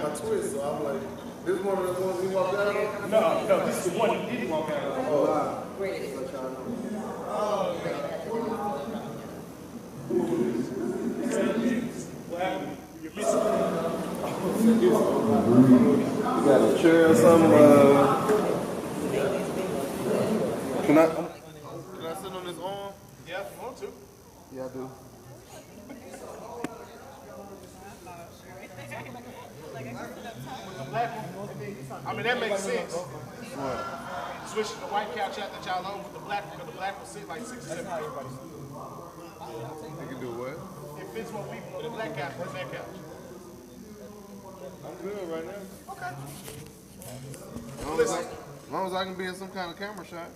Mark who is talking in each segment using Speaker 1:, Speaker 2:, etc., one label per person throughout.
Speaker 1: I twist, so I'm like, this is one of the ones he walked out on?
Speaker 2: No, this is the one he didn't walk out on.
Speaker 1: Oh, wow. You got a chair or something? Can I sit on this arm?
Speaker 2: Yeah, if you want to.
Speaker 1: Yeah, I do.
Speaker 2: I mean, that makes sense. Switching the white couch out that y'all own with the black one, because the black will sit like 6 or 7 people.
Speaker 1: You can do what?
Speaker 2: It fits more people on the black couch than that couch.
Speaker 1: I'm good right now.
Speaker 2: Okay.
Speaker 1: As long as I can be in some kind of camera shot.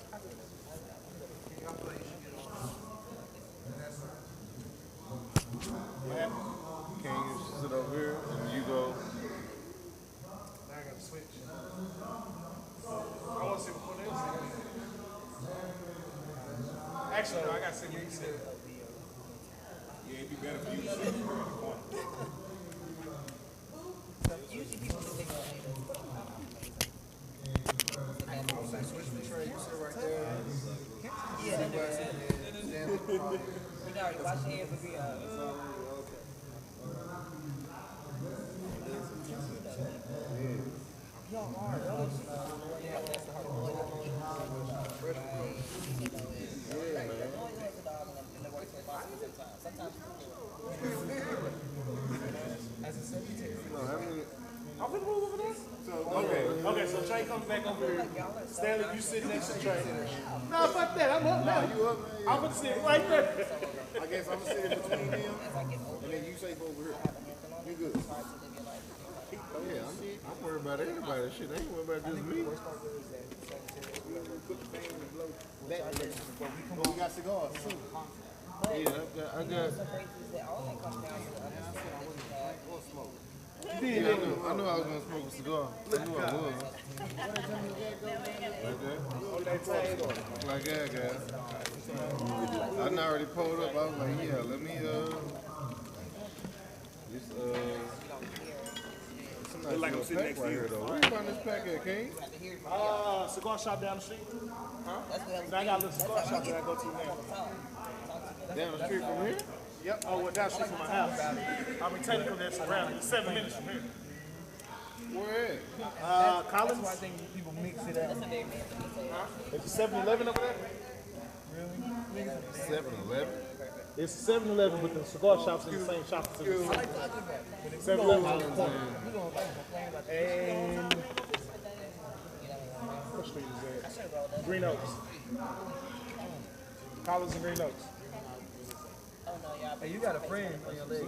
Speaker 1: Can you sit over here and you go?
Speaker 2: Now I got to switch. I want to see what else. Actually, no, I got to see what he said. Yeah, it'd be better for you to sit in the corner.
Speaker 3: Usually people think
Speaker 4: Switch the tray, you sit right there.
Speaker 3: yeah, that makes sense. You already wash your hands before you
Speaker 2: Okay, so Trey comes back over here. Stanley, you sit next to Trey. No, fuck that. I'm up now.
Speaker 1: You up, man?
Speaker 2: I'm going to sit right there.
Speaker 1: I guess I'm gonna sit in between them, and then you safe over here. You good? Oh yeah, I'm worried about everybody. Shit, I ain't worried about just me. We got cigars too. Yeah, I got. Yeah, I knew I was gonna smoke a cigar. I knew I was. Like that, guys. I done already pulled up. I was like, yeah, let me somebody like I'm sitting next to you though. Where you find this pack at, King?
Speaker 2: Cigar shop down the street. Huh? I got a little cigar shop that I go to now.
Speaker 1: Down the street from here?
Speaker 2: Yep. Oh, well, down the street from my house. I mean, technically that's around 7 minutes from here.
Speaker 1: Where
Speaker 2: Collins.
Speaker 4: That's why I think people mix it up.
Speaker 2: It's a 7-Eleven over there.
Speaker 1: at? 7-Eleven?
Speaker 2: It's a 7-Eleven, but the cigar shop's in the same shop. 7-Eleven's on the corner. And what street is that? Green Oaks. Collins and Green Oaks.
Speaker 4: Hey, you got a friend on your leg.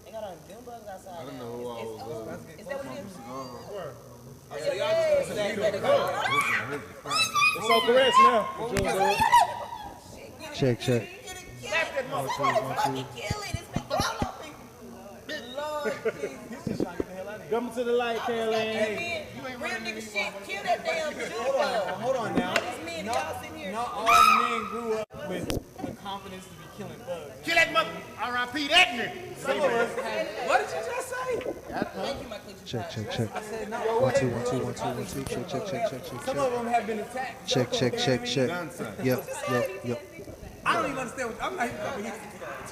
Speaker 3: They got on June bugs outside.
Speaker 1: I don't know who I was.
Speaker 3: Is that what it is?
Speaker 2: It's so correct now.
Speaker 5: Check.
Speaker 2: Coming to the light, Caroline.
Speaker 3: Real nigga shit, kill that damn June bug.
Speaker 4: Hold on now.
Speaker 3: These men, y'all sitting here.
Speaker 4: Not all men grew up with the confidence to be killing bugs.
Speaker 2: Kill that mother. R.I.P. that nigga.
Speaker 4: Some of us have. What did you just say?
Speaker 3: Thank you, my coochie
Speaker 5: Check.
Speaker 4: I said no.
Speaker 5: 1 2 1 2 1 2 1 2. Check.
Speaker 4: Some of them have been attacked.
Speaker 5: Check. Yep.
Speaker 4: I don't even understand what I'm not even coming here.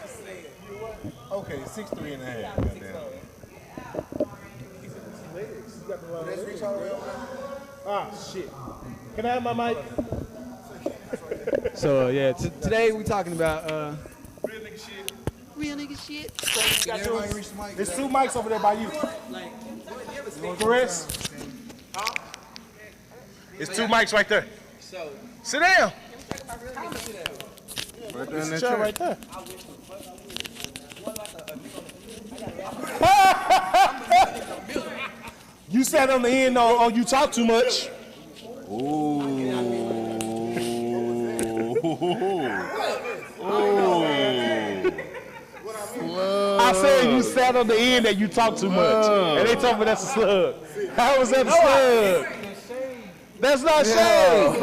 Speaker 4: Just saying.
Speaker 1: Okay, 6'3" and a half. Goddamn.
Speaker 2: Ah, shit. Can I have my mic?
Speaker 4: So yeah, today we talking about
Speaker 2: Real nigga shit. There's 2 mics over there by you. Chris? Huh? There's 2 mics right there. Sit down.
Speaker 1: Right there in that
Speaker 2: Chair
Speaker 1: chair.
Speaker 2: right there. You sat on the end on you talk too much.
Speaker 1: Ooh.
Speaker 2: I said you sat on the end and you talk too much. And they told me that's a slug. How was that a slug? That's not shade.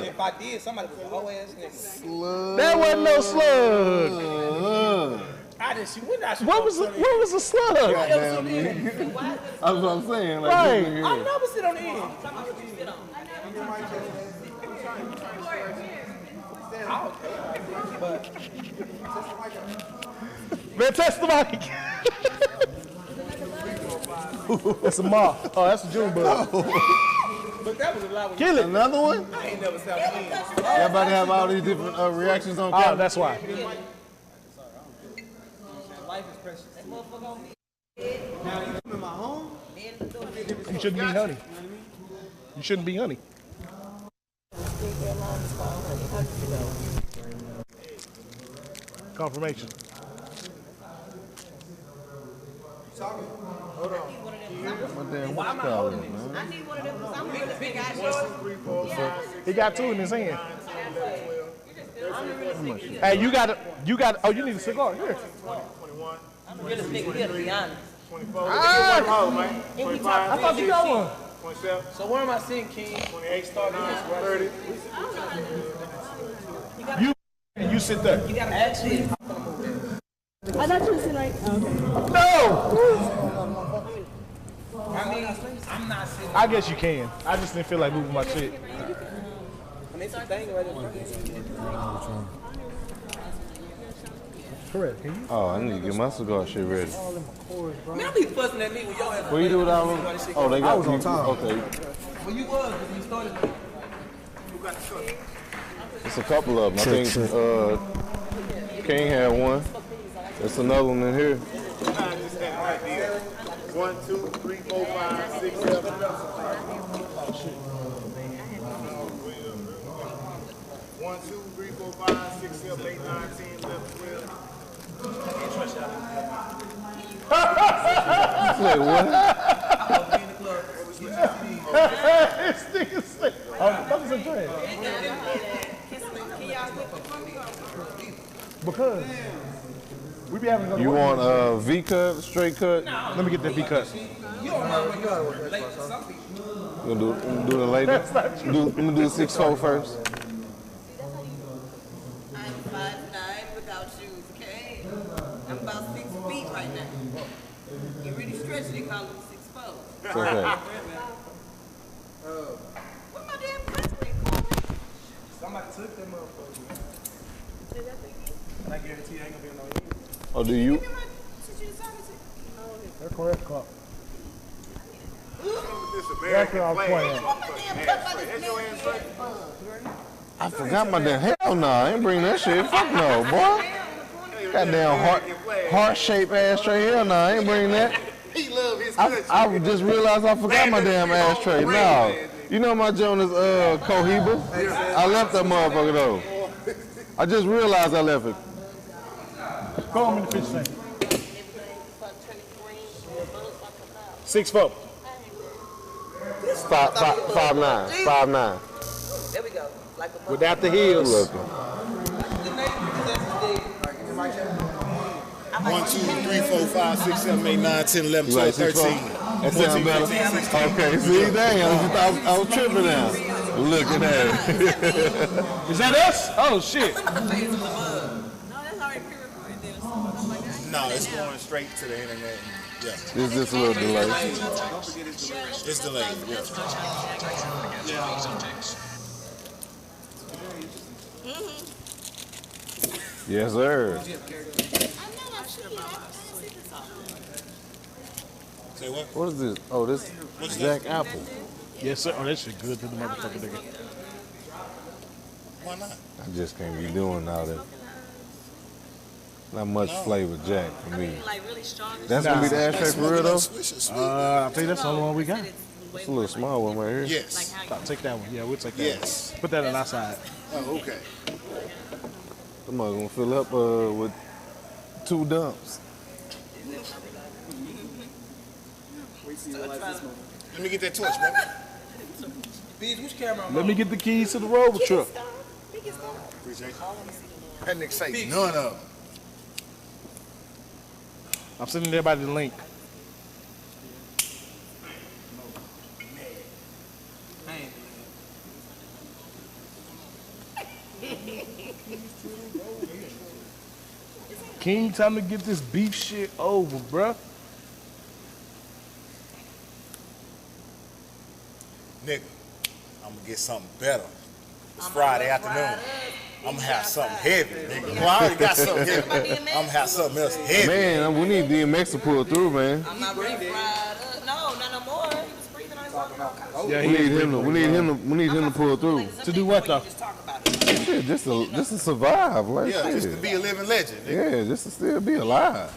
Speaker 3: If I did, somebody was a whole ass nigga.
Speaker 1: Slug.
Speaker 2: That wasn't no slug.
Speaker 4: I didn't see when I should
Speaker 2: What was the slug?
Speaker 1: Goddamn me. That's what I'm saying. Like,
Speaker 2: Right.
Speaker 1: this nigga
Speaker 4: I
Speaker 1: here.
Speaker 4: never sit on the end.
Speaker 2: Man, test the mic. That's a moth. Oh, that's a June bug.
Speaker 4: But that was a lot.
Speaker 2: Kill it.
Speaker 1: Another one?
Speaker 4: I ain't never sat on the end.
Speaker 1: Y'all about to have all these different reactions on
Speaker 2: Oh,
Speaker 1: camera?
Speaker 2: that's why.
Speaker 3: Life is precious. That motherfucker on me.
Speaker 2: You shouldn't be honey. You shouldn't be honey. Confirmation.
Speaker 1: My damn what's called, man.
Speaker 3: I need one of them because I'm really big guy.
Speaker 2: He got two in his hand. Hey, you got oh, you need a cigar. Here.
Speaker 3: I'm really big here, to be honest.
Speaker 2: I thought you got one.
Speaker 1: 27,
Speaker 4: So where am I sitting, King?
Speaker 1: 28, 30.
Speaker 2: You sit there.
Speaker 4: Actually,
Speaker 6: I thought you were sitting right. Okay.
Speaker 2: No!
Speaker 4: I mean, I'm not sitting.
Speaker 2: I guess you can. I just didn't feel like moving my shit.
Speaker 4: I mean, it's a thing right there.
Speaker 2: Correct. Can you?
Speaker 1: Oh, I need to get my cigar shit ready.
Speaker 4: Man, I be fussing at me when your ass.
Speaker 1: What you do with all of them? Oh, they got
Speaker 2: was on time.
Speaker 1: Okay.
Speaker 4: Well, you was, but you started. You got the short.
Speaker 1: It's a couple of them. I think King had one. There's another one in here. 1, 2, 3, 4, 5, 6, 7. 1, 2, 3, 4, 5, 6, 7, 8, 9, 10, 11, 12. Wait, what?
Speaker 2: This nigga say, oh, that was a dread. Because we be having another
Speaker 1: You
Speaker 2: one.
Speaker 1: want V cut, straight cut?
Speaker 2: Let me get that V cut.
Speaker 4: You don't know when you're late to something.
Speaker 1: You gonna do the later?
Speaker 2: That's not true.
Speaker 1: Let me do the 6'4" first.
Speaker 3: I'm 5'9" without shoes, okay? I'm about 6 feet right now. You really stretch, they call him 6'4".
Speaker 1: It's okay.
Speaker 3: What my damn country call me?
Speaker 4: Somebody took that motherfucker. And I guarantee you ain't gonna be no you.
Speaker 1: Oh, do you?
Speaker 3: Give me my since you decided to.
Speaker 2: They're correct call.
Speaker 1: That's
Speaker 2: what I was playing.
Speaker 3: What my damn cup by this man?
Speaker 1: I forgot my damn. Hell no, I ain't bring that shit. Fuck no, boy. Goddamn heart-shaped ashtray. Hell no, I ain't bring that.
Speaker 7: He love his
Speaker 1: I just realized I forgot my damn ashtray. No. You know my joint is Cohiba? I left that motherfucker though. I just realized I left it.
Speaker 2: Go on in the fish tank. 6'4".
Speaker 1: 5'9". 5'9".
Speaker 3: There we go. Like a
Speaker 2: Without the heels.
Speaker 1: Looking.
Speaker 7: 1, 2, 3, 4, 5, 6, 7, 8, 9, 10, 11, 12, 13.
Speaker 1: That sound better. Okay, see, damn, I was tripping now. Look at that.
Speaker 2: Is that us? Oh, shit.
Speaker 3: No, that's already pre-recorded then. Oh my God.
Speaker 7: No, it's going straight to the internet. Yeah,
Speaker 1: It's just a little delay.
Speaker 7: it's delayed. Yeah.
Speaker 1: Yes, sir.
Speaker 7: Say what?
Speaker 1: What is this? Oh, this Jack Apple.
Speaker 2: Yes, sir. Oh, that shit good to the motherfucker, nigga.
Speaker 7: Why not?
Speaker 1: I just can't be doing all that. Not much flavor Jack for me.
Speaker 3: Like really strong.
Speaker 1: That's gonna be the ashtray for real though?
Speaker 2: I think that's the only one we got.
Speaker 1: It's a little small one right here.
Speaker 7: Yes.
Speaker 2: I'll take that one. Yeah, we'll take that
Speaker 7: Yes.
Speaker 2: one. Put that on our side.
Speaker 7: Oh, okay.
Speaker 1: Somebody's gonna fill up with 2 dumps.
Speaker 7: Let me get that torch, bro.
Speaker 4: Bees, which camera I'm
Speaker 2: Let
Speaker 4: on?
Speaker 2: me get the keys to the rover truck.
Speaker 7: Appreciate you. That nigga say none of them.
Speaker 2: I'm sending everybody the link. King, time to get this beef shit over, bruh.
Speaker 7: Nigga, I'm gonna get something better. It's Friday afternoon. I'm gonna have something heavy, nigga. Well, I already got something heavy. I'm gonna have something else heavy.
Speaker 1: Man, we need DMX to pull through, man.
Speaker 3: I'm not ready fried up. No, not no more. He was breathing on his own.
Speaker 2: Yeah,
Speaker 1: We need him to pull through.
Speaker 2: To do what though?
Speaker 3: Just talk about it.
Speaker 1: Shit, just to survive, like
Speaker 7: Yeah, just to
Speaker 1: shit.
Speaker 7: be a living legend, nigga.
Speaker 1: Yeah, just to still be alive.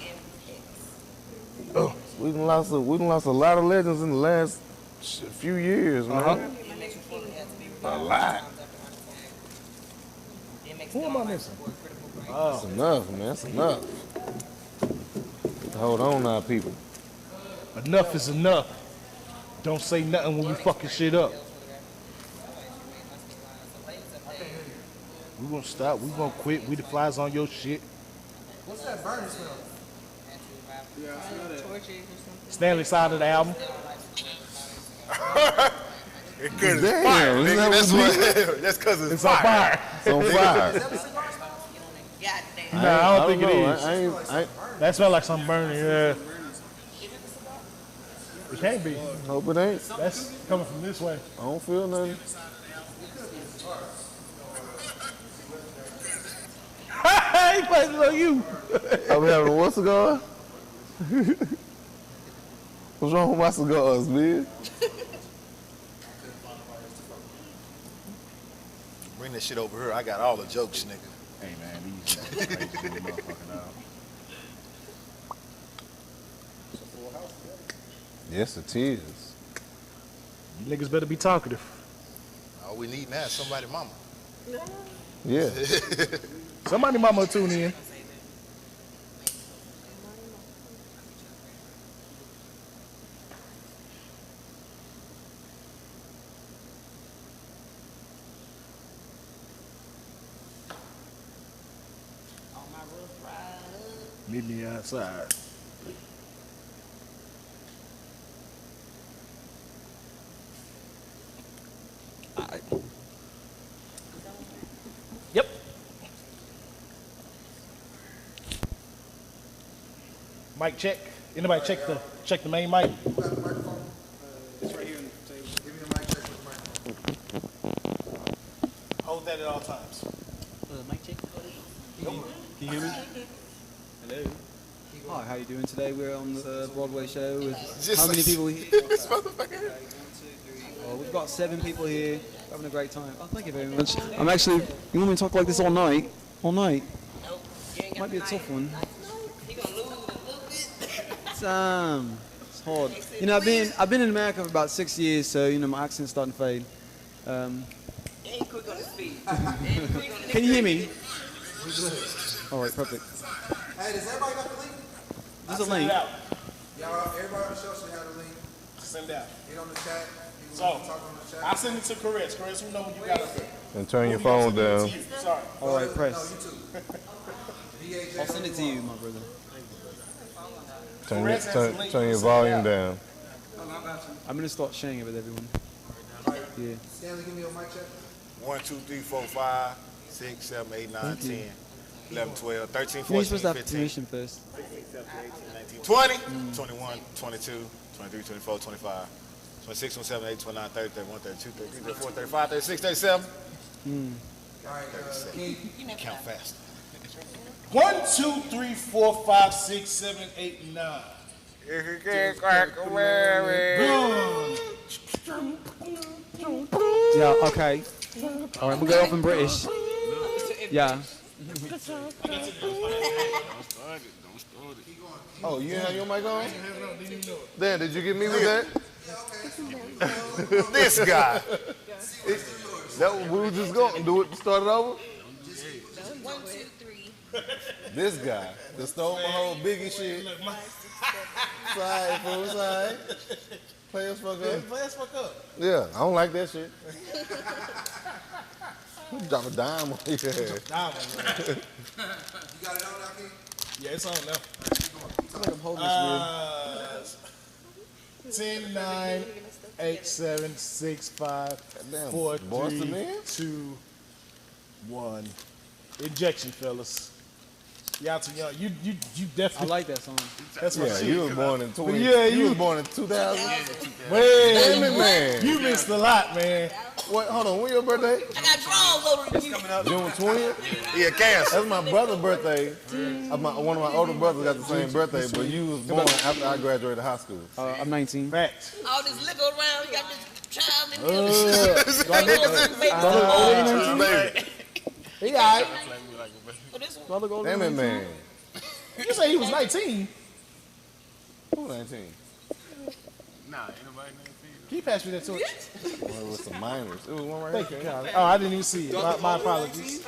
Speaker 1: We done lost a lot of legends in the last few years, man. A lot.
Speaker 2: Who am I missing?
Speaker 1: That's enough, man. That's enough. Hold on now, people.
Speaker 2: Enough is enough. Don't say nothing when we fucking shit up. We gonna stop. We gonna quit. We the flies on your shit.
Speaker 4: What's that burning smell?
Speaker 2: Stanley side of the album.
Speaker 7: It's good as
Speaker 1: Damn,
Speaker 7: fire,
Speaker 1: isn't
Speaker 7: nigga.
Speaker 1: that
Speaker 7: That's
Speaker 1: what
Speaker 7: what. That's because it's
Speaker 2: It's on
Speaker 7: fire.
Speaker 2: fire.
Speaker 1: It's on fire.
Speaker 3: Goddamn.
Speaker 2: Nah, I don't think it
Speaker 1: know.
Speaker 2: is.
Speaker 1: I
Speaker 2: That smell like something burning. Yeah. It can't be.
Speaker 1: hope it ain't.
Speaker 2: That's coming from this way.
Speaker 1: I don't feel nothing.
Speaker 2: He plays it on you.
Speaker 1: I'm having a what cigar? What's wrong with my cigars, man?
Speaker 7: Bring this shit over here. I got all the jokes, nigga.
Speaker 2: Hey man, these motherfucking out.
Speaker 1: Yes, it is.
Speaker 2: You niggas better be talkative.
Speaker 7: All we need now is somebody mama.
Speaker 1: Yeah.
Speaker 2: Somebody mama tune in. Meet me outside. Yep. Mic check. Anybody check the main mic?
Speaker 4: It's right here on the table. Give me the mic check with the microphone.
Speaker 2: Hold that at all times.
Speaker 8: Mic check. Can you hear me? Hello. Hi, how you doing today? We're on the Broadway show with how many people here?
Speaker 7: This motherfucker.
Speaker 8: Oh, we've got 7 people here, having a great time. Oh, thank you very much. I'm actually, you want me to talk like this all night? All night?
Speaker 3: Nope. You ain't got
Speaker 8: Might be a
Speaker 3: the
Speaker 8: tough
Speaker 3: night.
Speaker 8: one.
Speaker 3: You gonna lose a little bit.
Speaker 8: It's hard. You know, I've been in America for about 6 years, so you know my accent's starting to fade.
Speaker 3: You ain't quick on his feet. You ain't quick on his
Speaker 8: Can you hear me?
Speaker 3: feet.
Speaker 8: All right, perfect.
Speaker 4: Hey, does everybody got the link?
Speaker 8: There's a link.
Speaker 4: Y'all, everybody on the show should have the link.
Speaker 2: Send out.
Speaker 4: Get on the chat. People
Speaker 2: So,
Speaker 4: talk on the chat.
Speaker 2: I send it to Chris. Chris, you know when you got it.
Speaker 1: And turn your phone down.
Speaker 2: Sorry.
Speaker 8: All right,
Speaker 4: No,
Speaker 8: press.
Speaker 4: you too. VAJ.
Speaker 8: I'll send it to you, my brother.
Speaker 1: Turn your volume down.
Speaker 8: I'm gonna start sharing it with everyone. Yeah.
Speaker 4: Stanley, give me your mic check.
Speaker 7: 1, 2, 3, 4, 5, 6, 7, 8, 9, 10, 11, 12, 13,
Speaker 8: You're
Speaker 7: 14,
Speaker 8: supposed to have
Speaker 7: 15,
Speaker 8: permission first.
Speaker 7: 20, 21, 22, 23, 24, 25, 26, 27, 28, 29, 30, 31, 32, 33, 34, 35, 36, 37.
Speaker 4: All right, King.
Speaker 7: Count fast.
Speaker 2: 1, 2, 3, 4, 5, 6, 7, 8, 9.
Speaker 7: If you can't crack a berry.
Speaker 8: Yeah, okay. All right, we'll go off in British. Yeah.
Speaker 1: Oh, you have your mic on? Dan, did you get me with that?
Speaker 7: This guy.
Speaker 1: That we were just going to do it. Start it over.
Speaker 3: 1, 2, 3.
Speaker 1: This guy that stole my whole Biggie shit. Sorry, fool. Sorry. Play us fuck up.
Speaker 2: Play us fuck up.
Speaker 1: Yeah, I don't like that shit. Drop a dime on your head.
Speaker 4: You got it on now, King?
Speaker 2: Yeah, it's on now.
Speaker 8: I feel like I'm holding this weird.
Speaker 2: 10, 9, 8, 7, 6, 5,
Speaker 1: Damn,
Speaker 2: 4,
Speaker 1: boys to
Speaker 2: 3,
Speaker 1: men?
Speaker 2: 2, 1. Injection, fellas. Y'all too young. You
Speaker 8: I
Speaker 2: definitely.
Speaker 8: like that song.
Speaker 2: That's what
Speaker 1: Yeah,
Speaker 2: shit.
Speaker 1: you was born in 20.
Speaker 2: Yeah,
Speaker 1: you
Speaker 2: you-
Speaker 1: was born in 2000.
Speaker 2: Man,
Speaker 1: Man.
Speaker 2: you missed a lot, man.
Speaker 1: What? Hold on. When your birthday?
Speaker 3: I got draws over you.
Speaker 1: June 20th.
Speaker 7: Yeah, Cancer.
Speaker 1: That's my brother's birthday. One of my older brothers got the same birthday, but you was born after I graduated high school.
Speaker 8: I'm 19.
Speaker 2: Facts.
Speaker 3: All this liquor around, you got this child in here.
Speaker 2: He all right.
Speaker 1: Damn it, man.
Speaker 2: You say he was 19.
Speaker 1: Who 19?
Speaker 4: Nah, ain't nobody 19.
Speaker 2: Can you pass me that torch?
Speaker 1: Well, it was some minors. It was one right
Speaker 2: Thank
Speaker 1: here.
Speaker 2: you, Kylie. Oh, I didn't even see it. My apologies.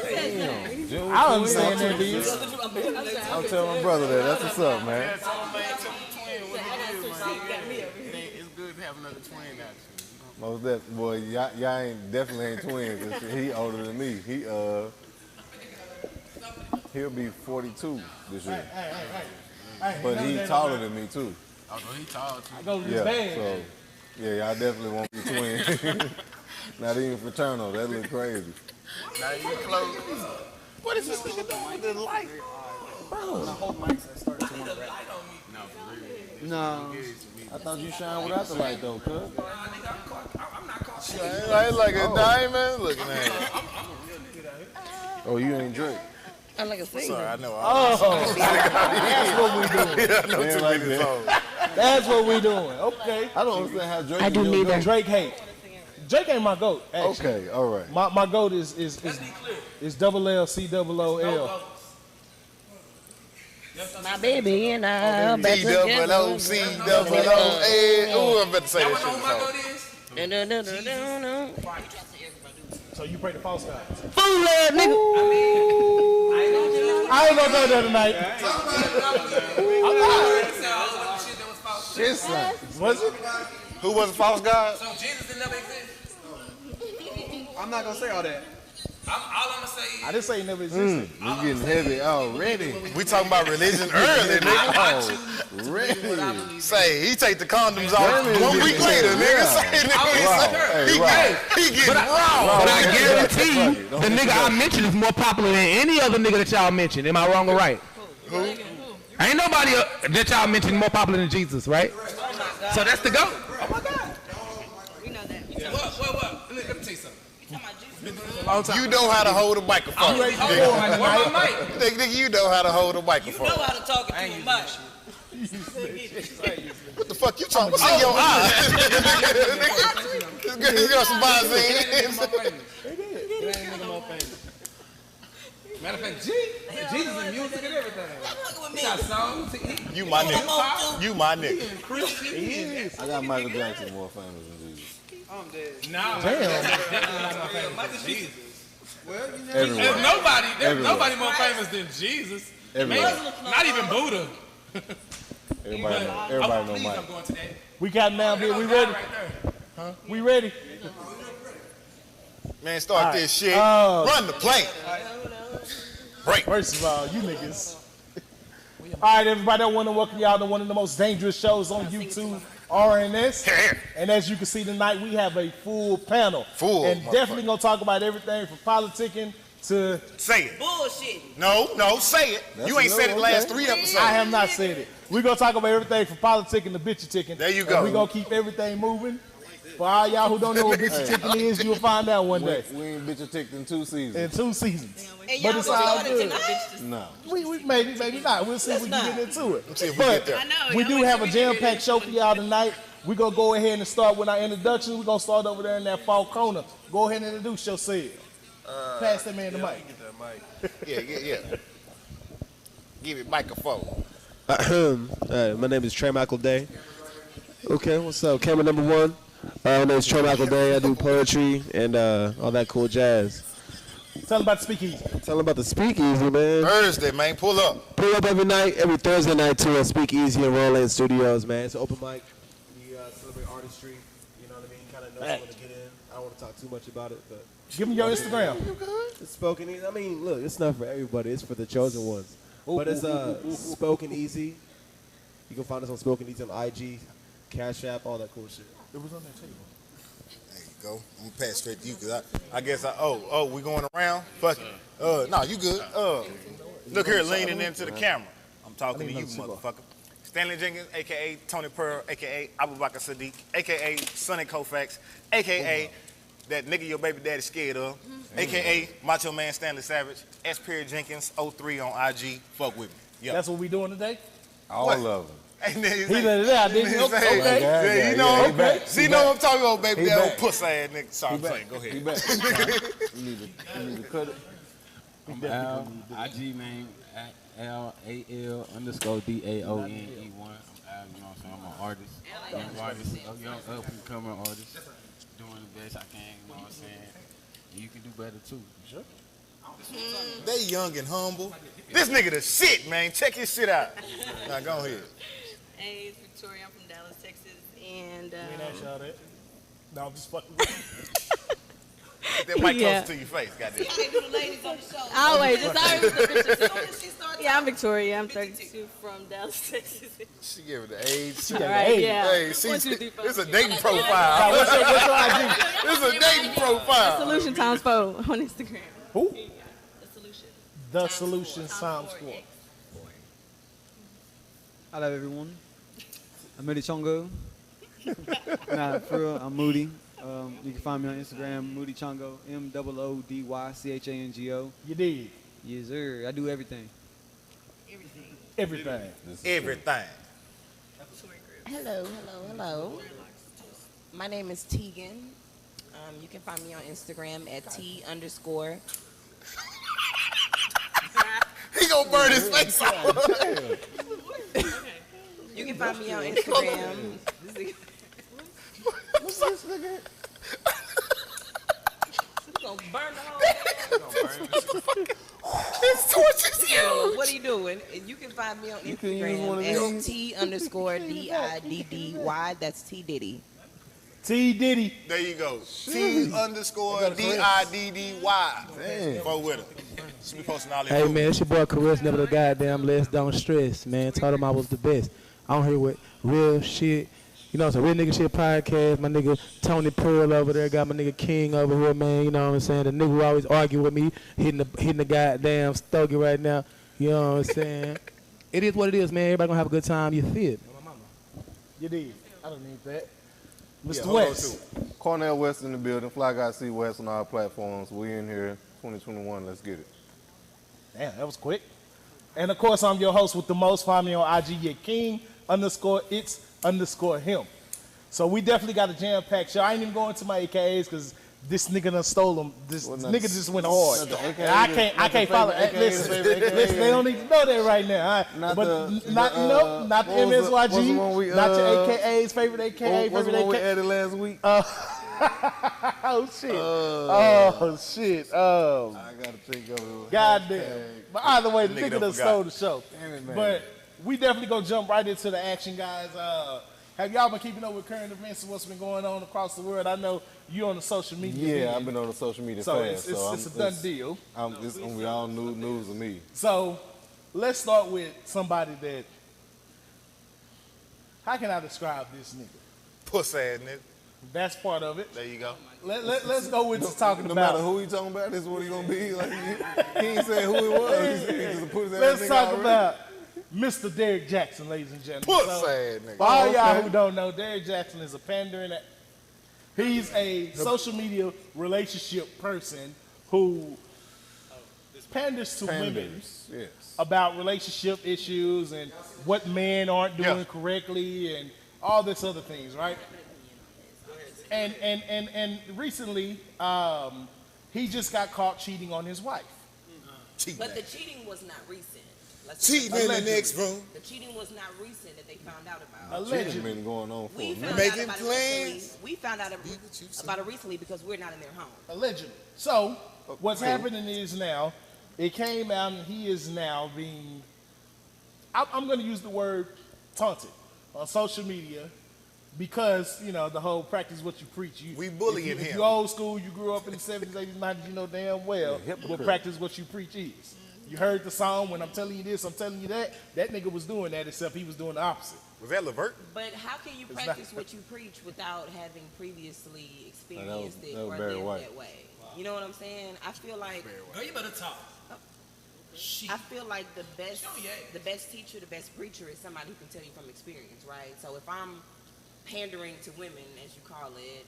Speaker 1: Damn. June
Speaker 2: I understand that, dude.
Speaker 1: I'll tell my brother that. That's what's up, man.
Speaker 4: It's good to have another twin out too.
Speaker 1: Most that boy, y'all ain't definitely ain't twins. And shit. He older than me. He'll be 42 this year.
Speaker 2: Hey,
Speaker 1: But he taller than me too.
Speaker 4: Oh, so he tall too.
Speaker 2: I go to this
Speaker 1: Yeah.
Speaker 2: band.
Speaker 1: So yeah, y'all definitely won't be twins. Not even fraternal. That look crazy.
Speaker 4: Not even close.
Speaker 1: What is this nigga doing with the light?
Speaker 8: No.
Speaker 1: I thought you shine without the light though, cuz.
Speaker 7: Shine like a diamond. Looking at it.
Speaker 1: Oh, you ain't Drake.
Speaker 3: I like a singer.
Speaker 7: Sorry, I know.
Speaker 2: That's what we doing.
Speaker 1: They ain't like that.
Speaker 2: That's what we doing. Okay.
Speaker 1: I don't understand how Drake.
Speaker 6: I do
Speaker 1: is your
Speaker 6: neither.
Speaker 1: goat.
Speaker 2: Drake hate. Drake ain't my goat. Actually.
Speaker 1: Okay, all right.
Speaker 2: My goat is double L C double O L.
Speaker 3: My baby and I are back together.
Speaker 7: T-double-O-C-double-O-A. Ooh, I'm about to say that shit.
Speaker 3: No.
Speaker 2: So you pray the false god.
Speaker 3: Fool ass nigga.
Speaker 2: I ain't gonna go there tonight.
Speaker 1: Shit, son.
Speaker 2: Was it?
Speaker 7: Who was the false god?
Speaker 9: So Jesus didn't never exist.
Speaker 8: I'm not gonna say all that.
Speaker 9: All I'm gonna say is
Speaker 2: I didn't say it never existed.
Speaker 1: You getting heavy already.
Speaker 7: We talking about religion early, nigga.
Speaker 1: Already.
Speaker 7: Say, he take the condoms off 1 week later, nigga. Say, he getting raw.
Speaker 10: But I guarantee you, the nigga I mentioned is more popular than any other nigga that y'all mentioned. Am I wrong or right?
Speaker 7: Who?
Speaker 10: Ain't nobody that y'all mentioned more popular than Jesus, right? So that's the GOAT.
Speaker 3: Oh my God. We know that.
Speaker 9: what? Let me tell you something.
Speaker 7: You know how to hold a microphone. Nigga, you know how to hold a
Speaker 3: You
Speaker 7: microphone.
Speaker 3: know how to talk into a mic.
Speaker 7: What the fuck you talking about? See your eyes. You got some Vaseline.
Speaker 9: Matter of fact, Jesus and music and everything. He got songs.
Speaker 7: You my nigga. You my nigga.
Speaker 1: I got Michael Jackson more famous than Jesus.
Speaker 8: I'm dead.
Speaker 9: Nah, Jesus.
Speaker 8: Well, you know.
Speaker 1: Everywhere.
Speaker 9: There's nobody
Speaker 1: Everywhere.
Speaker 9: more famous than Jesus.
Speaker 1: Everywhere.
Speaker 9: Not even Buddha.
Speaker 1: Everybody know
Speaker 9: Please, I'm
Speaker 1: Mike.
Speaker 9: going to that.
Speaker 2: We got now, we ready? We ready?
Speaker 7: Man, start this shit.
Speaker 2: Oh.
Speaker 7: Run the play. Break.
Speaker 2: First of all, you niggas. All right, everybody, I want to welcome y'all to one of the most dangerous shows on YouTube, R.N.S. And as you can see tonight, we have a full panel. And definitely going to talk about everything from politicking to...
Speaker 7: Say it.
Speaker 3: Bullshit.
Speaker 7: No, say it. You ain't said it the last 3 episodes.
Speaker 2: I have not said it. We're going to talk about everything from politicking to bitch ticking.
Speaker 7: There you go.
Speaker 2: We're going to keep everything moving. For all y'all who don't know what bitch ticking is, you'll find out one day.
Speaker 1: We ain't bitch ticked in 2 seasons.
Speaker 2: In 2 seasons.
Speaker 3: And
Speaker 2: But
Speaker 3: y'all
Speaker 2: it's
Speaker 3: gonna
Speaker 2: all
Speaker 3: start it
Speaker 2: good.
Speaker 3: tonight?
Speaker 1: No.
Speaker 2: We maybe not. We'll see if we can get into it.
Speaker 7: Let's see if we get there.
Speaker 3: I know.
Speaker 2: We do have a jam-packed show for y'all tonight. We're going to go ahead and start with our introduction. We're going to start over there in that far corner. Go ahead and introduce yourself. Pass that man the mic.
Speaker 7: Yeah. Give it microphone.
Speaker 11: My name is Trey Michael Day. Okay, what's up? Camera number 1. My name is Trey Michael Day. I do poetry and all that cool jazz.
Speaker 2: Tell them about the speakeasy.
Speaker 11: Tell them about the speakeasy, man.
Speaker 7: Thursday, man. Pull up.
Speaker 11: Pull up every night, every Thursday night to a speakeasy in Roland Studios, man. It's an open mic. We celebrate artistry. You know what I mean? Kind of know when to get in. I don't want to talk too much about it, but
Speaker 2: Give them your Instagram.
Speaker 11: it's spoken easy. I mean, look, it's not for everybody. It's for the chosen ones. But it's spoken easy. You can find us on Spoken Easy on IG, Cash App, all that cool shit.
Speaker 2: It was on that table.
Speaker 7: go. I'm gonna pass straight to you because I guess we going around? Fuck it. No, you good. Look here, leaning into the camera. I'm talking to you, motherfucker. Stanley Jenkins, a.k.a. Tony Pearl, a.k.a. Abubakar Sadiq, a.k.a. Sonny Koufax, a.k.a. that nigga your baby daddy scared of, a.k.a. Macho Man Stanley Savage, S. Jenkins, 03 on IG. Fuck with me. Yep.
Speaker 2: That's what we doing today?
Speaker 1: All of them.
Speaker 2: He let it out, didn't he? Okay.
Speaker 7: Yeah, you know what I'm talking about, baby. That old pussy ass nigga. Sorry, I'm playing. Go ahead.
Speaker 1: You need to cut it.
Speaker 12: I'm Al, IG name Al_DAONE1. I'm Al, you know what I'm saying? I'm an artist. Young up and coming artist. Doing the best I can, you know what I'm saying? And you can do better too. Sure.
Speaker 7: They young and humble. This nigga the shit, man. Check his shit out. Now go ahead.
Speaker 3: Hey, it's Victoria. I'm from Dallas, Texas, and
Speaker 2: We ain't ask y'all that. No, I'm just fucking with you.
Speaker 7: Get that mic closer to your face, goddamn.
Speaker 3: I do the ladies on the show.
Speaker 6: Always.
Speaker 3: Yeah,
Speaker 6: I'm Victoria. I'm 32 from Dallas, Texas.
Speaker 7: She gave it the age.
Speaker 2: She got the age.
Speaker 6: Yeah.
Speaker 7: Hey,
Speaker 6: One, two, three, four.
Speaker 7: it's a dating profile.
Speaker 2: What's your IG?
Speaker 7: It's a dating profile.
Speaker 6: Solution times 4 on Instagram.
Speaker 2: Who?
Speaker 6: The solution.
Speaker 2: The Solution Sounds 4.
Speaker 8: Hello, everyone. I'm Moody Chongo. Nah, for real, I'm Moody. You can find me on Instagram, Moody Chongo, MOODYCHANGO.
Speaker 2: You did.
Speaker 8: Yes, sir. I do everything.
Speaker 2: Everything.
Speaker 7: Everything.
Speaker 3: Hello. My name is Tegan. You can find me on Instagram at T_.
Speaker 7: He gonna burn his face off.
Speaker 3: You can find me on Instagram.
Speaker 1: What's this nigga?
Speaker 3: Gonna burn the whole
Speaker 7: It's torches you.
Speaker 3: What are you doing? You can find me on Instagram at T_DIDDY. That's T Diddy.
Speaker 2: T Diddy.
Speaker 7: There you go. T_DIDDY. Fuck with her. She be posting all that.
Speaker 11: Hey man, it's your boy Chris, never the goddamn less, don't stress, man. Told him I was the best. I'm here with real shit. You know, it's a real nigga shit podcast. My nigga Tony Pearl over there, got my nigga King over here, man. You know what I'm saying? The nigga who always argue with me, hitting the goddamn stogie right now. You know what I'm saying? It is what it is, man. Everybody gonna have a good time. You feel it?
Speaker 2: You did. I don't need that. Mr.
Speaker 1: Yeah,
Speaker 2: West.
Speaker 1: Cornell West in the building. Fly Guy C West on all platforms. We in here, 2021. Let's get it.
Speaker 2: Damn, that was quick. And of course, I'm your host with the most. Find me on IG, your King_it's_him. So we definitely got a jam-packed show. I ain't even going to my AKAs because this nigga done stole them. This nigga just went hard. I can't follow. Listen, they don't need to know that right now. Not the MSYG, not your AKA's favorite AKA.
Speaker 1: What's the one we added last week?
Speaker 2: Oh shit.
Speaker 1: I gotta think of it.
Speaker 2: Goddamn. But either way, the nigga done stole the show.
Speaker 1: Damn it, man.
Speaker 2: But we definitely gonna jump right into the action, guys. Have y'all been keeping up with current events and what's been going on across the world? I know you on the social media.
Speaker 1: Yeah, I've been on the social media
Speaker 2: so
Speaker 1: fast.
Speaker 2: It's a done deal.
Speaker 1: It's gonna be all news of me.
Speaker 2: So let's start with somebody that. How can I describe this nigga?
Speaker 7: Puss ass nigga.
Speaker 2: That's part of it.
Speaker 7: There you go.
Speaker 2: Let's go with just talking
Speaker 1: no
Speaker 2: about.
Speaker 1: No matter who he talking about, this is what he gonna be. Like, he ain't saying who it was. He just a pussy ass
Speaker 2: Let's
Speaker 1: nigga
Speaker 2: talk
Speaker 1: already.
Speaker 2: about Mr. Derrick Jaxn, ladies and gentlemen.
Speaker 7: Puss ass nigga.
Speaker 2: For all y'all who don't know, Derrick Jaxn is a pandering. He's a social media relationship person who panders to women about relationship issues and what men aren't doing correctly and all this other things, right? And recently, he just got caught cheating on his wife.
Speaker 3: But the cheating was not recent.
Speaker 7: Cheating in the next room.
Speaker 3: The cheating was not recent that they found out about.
Speaker 2: Allegedly.
Speaker 1: Been going on for
Speaker 3: We
Speaker 1: a
Speaker 3: found
Speaker 1: minute.
Speaker 3: out about it recently. We found out about it recently because we're not in their home.
Speaker 2: Allegedly. So, what's happening is now, it came out and he is now being, I'm going to use the word taunted on social media because, you know, the whole practice what you preach.
Speaker 7: We bullying
Speaker 2: if
Speaker 7: him.
Speaker 2: you're old school, you grew up in the 70s, 80s, 90s, you know damn well what practice what you preach is. You heard the song, when I'm telling you this, I'm telling you that. That nigga was doing that, except he was doing the opposite.
Speaker 7: Was that Levert?
Speaker 3: But how can you practice what you preach without having previously experienced it
Speaker 1: that was
Speaker 3: or
Speaker 1: Barry
Speaker 3: lived
Speaker 1: White.
Speaker 3: that way? You know what I'm saying? I feel like
Speaker 13: Girl, you better talk.
Speaker 3: I feel like the best teacher, the best preacher is somebody who can tell you from experience, right? So if I'm pandering to women, as you call it,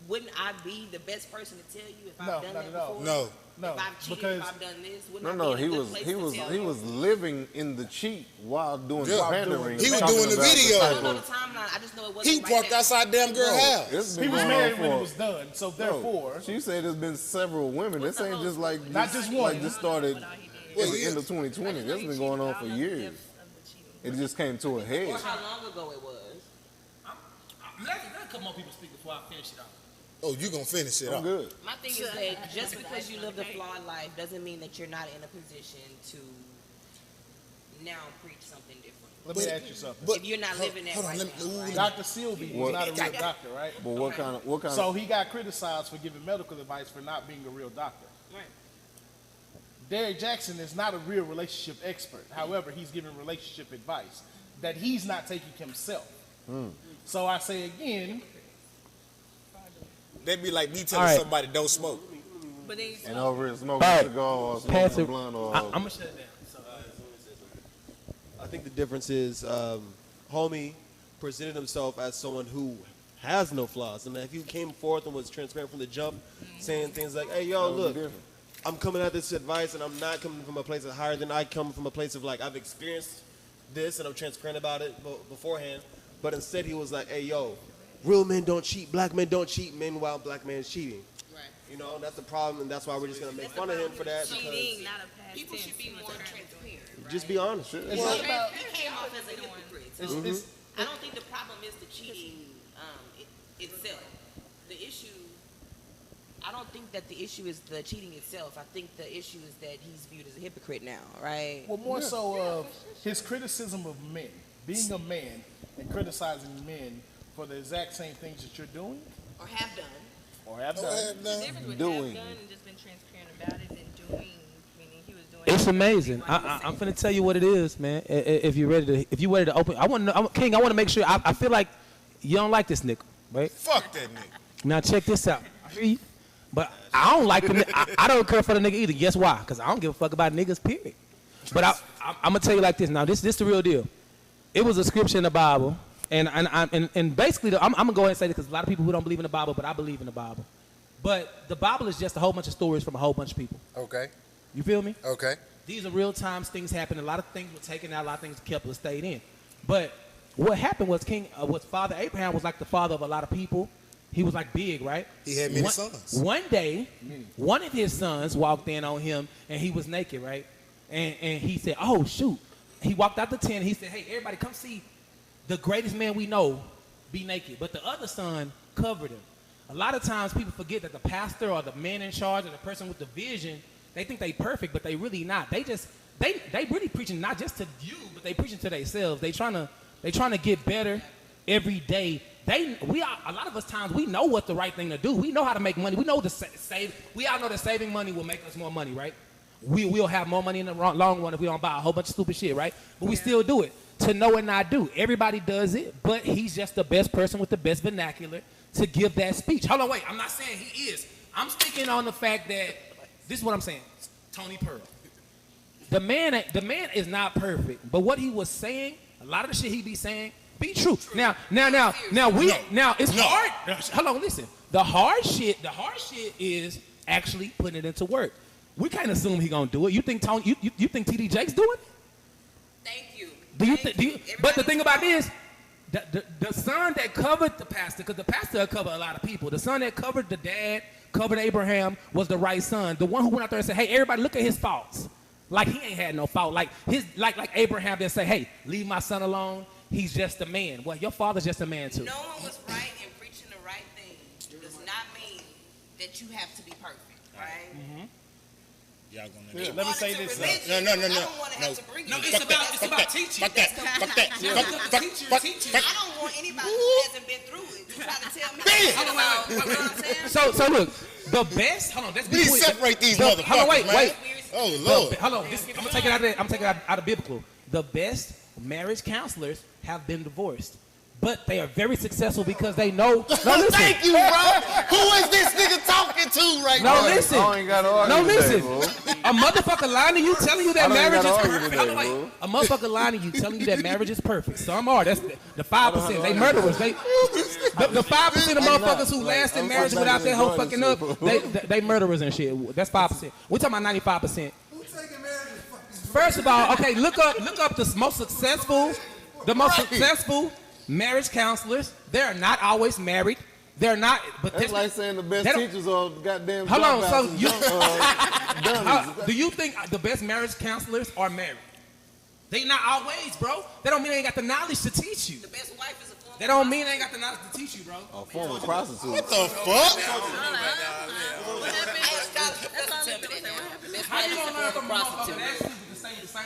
Speaker 3: wouldn't I be the best person to tell you if I've done that before?
Speaker 1: No.
Speaker 3: If I've cheated, if I've done this, wouldn't
Speaker 1: No,
Speaker 3: I be
Speaker 1: he
Speaker 3: in a
Speaker 1: was
Speaker 3: good place
Speaker 1: he
Speaker 3: to
Speaker 1: was
Speaker 3: tell
Speaker 1: he
Speaker 3: you?
Speaker 1: was living in the cheat while doing the
Speaker 7: Yeah.
Speaker 1: pandering.
Speaker 7: He was
Speaker 1: talking
Speaker 7: doing the
Speaker 1: about
Speaker 7: video.
Speaker 1: type
Speaker 3: I don't know
Speaker 1: of-
Speaker 3: the timeline. I just know it wasn't
Speaker 7: He
Speaker 3: right
Speaker 7: parked
Speaker 3: now.
Speaker 7: outside damn girl house.
Speaker 1: It's been
Speaker 2: He was
Speaker 1: going
Speaker 2: married
Speaker 1: on
Speaker 2: when it
Speaker 1: for-
Speaker 2: was done, so therefore.
Speaker 1: She said there's been several women. This ain't just like
Speaker 2: Not just one.
Speaker 1: Like just started at the end of 2020. This has been going on for years. It just came to a head.
Speaker 3: Or how long ago it was.
Speaker 13: Let a couple more people speak before I finish it off.
Speaker 7: Oh, you gonna finish it
Speaker 1: I'm
Speaker 7: up?
Speaker 1: good.
Speaker 3: My thing is that just because you lived a flawed life doesn't mean that you're not in a position to now preach something different.
Speaker 2: Let me ask you something.
Speaker 3: If you're not living that right now, right?
Speaker 2: Dr. Sylvie was not a real doctor, right?
Speaker 1: But what kind of
Speaker 2: So he got criticized for giving medical advice for not being a real doctor.
Speaker 3: Right.
Speaker 2: Derrick Jaxn is not a real relationship expert. However, he's giving relationship advice that he's not taking himself. So I say again,
Speaker 7: That'd be like me telling
Speaker 11: All right.
Speaker 7: somebody don't smoke.
Speaker 6: But then
Speaker 1: and over here smoking
Speaker 11: All right.
Speaker 1: a cigar or
Speaker 11: Pass
Speaker 1: smoking a
Speaker 11: it.
Speaker 1: blunt or
Speaker 13: I'm gonna shut it down. So,
Speaker 14: I think the difference is, homie presented himself as someone who has no flaws. I mean, if he came forth and was transparent from the jump, saying things like, "Hey, yo,
Speaker 1: That would be
Speaker 14: look,
Speaker 1: different.
Speaker 14: I'm coming at this advice, and I'm not coming from a place that's higher than I come from a place of like I've experienced this, and I'm transparent about it beforehand." But instead, he was like, "Hey, yo, real men don't cheat, black men don't cheat. Meanwhile, black men is cheating."
Speaker 3: Right.
Speaker 14: You know, and that's the problem, and that's why we're just gonna make fun of him for that.
Speaker 6: cheating,
Speaker 14: Because
Speaker 6: not a past
Speaker 3: People
Speaker 6: tense.
Speaker 3: should be more transparent.
Speaker 14: just be honest.
Speaker 2: it's not about.
Speaker 3: He came off as a hypocrite. So
Speaker 2: It's,
Speaker 3: I don't think the problem is the cheating itself. The issue, I don't think that the issue is the cheating itself. I think the issue is that he's viewed as a hypocrite now, right?
Speaker 2: well, more so of his criticism of men, being a man and criticizing men for the exact same things that you're doing
Speaker 3: Or have done.
Speaker 2: or have
Speaker 7: Go
Speaker 2: done.
Speaker 7: ahead,
Speaker 6: The
Speaker 7: now.
Speaker 6: difference with
Speaker 1: Doing.
Speaker 6: have done and just been transparent about it and doing, meaning he was doing.
Speaker 11: It's amazing. I'm finna tell you what it is, man. If you're ready to open, I want to know, King. I want to make sure. I feel like you don't like this nigga, right?
Speaker 7: Fuck that nigga.
Speaker 11: Now check this out. I hear you, but I don't like the. I don't care for the nigga either. Guess why? Because I don't give a fuck about niggas. Period. But I'm gonna tell you like this. Now this the real deal. It was a scripture in the Bible, and basically I'm gonna go ahead and say this because a lot of people who don't believe in the Bible, but I believe in the Bible. But the Bible is just a whole bunch of stories from a whole bunch of people.
Speaker 7: Okay.
Speaker 11: You feel me?
Speaker 7: Okay.
Speaker 11: These are real times. Things happen. A lot of things were taken out. A lot of things kept or stayed in. But what happened was was Father Abraham was like the father of a lot of people. He was like big, right?
Speaker 7: He had many sons.
Speaker 11: One day, one of his sons walked in on him, and he was naked, right? And he said, "Oh shoot!" He walked out the tent. And he said, "Hey, everybody, come see the greatest man we know be naked." But the other son covered him. A lot of times, people forget that the pastor or the man in charge or the person with the vision, they think they perfect, but they really not. They really preaching not just to you, but they preaching to themselves. They trying to get better every day. A lot of us times we know what the right thing to do. We know how to make money. We know to save. We all know that saving money will make us more money, right? We'll have more money in the long run if we don't buy a whole bunch of stupid shit, right? But we still do it. To know and not do. Everybody does it, but he's just the best person with the best vernacular to give that speech. Hold on, wait. I'm not saying he is. I'm speaking on the fact that this is what I'm saying. Tony Pearl. The man is not perfect, but what he was saying, a lot of the shit he be saying, be true. Now it's hard. Hold on, listen. The hard shit is actually putting it into work. We can't assume he gonna do it. You think Tony? You think TD Jake's doing it?
Speaker 3: Thank you.
Speaker 11: But the thing about this, the son that covered the pastor, because the pastor covered a lot of people. The son that covered the dad, covered Abraham, was the right son. The one who went out there and said, "Hey, everybody, look at his faults." Like he ain't had no fault. Like Abraham didn't say, "Hey, leave my son alone. He's just a man." Well, your father's just a man too.
Speaker 3: Knowing what's right and preaching the right thing does not mean that you have to be perfect, right?
Speaker 11: Mm-hmm.
Speaker 7: Y'all gonna
Speaker 2: Yeah, let me say this.
Speaker 7: No.
Speaker 13: No, it's about teaching.
Speaker 7: Fuck that. Fuck that.
Speaker 3: I don't want anybody who hasn't been through it to try to tell me.
Speaker 13: Hold on, wait.
Speaker 11: So look, the best. Hold on, that's
Speaker 7: We need to separate these motherfuckers,
Speaker 11: Hold on, wait.
Speaker 3: Conspiracy
Speaker 7: Oh Lord.
Speaker 10: Hold on. I'm gonna take it out of I'm taking it out of biblical. The best marriage counselors have been divorced. But they are very successful because they know. No, listen.
Speaker 7: Thank you, bro. Who is this nigga talking to right now?
Speaker 10: No, listen.
Speaker 1: I ain't gotta argue
Speaker 10: No, listen.
Speaker 1: today,
Speaker 10: A motherfucker lying to you, telling you that marriage is perfect.
Speaker 1: today,
Speaker 10: Hold on, wait. A motherfucker lying to you, telling you that marriage is perfect. Some are. That's the 5%. They murderers. The 5% of motherfuckers who last in marriage without their whole fucking up, they murderers and shit. That's 5%. We're talking about 95%. First of all, okay, look up the most successful marriage counselors. They're not always married. They're not. But
Speaker 1: that's like saying the best teachers are goddamn.
Speaker 10: Hold on. So do you think the best marriage counselors are married? They not always, bro. They don't mean they ain't got the knowledge to teach you.
Speaker 3: The best wife is a former.
Speaker 10: They don't mean they ain't got the knowledge to teach you, bro.
Speaker 1: A former prostitute.
Speaker 7: What the fuck?
Speaker 10: How you gonna learn from a motherfucker that's stupid to say the same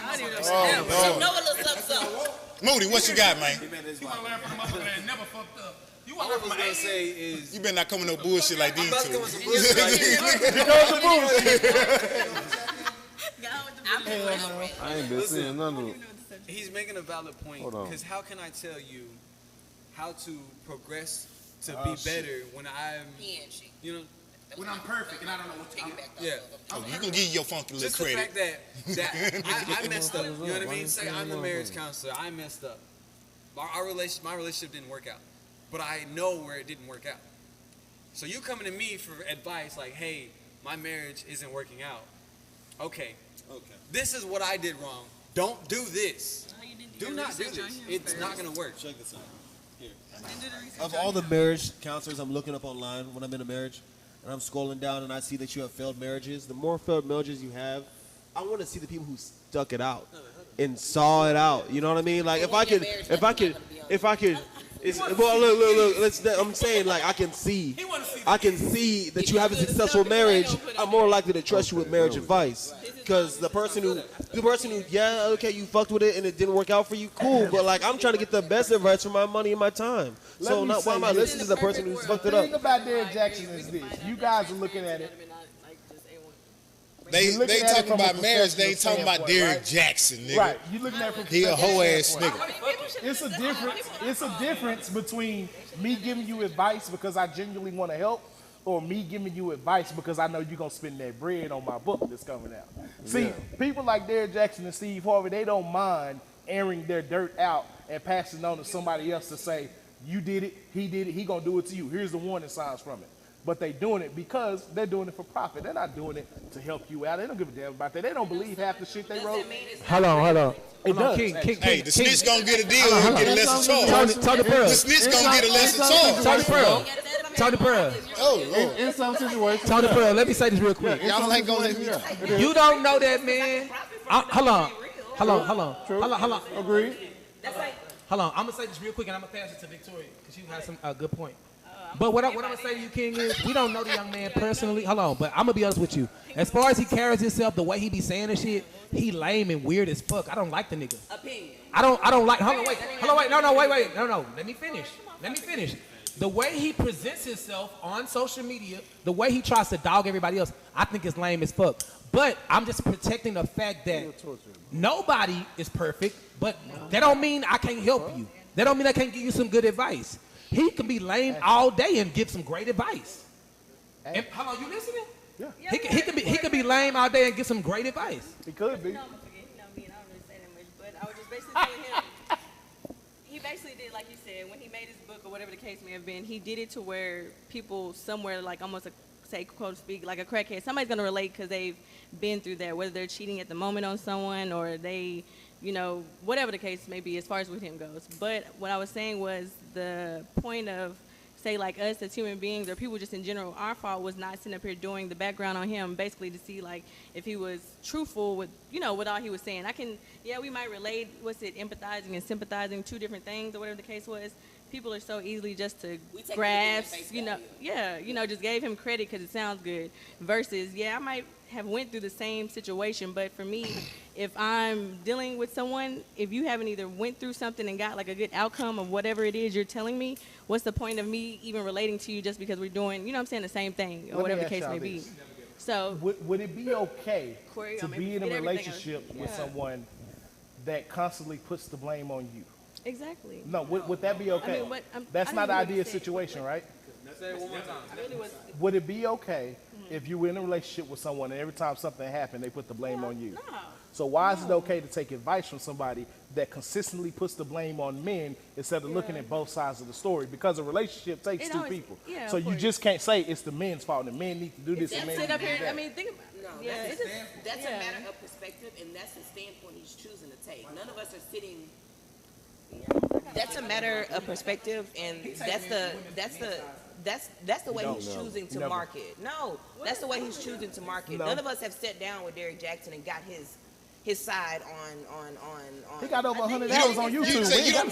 Speaker 10: motherfucker?
Speaker 7: Moody, what you got, man?
Speaker 13: You wanna learn from a motherfucker that never fucked up. You
Speaker 14: What I was gonna say is,
Speaker 7: you better not come with no bullshit like these two.
Speaker 1: I ain't been seeing none of it.
Speaker 4: He's making a valid point, because how can I tell you how to progress to be better when I'm, you know,
Speaker 13: when I'm perfect and I don't know what to do.
Speaker 4: Yeah.
Speaker 7: Oh, you can give your funky little
Speaker 4: Just
Speaker 7: credit.
Speaker 4: the fact that I messed up. You know what I mean? Say I'm the marriage counselor. I messed up. My relationship didn't work out, but I know where it didn't work out. So you coming to me for advice like, hey, my marriage isn't working out. Okay. This is what I did wrong. Don't do this. Do not do this. It's not gonna work.
Speaker 14: Check this out. Here. Of all the marriage counselors I'm looking up online when I'm in a marriage, and I'm scrolling down and I see that you have failed marriages, the more failed marriages you have, I want to see the people who stuck it out and saw it out. You know what I mean? Like if I could, well, look. I'm saying like I can see that you have a successful marriage. I'm more likely to trust you with marriage advice. Because the person who, yeah, okay, you fucked with it and it didn't work out for you, cool. But like, I'm trying to get the best advice for my money and my time. So why am I listening to the person who fucked it up?
Speaker 2: The thing about Derrick Jaxn is this: you guys are looking at it.
Speaker 7: They talking about marriage. They ain't talking about Derrick Jaxn, nigga.
Speaker 2: Right? You looking at it from
Speaker 7: he a hoe ass nigga.
Speaker 2: It's a difference. It's a difference between me giving you advice because I genuinely want to help, or me giving you advice because I know you're going to spend that bread on my book that's coming out. See, people like Derrick Jaxn and Steve Harvey, they don't mind airing their dirt out and passing it on to somebody else to say, you did it, he going to do it to you. Here's the warning signs from it. But they doing it because they're doing it for profit. They're not doing it to help you out. They don't give a damn about that. They don't believe half the shit they wrote.
Speaker 11: Hold on.
Speaker 2: It does.
Speaker 7: Hey, the snitch gonna get a deal and get a lesser charge.
Speaker 10: Tony Pearl.
Speaker 7: The snitch gonna get a lesser charge.
Speaker 10: Tony Pearl.
Speaker 7: Oh, Lord.
Speaker 1: In some situations.
Speaker 10: Tony Pearl, let me say this real quick.
Speaker 7: Y'all ain't gonna let me.
Speaker 10: You don't know that man. Hold on.
Speaker 2: Agreed.
Speaker 10: Hold on. I'm gonna say this real quick and I'm gonna pass it to Victoria because you had some good point. But what I'm gonna say to you, King, is we don't know the young man personally. Hold on, but I'm gonna be honest with you. As far as he carries himself, the way he be saying this shit, he lame and weird as fuck. I don't like the nigga.
Speaker 3: Opinion.
Speaker 10: I don't like. Hold on, wait. No. Let me finish. The way he presents himself on social media, the way he tries to dog everybody else, I think is lame as fuck. But I'm just protecting the fact that nobody is perfect. But that don't mean I can't help you. That don't mean I can't give you some good advice. He can be lame all day and give some great advice. And, hold on, you listening?
Speaker 2: Yeah.
Speaker 10: He could be lame all day and give some great advice.
Speaker 2: He could be.
Speaker 6: I don't really say that much, but I was just basically telling him. He basically did, like you said, when he made his book or whatever the case may have been, he did it to where people somewhere, like almost say, quote to speak, like a crackhead, somebody's gonna relate because they've been through that, whether they're cheating at the moment on someone or they, you know, whatever the case may be as far as with him goes. But what I was saying was the point of, say, like us as human beings or people just in general, our fault was not sitting up here doing the background on him basically to see, like, if he was truthful with, you know, with all he was saying. We might relate, empathizing and sympathizing, two different things or whatever the case was. People are so easily just to grasp, just gave him credit because it sounds good versus, I might have went through the same situation, but for me, if I'm dealing with someone, if you haven't either went through something and got like a good outcome of whatever it is you're telling me, what's the point of me even relating to you just because we're doing, the same thing or whatever the case may be? So
Speaker 2: would it be okay
Speaker 6: Corey,
Speaker 2: to be in a relationship with someone that constantly puts the blame on you?
Speaker 6: Exactly.
Speaker 2: No, would that be okay?
Speaker 6: I mean,
Speaker 2: That's not an ideal situation, right?
Speaker 9: Say it one more time.
Speaker 2: Would it be okay if you were in a relationship with someone and every time something happened, they put the blame on you?
Speaker 6: No.
Speaker 2: So why is it okay to take advice from somebody that consistently puts the blame on men instead of looking at both sides of the story? Because a relationship takes two people.
Speaker 6: Yeah,
Speaker 2: so you just can't say it's the men's fault and men need to do this and men need to do that.
Speaker 6: I mean, think about
Speaker 3: No, that's a matter of perspective, and that's the standpoint he's choosing to take. None of us are sitting. That's a matter of perspective, and that's the way he's choosing to market. No, that's the way he's choosing to market. None of us have sat down with Derrick Jaxn and got his side on.
Speaker 2: He got over 100 hours on YouTube.
Speaker 7: You don't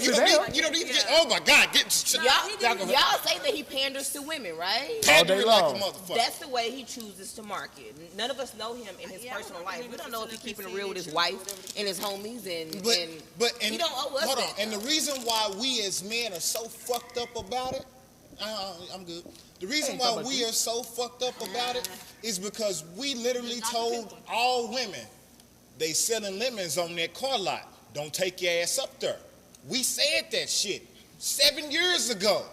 Speaker 7: need to get. Oh my God!
Speaker 3: Y'all say that he panders to women, right?
Speaker 7: Pandering like a motherfucker.
Speaker 3: That's the way he chooses to market. None of us know him in his personal life. We don't know if he's keeping it real with his wife and his homies, and he don't owe us
Speaker 7: hold on.
Speaker 3: that.
Speaker 7: And the reason why we as men are so fucked up about it, I'm good. The reason why we are so fucked up about it is because we literally told all women they selling lemons on their car lot. Don't take your ass up there. We said that shit 7 years ago.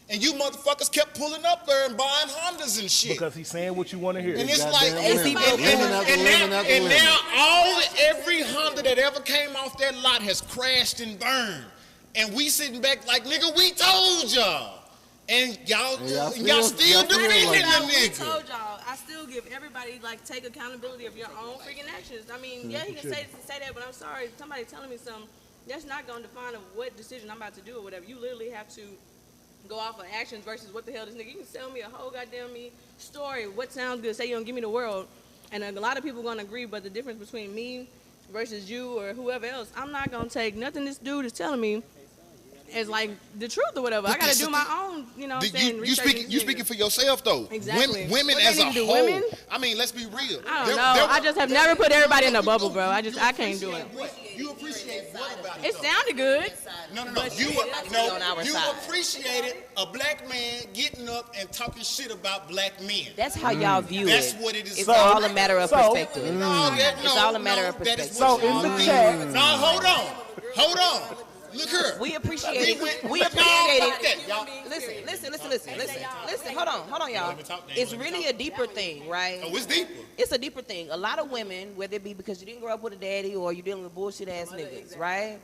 Speaker 7: And you motherfuckers kept pulling up there and buying Hondas and shit.
Speaker 2: Because he's saying what you want to hear.
Speaker 7: And it's like, and now every Honda that ever came off that lot has crashed and burned. And we sitting back like, nigga, we told y'all. And y'all still defending the
Speaker 6: We
Speaker 7: nigga.
Speaker 6: told y'all. I still give everybody, like, take accountability of your own freaking actions. I mean, yeah, he can say that, but I'm sorry. Somebody telling me something, that's not going to define what decision I'm about to do or whatever. You literally have to go off of actions versus what the hell this nigga. You can tell me a whole goddamn story. What sounds good? Say you don't give me the world. And a lot of people are going to agree, but the difference between me versus you or whoever else, I'm not going to take nothing this dude is telling me as like the truth or whatever. I got to do my own, you know what I'm saying?
Speaker 7: You speaking for yourself, though.
Speaker 6: Exactly.
Speaker 7: Women as a whole. Women? I mean, let's be real.
Speaker 6: I don't know. I just have never put everybody in a bubble, bro. I can't do it.
Speaker 7: You appreciate what about it?
Speaker 6: It sounded good.
Speaker 7: No. You appreciated a black man getting up and talking shit about black men.
Speaker 3: That's how y'all view it.
Speaker 7: That's what it is.
Speaker 3: It's all a matter of perspective. It's all a matter of perspective.
Speaker 2: So in the chat.
Speaker 7: No, hold on. Look here.
Speaker 3: We appreciate it. We appreciate it. Listen. Hold on, y'all. It's really a deeper thing, right?
Speaker 7: Oh, it's deeper.
Speaker 3: It's a deeper thing. A lot of women, whether it be because you didn't grow up with a daddy or you're dealing with bullshit ass niggas, right?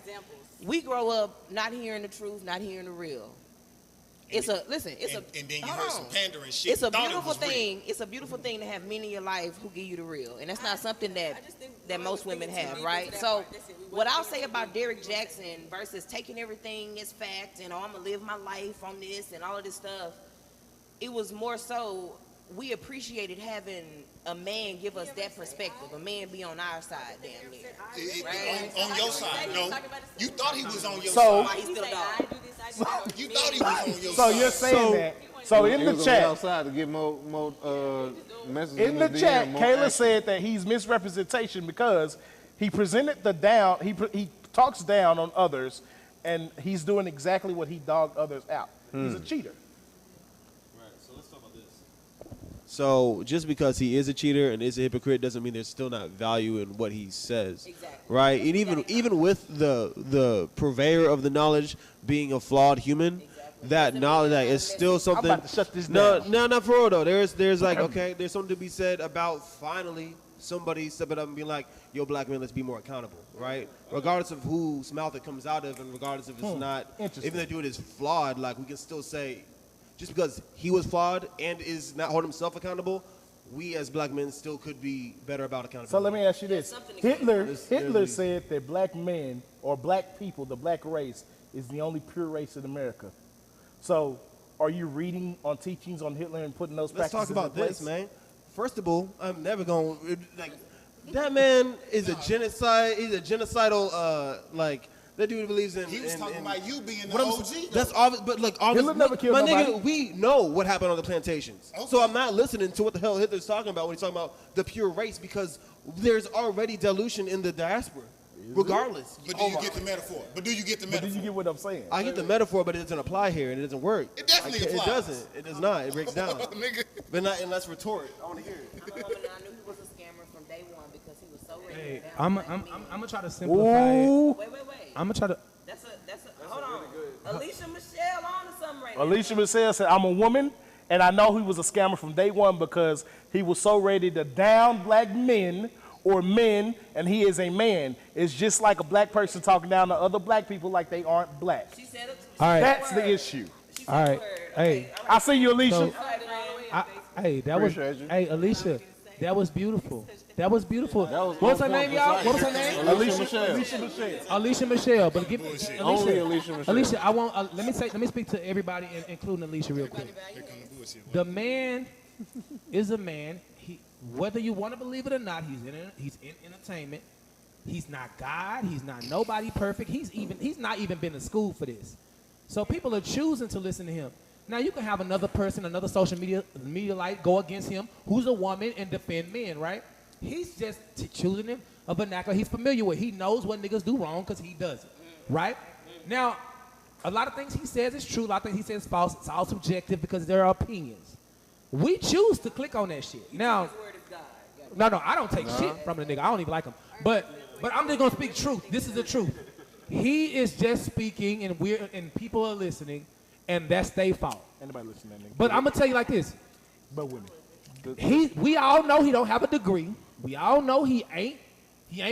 Speaker 3: We grow up not hearing the truth, not hearing the real. And then you heard some pandering shit. It's a beautiful thing. It's a beautiful thing to have men in your life who give you the real, and that's not something that most women have, right? So, what I'll say about Derrick Jaxn versus taking everything as fact and I'm gonna live my life on this and all of this stuff, it was more so we appreciated having a man give us that perspective. A man be on our side, damn near. Right?
Speaker 7: On your side, no. You thought he was on your
Speaker 3: side.
Speaker 7: You thought he was on your side.
Speaker 2: So you're saying that. So in the chat,
Speaker 1: outside to get more messages.
Speaker 2: In the chat, Kayla said that he's misrepresentation because he presented the down. He talks down on others, and he's doing exactly what he dogged others out. He's a cheater.
Speaker 14: So just because he is a cheater and is a hypocrite doesn't mean there's still not value in what he says, right? And even with the purveyor of the knowledge being a flawed human, that knowledge is still something.
Speaker 2: I'm about to shut this down.
Speaker 14: No, for real though. There's like there's something to be said about finally somebody stepping up and being like, "Yo, black man, let's be more accountable," right? Regardless of whose mouth it comes out of, and regardless if it's not, even the dude is flawed, like we can still say. Just because he was flawed and is not holding himself accountable, we as black men still could be better about accountability.
Speaker 2: So let me ask you this. Hitler said that black men or black people, the black race, is the only pure race in America. So are you reading on teachings on Hitler and putting those practices
Speaker 14: Let's talk about
Speaker 2: in place?
Speaker 14: this, man. First of all, I'm never going to, like, that man is a genocide, he's a genocidal, that dude believes in.
Speaker 7: He was talking about you being the OG.
Speaker 14: That's obvious, but look, obviously,
Speaker 2: never killed
Speaker 14: my
Speaker 2: nobody.
Speaker 14: nigga, we know what happened on the plantations. Okay. So I'm not listening to what the hell Hitler's talking about when he's talking about the pure race because there's already dilution in the diaspora, regardless.
Speaker 7: But do you get the metaphor? But do you get
Speaker 2: what I'm saying?
Speaker 14: I get the metaphor, but it doesn't apply here, and it doesn't work.
Speaker 7: It definitely applies.
Speaker 14: It doesn't. It does not. It breaks down. But not unless retort. I want to hear it.
Speaker 10: Hey, I'm gonna try to simplify it.
Speaker 3: Wait.
Speaker 10: I'm gonna try to.
Speaker 3: That's a hold on. Alicia Michelle on to something right now.
Speaker 2: Alicia Michelle said, I'm a woman, and I know he was a scammer from day one because he was so ready to down black men or men, and he is a man. It's just like a black person talking down to other black people like they aren't black.
Speaker 3: She said it.
Speaker 10: All right.
Speaker 2: That's the issue.
Speaker 10: All right. Hey.
Speaker 2: I see you, Alicia.
Speaker 10: Hey, that was. Hey, Alicia, that was beautiful. That was beautiful. What's her name, y'all? What was her name?
Speaker 2: Alicia Michelle.
Speaker 10: Alicia Michelle. But give
Speaker 2: Only Alicia Michelle.
Speaker 10: Alicia, I want. Let me speak to everybody, including Alicia, real quick. The man is a man. Whether you want to believe it or not, he's in entertainment. He's not God. He's not nobody perfect. He's not even been to school for this. So people are choosing to listen to him. Now you can have another person, another social media go against him, who's a woman and defend men, right? He's just choosing him a vernacular he's familiar with. He knows what niggas do wrong because he does it, right? Now, a lot of things he says is true. A lot of things he says is false. It's all subjective because there are opinions. We choose to click on that shit. Now, no, I don't take shit from the nigga. I don't even like him. But I'm just gonna speak truth. This is the truth. He is just speaking, and people are listening, and that's their fault.
Speaker 2: Anybody listening to that nigga?
Speaker 10: But I'm gonna tell you like this.
Speaker 2: But women.
Speaker 10: We all know he don't have a degree. We all know he ain't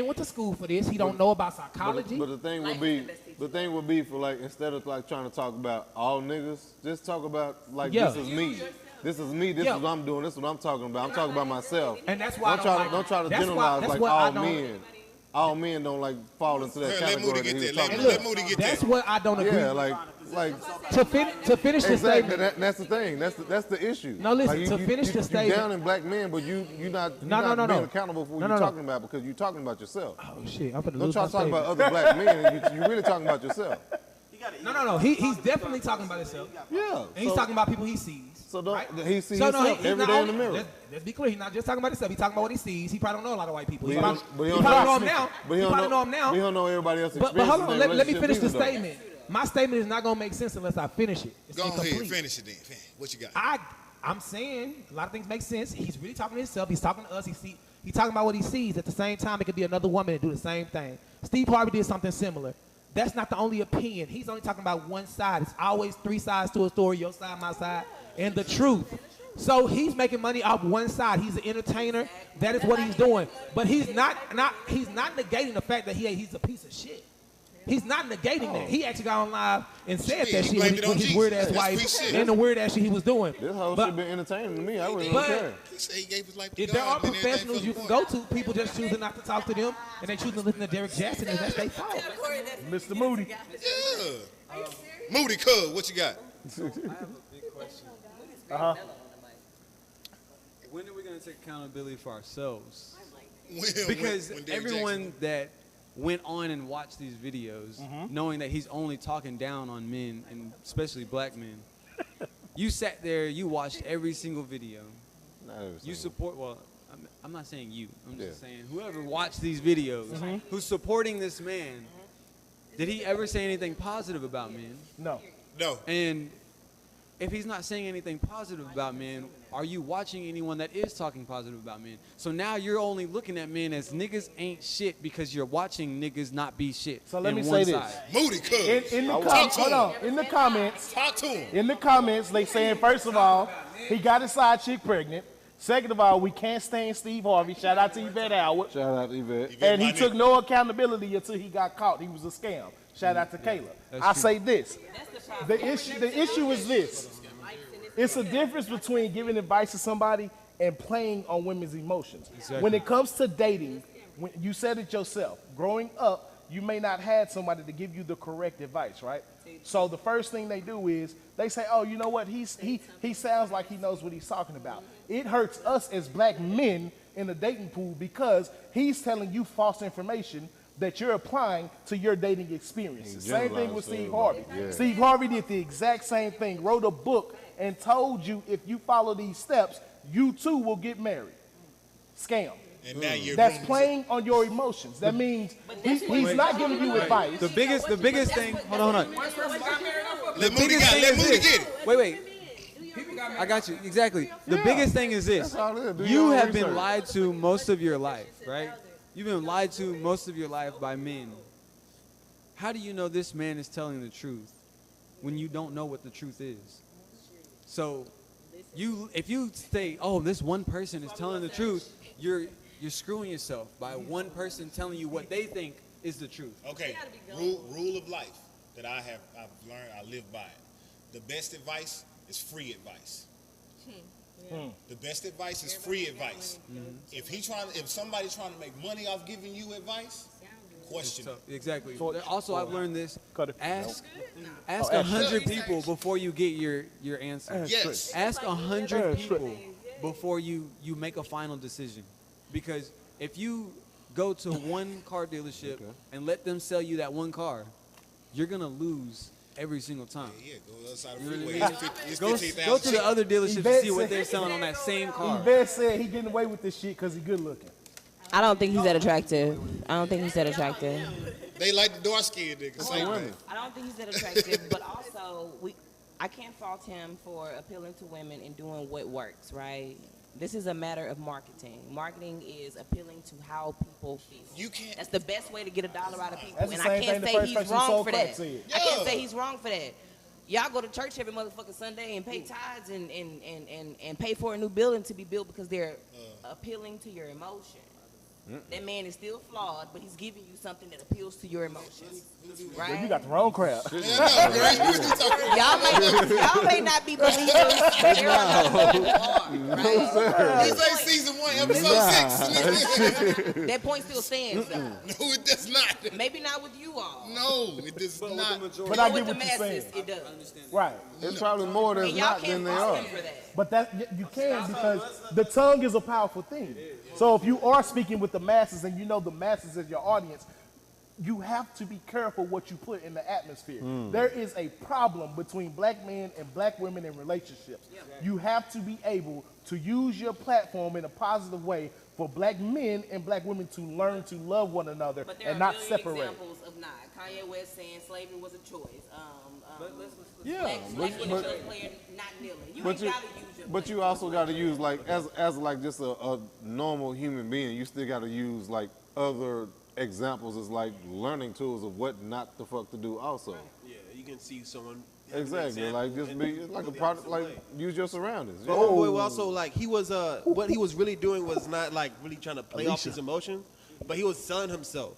Speaker 10: went to school for this. He don't know about psychology.
Speaker 1: But the thing would be for like, instead of like trying to talk about all niggas, just talk about like this is me. This is me. This is what I'm doing. This is what I'm talking about. I'm talking about myself.
Speaker 10: And that's why
Speaker 1: don't try to generalize like all men. All men don't like fall into that category.
Speaker 10: That's what I don't agree.
Speaker 1: Yeah, like
Speaker 10: to finish the statement.
Speaker 1: That's the thing. That's the issue.
Speaker 10: No, listen.
Speaker 1: Like
Speaker 10: to finish the statement.
Speaker 1: You're down in black men, but you're not being accountable for what you're talking about because you're talking about yourself.
Speaker 10: Oh shit! I'm gonna
Speaker 1: Don't
Speaker 10: lose
Speaker 1: try
Speaker 10: my
Speaker 1: to talk
Speaker 10: statement.
Speaker 1: about other black men. You're really talking about yourself.
Speaker 10: No. He's definitely talking about himself.
Speaker 1: Yeah.
Speaker 10: And he's talking about people he sees.
Speaker 1: So
Speaker 10: right?
Speaker 1: He sees himself every day in the mirror.
Speaker 10: Let's be clear. He's not just talking about himself. He's talking about what he sees. He probably don't know a lot of white people. He
Speaker 1: But
Speaker 10: probably know him now. He probably know him now.
Speaker 1: We don't know everybody else's
Speaker 10: But hold on. Let me finish the
Speaker 1: either,
Speaker 10: statement. My statement is not gonna make sense unless I finish it. It's
Speaker 7: Go
Speaker 10: incomplete.
Speaker 7: ahead, finish it then. What you got?
Speaker 10: I'm saying a lot of things make sense. He's really talking to himself. He's talking to us. He's talking about what he sees. At the same time, it could be another woman and do the same thing. Steve Harvey did something similar. That's not the only opinion. He's only talking about one side. It's always three sides to a story, your side, my side, and the truth. So he's making money off one side. He's an entertainer. That is what he's doing. But he's not negating the fact that he's a piece of shit. He's not negating that. He actually got on live and said that shit with his weird ass wife and the weird ass shit he was doing.
Speaker 1: This whole shit been entertaining to me. I really don't care.
Speaker 7: He said he gave his life to
Speaker 10: If
Speaker 7: God,
Speaker 10: there are
Speaker 7: and everything
Speaker 10: professionals you can go to, people just choosing not to talk to them, and they choosing to listen to Derrick Jaxn, and that's their fault.
Speaker 2: Mr. Moody.
Speaker 7: Yeah. Moody Cub, what you got?
Speaker 4: I have a big question. When are we going to take accountability for ourselves? Because everyone that went on and watched these videos, knowing that he's only talking down on men, and especially black men, you sat there, you watched every single video. You support, well, I'm not saying you. I'm just saying whoever watched these videos, who's supporting this man, did he ever say anything positive about men?
Speaker 2: No.
Speaker 4: And if he's not saying anything positive about men, are you watching anyone that is talking positive about men? So now you're only looking at men as niggas ain't shit because you're watching niggas not be shit.
Speaker 2: So let me say this.
Speaker 7: Moody Cub.
Speaker 2: In the comments.
Speaker 7: Talk to him.
Speaker 2: In the comments, they saying, first of all, he got his side chick pregnant. Second of all, we can't stand Steve Harvey. Shout out to Yvette Howard.
Speaker 1: Shout out to Yvette.
Speaker 2: And he took no accountability until he got caught. He was a scam. Shout out to Kayla. I say this. The issue is this. It's a difference between giving advice to somebody and playing on women's emotions.
Speaker 4: Exactly.
Speaker 2: When it comes to dating, when you said it yourself, growing up, you may not have somebody to give you the correct advice, right? So the first thing they do is they say, oh, you know what? He sounds like he knows what he's talking about. It hurts us as black men in the dating pool because he's telling you false information that you're applying to your dating experiences. Same thing with Steve Harvey. Yeah. Steve Harvey did the exact same thing, wrote a book and told you if you follow these steps, you too will get married. Scam.
Speaker 7: And now you're
Speaker 2: That's playing on your emotions. That means he's not giving you advice.
Speaker 4: The biggest thing, hold on.
Speaker 7: Let Moody get it.
Speaker 4: Wait. I got you, exactly. The biggest thing is this. You have been lied to most of your life, right?
Speaker 8: You've been lied to most of your life by men. How do you know this man is telling the truth when you don't know what the truth is? So, if you say, "Oh, this one person is telling the truth," you're screwing yourself by one person telling you what they think is the truth.
Speaker 7: Okay, rule of life that I've learned, I live by it. The best advice is free advice. The best advice is free advice. If somebody's trying to make money off giving you advice, question it.
Speaker 8: Exactly. Also, I've learned this. Ask 100 people before you get your answer.
Speaker 7: Yes.
Speaker 8: Ask 100 people before you make a final decision. Because if you go to one car dealership and let them sell you that one car, you're going to lose every single time.
Speaker 7: Yeah, go to the other side of the freeway.
Speaker 8: Go to the other dealership to see what they're selling on that same car.
Speaker 2: Yvette said he getting away with this shit because he good looking.
Speaker 3: I don't think he's that attractive.
Speaker 7: They like the dark-skinned niggas. Same thing.
Speaker 3: I don't think he's that attractive, but also I can't fault him for appealing to women and doing what works, right? This is a matter of marketing. Marketing is appealing to how people feel.
Speaker 7: You can't.
Speaker 3: That's the best way to get a dollar out of people.
Speaker 2: That's
Speaker 3: And
Speaker 2: the
Speaker 3: I
Speaker 2: same
Speaker 3: can't
Speaker 2: thing
Speaker 3: say
Speaker 2: the
Speaker 3: he's
Speaker 2: first
Speaker 3: wrong for
Speaker 2: person
Speaker 3: that.
Speaker 2: said.
Speaker 3: I can't say he's wrong for that. Y'all go to church every motherfucking Sunday and pay tithes and pay for a new building to be built because they're appealing to your emotion. That man is still flawed, but he's giving you something that appeals to your emotions. Right?
Speaker 2: Well, you got the wrong crowd.
Speaker 3: y'all may not be believers, but there are other people who are, right?
Speaker 7: This ain't season 1, episode 6.
Speaker 3: That point still stands, though.
Speaker 7: No, it does not.
Speaker 3: Maybe not with you all.
Speaker 7: No, it does not.
Speaker 2: But I
Speaker 3: with
Speaker 2: get
Speaker 3: the
Speaker 2: what you're saying.
Speaker 3: masses, it does.
Speaker 2: Right.
Speaker 1: It's probably more
Speaker 3: And
Speaker 1: than
Speaker 3: y'all
Speaker 1: not than
Speaker 3: can't
Speaker 1: they
Speaker 3: fault
Speaker 1: are.
Speaker 3: him for that.
Speaker 2: But that you can because the tongue is a powerful thing. So if you are speaking with the masses and you know the masses is your audience, you have to be careful what you put in the atmosphere. There is a problem between black men and black women in relationships. You have to be able to use your platform in a positive way for black men and black women to learn to love one another
Speaker 3: But there
Speaker 2: and
Speaker 3: are
Speaker 2: not
Speaker 3: a million
Speaker 2: separate.
Speaker 3: examples of not. Kanye West saying slavery was a choice.
Speaker 1: Yeah,
Speaker 3: black player not kneeling. You
Speaker 1: but
Speaker 3: ain't
Speaker 1: you,
Speaker 3: gotta use your
Speaker 1: but you also got to use like as like just a normal human being. You still got to use like other examples as like learning tools of what not the fuck to do. Also,
Speaker 14: Yeah, you can see someone.
Speaker 1: exactly. Like just be like a product. Like use your surroundings.
Speaker 14: But homeboy was also like he was what he was really doing was not like really trying to play off his emotions, but he was selling himself.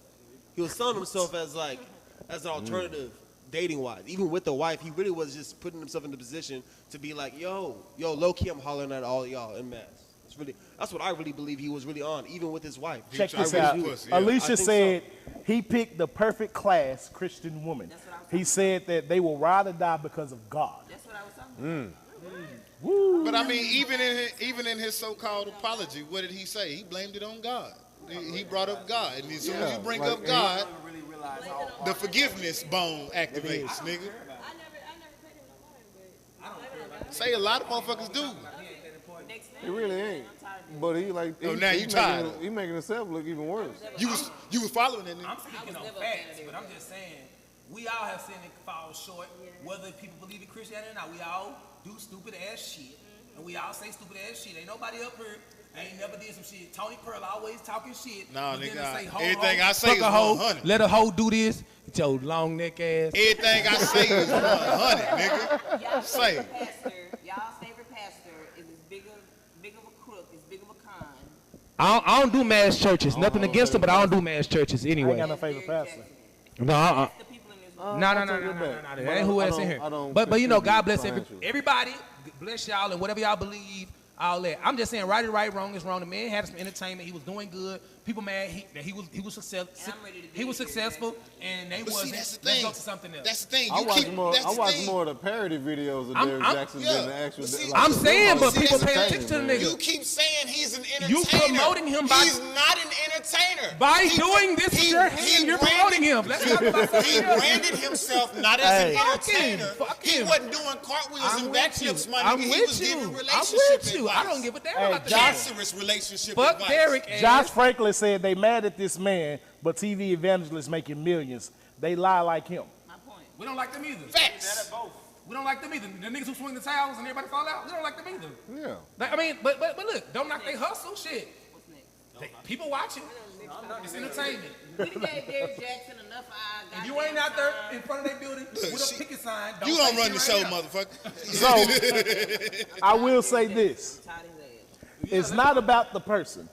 Speaker 14: He was selling himself as like as an alternative dating wise. Even with the wife, he really was just putting himself in the position to be like, yo, low key, I'm hollering at all y'all in mass. That's what I really believe he was really on, even with his wife.
Speaker 2: Check this out. Alicia said he picked the perfect class Christian woman. He said that they will ride or die because of God.
Speaker 3: That's what I was talking about.
Speaker 2: Woo.
Speaker 7: But I mean, even in his so-called apology, what did he say? He blamed it on God. He brought up God, and as soon as you bring up God, the forgiveness bone activates, nigga. Say a lot of motherfuckers do.
Speaker 1: He really ain't. But he like.
Speaker 7: Oh, now you tired.
Speaker 1: He making himself look even worse.
Speaker 7: You was following that nigga.
Speaker 13: I'm speaking on facts, but I'm just saying we all have sinned and fall short. Whether people believe in Christianity or not, we all do stupid ass shit, and we all say stupid ass shit. Ain't nobody up here ain't never did some shit. Tony Pearl always talking shit.
Speaker 7: Nah,
Speaker 13: but then
Speaker 7: nigga,
Speaker 13: they say,
Speaker 7: everything I say is
Speaker 13: fuck a hoe,
Speaker 7: 100.
Speaker 13: let a hoe do this. It's your long neck ass.
Speaker 7: Everything I say is 100, nigga.
Speaker 3: Y'all's
Speaker 7: Say.
Speaker 3: favorite pastor, y'all's favorite pastor is as big of a crook, as big of a con.
Speaker 10: I don't do mass churches. Nothing against them, but I don't do mass churches
Speaker 2: I ain't
Speaker 10: anyway.
Speaker 2: got no favorite pastor.
Speaker 10: No, no.
Speaker 1: But
Speaker 10: That ain't who else in here. But you know, God bless everybody. Bless y'all and whatever y'all believe. All that. I'm just saying, right is right, wrong is wrong. The man had some entertainment. He was doing good. People mad that he was successful. He was successful, and they
Speaker 7: But see,
Speaker 10: wasn't.
Speaker 7: that's the
Speaker 10: Let's
Speaker 7: thing.
Speaker 10: go to something else.
Speaker 7: That's the thing.
Speaker 1: I watch more of the parody videos of Derrick Jaxn than the actual.
Speaker 10: I'm saying, but people paying attention to the nigga.
Speaker 7: You keep saying he's an entertainer.
Speaker 10: You promoting him by
Speaker 7: He's not an entertainer.
Speaker 10: by doing this with your hand. You're promoting him. Let's talk about something
Speaker 7: He
Speaker 10: else.
Speaker 7: branded himself not as an
Speaker 10: Fuck him.
Speaker 7: entertainer.
Speaker 10: Fuck
Speaker 7: He
Speaker 10: him.
Speaker 7: wasn't doing cartwheels and backflips, my
Speaker 10: I'm
Speaker 7: nigga. He
Speaker 10: with
Speaker 7: was
Speaker 10: you.
Speaker 7: giving
Speaker 10: I'm
Speaker 7: relationship
Speaker 10: with you.
Speaker 7: advice.
Speaker 10: I don't give a damn
Speaker 2: Hey,
Speaker 10: about the
Speaker 7: Cancerous relationship
Speaker 10: Fuck
Speaker 7: advice.
Speaker 10: Derrick.
Speaker 2: Josh Franklin said they mad at this man, but TV evangelists making millions. They lie like him.
Speaker 13: We don't like them either.
Speaker 7: Facts.
Speaker 13: We don't like them either. The niggas who swing the towels and everybody fall out. We don't like them either.
Speaker 1: Yeah.
Speaker 13: Like, I mean, but look, don't knock they hustle shit. People watching. It's entertainment.
Speaker 3: We gave Derrick Jaxn enough eye.
Speaker 13: If you ain't out there in front of their building with a picket sign,
Speaker 7: You
Speaker 13: don't
Speaker 7: gonna run the show,
Speaker 13: now.
Speaker 7: motherfucker.
Speaker 2: So, I will say this. It's not about the person.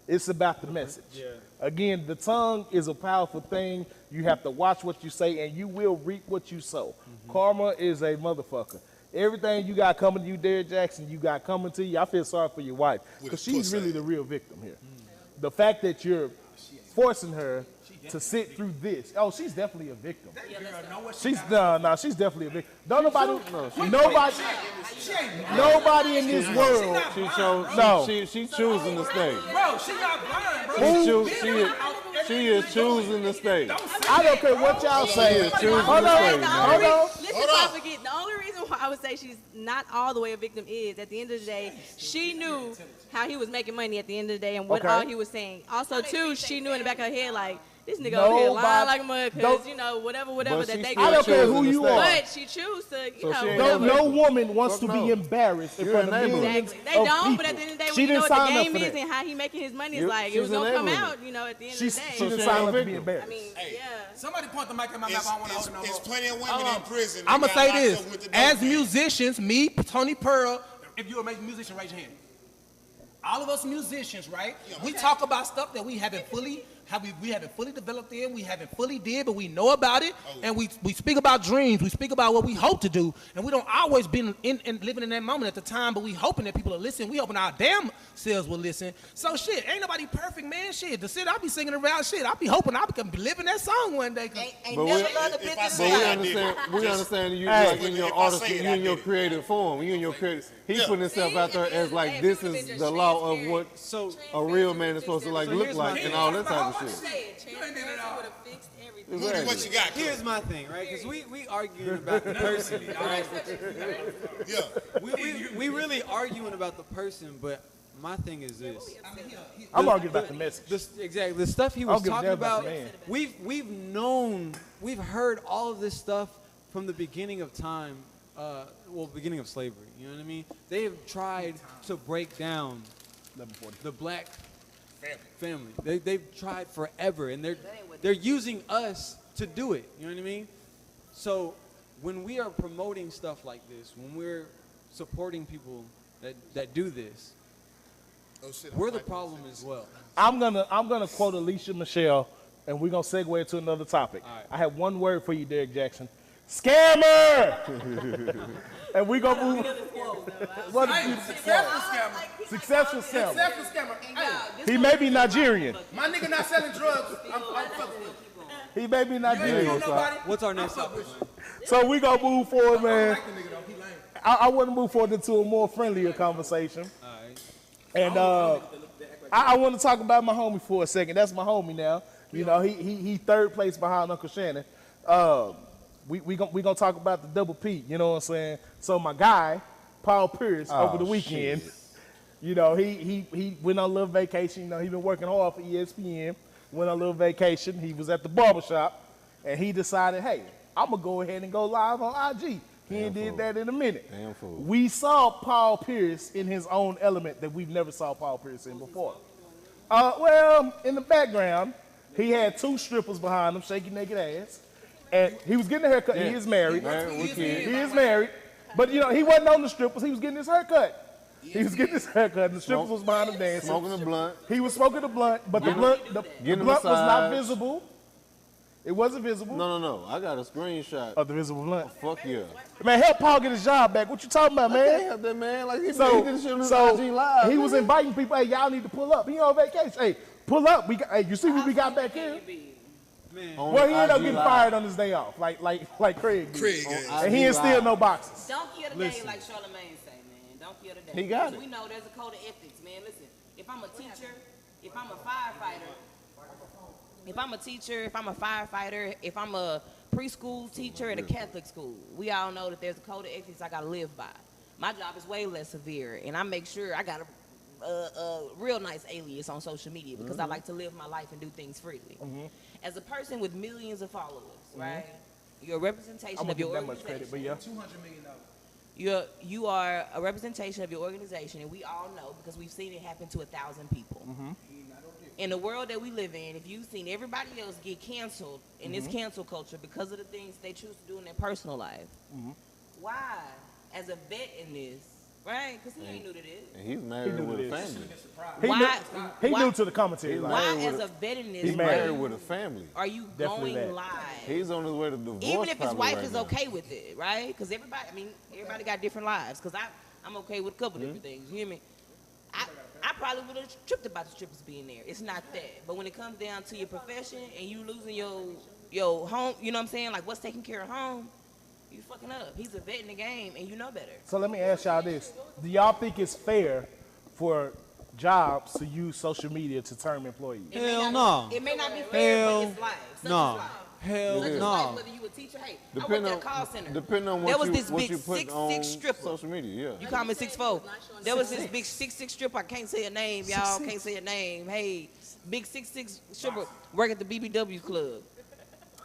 Speaker 2: It's about the message. Again, the tongue is a powerful thing. You have to watch what you say, and you will reap what you sow. Karma is a motherfucker. Everything you got coming to you, Derrick Jaxn, you got coming to you. I feel sorry for your wife because she's really the real victim here. The fact that you're forcing her to sit through this. Oh, she's definitely a victim. She's she's definitely a victim. Don't nobody in this world.
Speaker 1: She's choosing to stay.
Speaker 13: Bro, she not blind, bro.
Speaker 1: She is choosing to stay.
Speaker 2: I don't care what y'all say. Hold on.
Speaker 6: Listen, I forget. The only reason why I would say she's not all the way a victim is at the end of the day, she knew how he was making money at the end of the day and what all he was saying. Also, too, she knew in the back of her head, like, this nigga over here lying like a mug because, you know, whatever that they
Speaker 2: I don't care who you are.
Speaker 6: But she choose to, you know.
Speaker 2: No woman wants to be embarrassed in front of millions
Speaker 6: Exactly. They don't, but at the end of the day, when you know what the game is and how he making his money, it's like, it was going to come out, you know, at the end of the day.
Speaker 2: She didn't sign up to be embarrassed.
Speaker 6: I mean, yeah.
Speaker 13: Somebody point the mic in my mouth. I don't want to hold it no more.
Speaker 7: There's plenty of women in prison.
Speaker 13: I'm going to
Speaker 7: that
Speaker 13: say
Speaker 7: got locked
Speaker 13: this.
Speaker 7: up with the
Speaker 13: As
Speaker 7: dope man.
Speaker 13: musicians, me, Tony Pearl, if you're a musician, raise your hand. All of us musicians, right? We talk about stuff that we haven't fully developed in, we haven't fully did, but we know about it, and we speak about dreams, we speak about what we hope to do, and we don't always be in living in that moment at the time, but we hoping that people will listen, we hoping our damn selves will listen. So shit, ain't nobody perfect, man. Shit, the shit I be singing around, shit, I be hoping I can be living that song one day.
Speaker 1: But we understand you like in your artist, you in your creative form, you in your creative. He putting himself out there as like this is the law of what a real man is supposed to like look like and all that type of shit.
Speaker 7: What you got?
Speaker 8: Here's my thing, right? Because we arguing about the person, right? We really arguing about the person, but my thing is this.
Speaker 2: I'm arguing about the message.
Speaker 8: Exactly. The stuff he was talking about, we've known, we've heard all of this stuff from the beginning of time, beginning of slavery. You know what I mean? They have tried to break down the black family. They've tried forever, and they're using us to do it. You know what I mean? So when we are promoting stuff like this, when we're supporting people that do this, we're the problem as well.
Speaker 2: I'm gonna quote Alicia Michelle, and we're gonna segue into another topic.
Speaker 8: Right.
Speaker 2: I have one word for you, Derrick Jaxn. Scammer! And we gonna move. What a beautiful scammer. Successful scammer.
Speaker 13: Successful scammer. Hey,
Speaker 2: he may be Nigerian.
Speaker 13: my nigga not selling drugs. I'm fucking with.
Speaker 2: He may be Nigerian.
Speaker 8: What's our next topic?
Speaker 2: So we gonna move forward, man. I want to move forward into a more friendlier conversation. And I want to talk about my homie for a second. That's my homie now. You know, he third place behind Uncle Shannon. We gonna talk about the double P. You know what I'm saying? So my guy, Paul Pierce, over the weekend, you know, he went on a little vacation. You know, he been working hard for ESPN. Went on a little vacation. He was at the barbershop, and he decided, hey, I'm gonna go ahead and go live on IG. He ain't did that in a minute.
Speaker 1: Damn fool.
Speaker 2: We saw Paul Pierce in his own element that we've never saw Paul Pierce in before. Well, in the background, he had two strippers behind him shaking naked ass. And he was getting a haircut. He is married. He is married. But, you know, he wasn't on the strippers. He was getting his haircut. He was getting his haircut, and the strippers was behind him dancing.
Speaker 1: Smoking a blunt.
Speaker 2: He was smoking a blunt, but the blunt was not visible. It wasn't visible.
Speaker 1: No. I got a screenshot
Speaker 2: of the visible blunt.
Speaker 1: Fuck yeah.
Speaker 2: Man, help Paul get his job back. What you talking about, man?
Speaker 1: I can't help that, man. Like, he did this shit on his IG Live.
Speaker 2: He was inviting people, hey, y'all need to pull up. He on vacation. Hey, pull up. Hey, you see what we got back here?
Speaker 8: Man.
Speaker 2: Well, he ended up getting fired on his day off, like Craig did. And he ain't steal no boxes.
Speaker 3: Don't kill the game like Charlamagne say, man. Don't kill the day.
Speaker 2: He got it.
Speaker 3: We know there's a code of ethics, man. Listen, if I'm a teacher, if I'm a firefighter, if I'm a preschool teacher at a Catholic school, we all know that there's a code of ethics I gotta live by. My job is way less severe, and I make sure I got a real nice alias on social media because I like to live my life and do things freely. As a person with millions of followers, right? You're a representation of your organization.
Speaker 2: That much credit, but yeah.
Speaker 3: $200 million. You are a representation of your organization, and we all know because we've seen it happen to 1,000 people. In the world that we live in, if you've seen everybody else get canceled in this cancel culture because of the things they choose to do in their personal life, why, as a vet in this, right? Because he ain't new to this.
Speaker 1: And he's married with a family.
Speaker 2: He new to the commentary.
Speaker 3: Why, as a vet in this,
Speaker 1: He's married with a family.
Speaker 3: are you
Speaker 2: Definitely
Speaker 3: going
Speaker 2: that.
Speaker 3: live?
Speaker 1: He's on his way to divorce.
Speaker 3: Even if his
Speaker 1: probably
Speaker 3: wife
Speaker 1: right
Speaker 3: is
Speaker 1: now.
Speaker 3: okay with it, right? Because everybody got different lives. Because I'm okay with a couple different things. You hear me? I probably would have tripped about the strippers being there. It's not that. But when it comes down to your profession and you losing your home, you know what I'm saying? Like, what's taking care of home? You fucking up. He's a vet in the game, and you know better.
Speaker 2: So let me ask y'all this. Do y'all think it's fair for jobs to use social media to term employees?
Speaker 8: Hell no.
Speaker 3: It may not be fair,
Speaker 8: Hell
Speaker 3: but it's life. Such
Speaker 8: no.
Speaker 3: is life.
Speaker 8: Hell
Speaker 3: Such is
Speaker 8: no.
Speaker 3: life, whether you a teacher, hey, I worked at a call center.
Speaker 1: Depending on
Speaker 3: There
Speaker 1: what
Speaker 3: was this
Speaker 1: what
Speaker 3: big
Speaker 1: you put
Speaker 3: 6'6"
Speaker 1: on
Speaker 3: stripper.
Speaker 1: social media, yeah.
Speaker 3: You call me 6'4". There was this big 6'6" stripper. I can't say a name, y'all. Can't say a name. Hey, big 6'6" stripper work at the BBW club.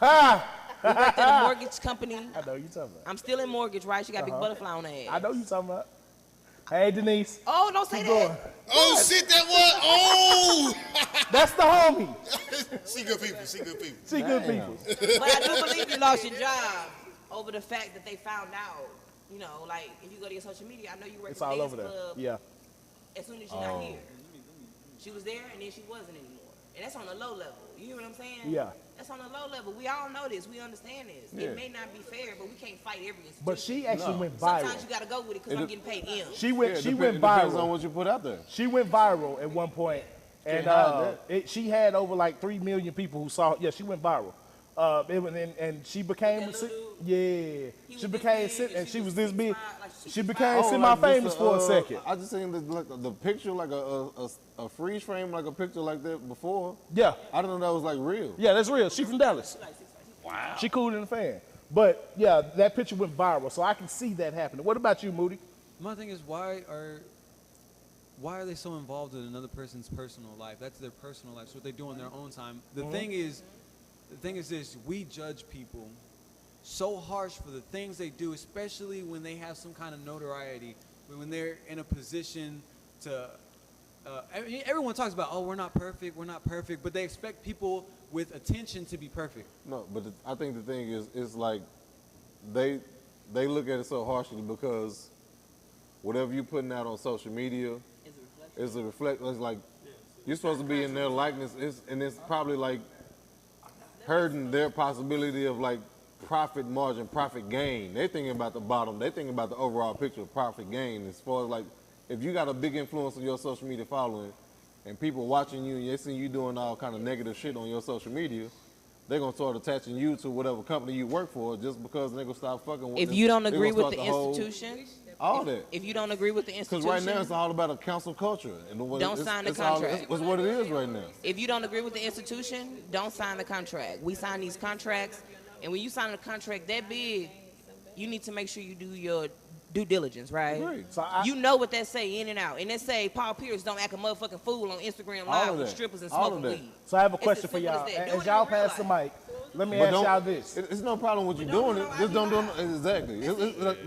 Speaker 2: Ha!
Speaker 3: We worked at a mortgage company.
Speaker 2: I know you talking about.
Speaker 3: I'm still in mortgage, right? She got a big butterfly on her head.
Speaker 2: I know you talking about. Hey, Denise.
Speaker 3: Oh, don't say
Speaker 2: Keep
Speaker 3: that.
Speaker 2: going.
Speaker 7: Oh, shit, that was. Oh!
Speaker 2: That's the homie.
Speaker 7: See good people. See good people.
Speaker 2: See good people.
Speaker 3: But I do believe you lost your job over the fact that they found out. You know, like if you go to your social media, I know you work
Speaker 2: It's
Speaker 3: at the
Speaker 2: all
Speaker 3: dance
Speaker 2: over there.
Speaker 3: club.
Speaker 2: Yeah.
Speaker 3: As soon as you're not here, she was there and then she wasn't anymore. And that's on a low level. You hear what I'm saying?
Speaker 2: Yeah.
Speaker 3: That's on a low level. We all know this. We understand this.
Speaker 1: Yeah.
Speaker 3: It may not be fair, but we can't fight every institution.
Speaker 2: But she actually went viral.
Speaker 3: Sometimes you got to go with it because I'm getting paid in.
Speaker 2: She went
Speaker 1: Depends
Speaker 2: viral.
Speaker 1: on what you put out there.
Speaker 2: She went viral at one point, and she had over like 3 million people who saw. Yeah, she went viral. And she became she became and she was this big. She became semi-famous for a second.
Speaker 1: I just seen the picture, like a freeze frame, like a picture like that before.
Speaker 2: Yeah,
Speaker 1: I didn't know that was like real.
Speaker 2: yeah, that's real. She from Dallas.
Speaker 1: Wow.
Speaker 2: She cool in the fan. But yeah, that picture went viral, so I can see that happening. What about you, Moody?
Speaker 8: My thing is, why are they so involved in another person's personal life? That's their personal life. It's what they do on their own time. The thing is this: we judge people so harsh for the things they do, especially when they have some kind of notoriety, when they're in a position to. Everyone talks about, oh, we're not perfect, but they expect people with attention to be perfect.
Speaker 1: No, but I think the thing is like they look at it so harshly because whatever you're putting out on social media is a reflect. It's like you're supposed to be in their likeness, and it's probably like hurting their possibility of like profit margin, profit gain. They're thinking about the bottom. They're thinking about the overall picture of profit gain. As far as like, if you got a big influence on your social media following, and people watching you and they see you doing all kind of negative shit on your social media, they're gonna start attaching you to whatever company you work for just because they're gonna stop fucking with.
Speaker 3: If you don't agree with the institution,
Speaker 1: all that.
Speaker 3: If you don't agree with the institution,
Speaker 1: Because right now it's all about a council culture. And
Speaker 3: don't sign the contract.
Speaker 1: It's what it is right now.
Speaker 3: If you don't agree with the institution, don't sign the contract. We sign these contracts, and when you sign a contract that big, you need to make sure you do your due diligence, right?
Speaker 1: Right.
Speaker 2: So
Speaker 3: you know what that say in and out. And they say Paul Pierce don't act a motherfucking fool on Instagram Live with strippers and smoking weed.
Speaker 2: So I have a
Speaker 3: It's
Speaker 2: question
Speaker 3: as
Speaker 2: for
Speaker 3: simple
Speaker 2: y'all.
Speaker 3: as that. Do
Speaker 2: As
Speaker 3: it
Speaker 2: y'all
Speaker 3: in real
Speaker 2: pass the mic, let me
Speaker 1: But
Speaker 2: ask y'all this.
Speaker 1: It's no problem with you doing it. Just don't do it. Exactly.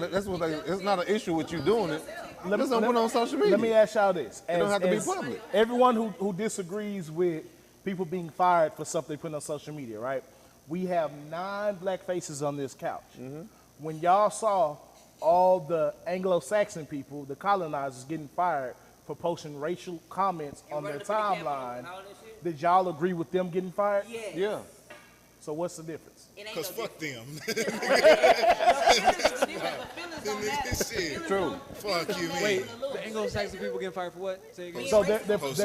Speaker 1: That's what it's not an issue with you doing it. Just don't put it on social media.
Speaker 2: Let me ask y'all this.
Speaker 1: It don't have to be
Speaker 2: As
Speaker 1: public.
Speaker 2: Everyone who disagrees with people being fired for something they put on social media, right? We have 9 black faces on this couch. When y'all saw all the Anglo-Saxon people, the colonizers, getting fired for posting racial comments on their timeline, did y'all agree with them getting fired?
Speaker 3: Yes.
Speaker 1: Yeah.
Speaker 2: So what's the difference?
Speaker 7: Because fuck them.
Speaker 1: True.
Speaker 7: Fuck you, man.
Speaker 8: Wait, the Anglo-Saxon people getting fired for what? Say again.
Speaker 2: So they're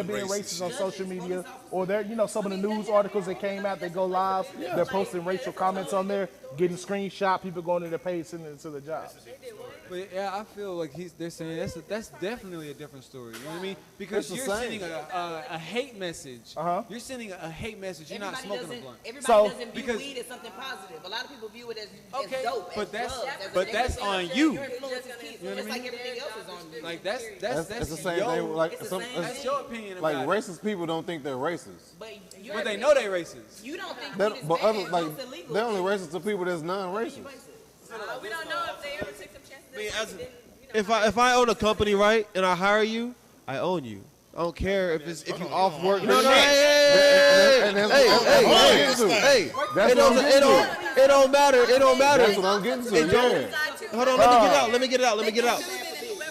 Speaker 2: being racist on social media, or they're, some of the news articles that came out, they go live, they're posting racial comments on there, getting screenshot, people going to their page, sending it to the job.
Speaker 8: But yeah, I feel like they're saying that's definitely a different story. You know what I mean? Because
Speaker 1: It's the
Speaker 8: you're
Speaker 1: same.
Speaker 8: sending a hate message. You're sending a hate message. You're not smoking a blunt.
Speaker 3: Everybody
Speaker 2: So-
Speaker 3: doesn't view
Speaker 8: because-
Speaker 3: weed as something positive. A lot of people view it as
Speaker 8: Okay,
Speaker 3: dope,
Speaker 8: but
Speaker 3: as
Speaker 8: that's-
Speaker 3: drugs, as
Speaker 8: but
Speaker 3: a
Speaker 8: that's
Speaker 3: negative
Speaker 8: on
Speaker 3: thing.
Speaker 8: you.
Speaker 3: Your influence is key.
Speaker 8: You know what I
Speaker 3: Just like
Speaker 8: mean?
Speaker 3: everything else is on you.
Speaker 8: Like that's
Speaker 1: It's the same
Speaker 8: your,
Speaker 1: thing. Like
Speaker 3: It's the
Speaker 1: some,
Speaker 3: same
Speaker 8: that's your opinion
Speaker 1: like
Speaker 8: about
Speaker 1: racist people don't think they're racist.
Speaker 3: But
Speaker 8: But they know they racist.
Speaker 3: You don't think
Speaker 1: That-
Speaker 3: weed is
Speaker 1: but
Speaker 3: bad,
Speaker 1: other,
Speaker 3: so
Speaker 1: like
Speaker 3: it's illegal.
Speaker 1: they're only racist to people that's non-racist.
Speaker 6: We don't know if they ever took some chances.
Speaker 14: If I own a company, right, and I hire you, I own you. I don't care if you off work.
Speaker 1: No,
Speaker 14: Hey, it don't matter. It don't matter.
Speaker 1: That's what I'm getting to. Yeah.
Speaker 14: Hold on, let me get it out.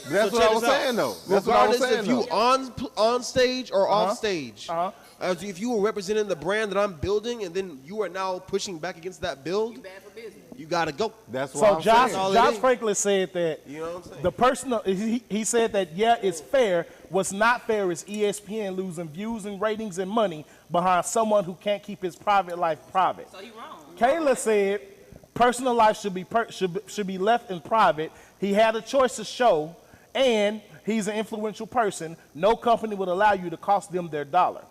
Speaker 1: That's what I was saying, though. That's what I was saying,
Speaker 14: if you on stage or off stage,
Speaker 2: Uh-huh.
Speaker 14: if you were representing the brand that I'm building, and then you are now pushing back against that build, you gotta go.
Speaker 1: That's what
Speaker 2: So
Speaker 1: I'm
Speaker 2: Josh,
Speaker 1: saying.
Speaker 2: Josh Franklin said that
Speaker 14: You know what I'm saying?
Speaker 2: the personal, he said that, yeah, it's fair. What's not fair is ESPN losing views and ratings and money behind someone who can't keep his private life private.
Speaker 3: So he wrong.
Speaker 2: Kayla said personal life should be left in private. He had a choice to show, and he's an influential person. No company would allow you to cost them their dollar.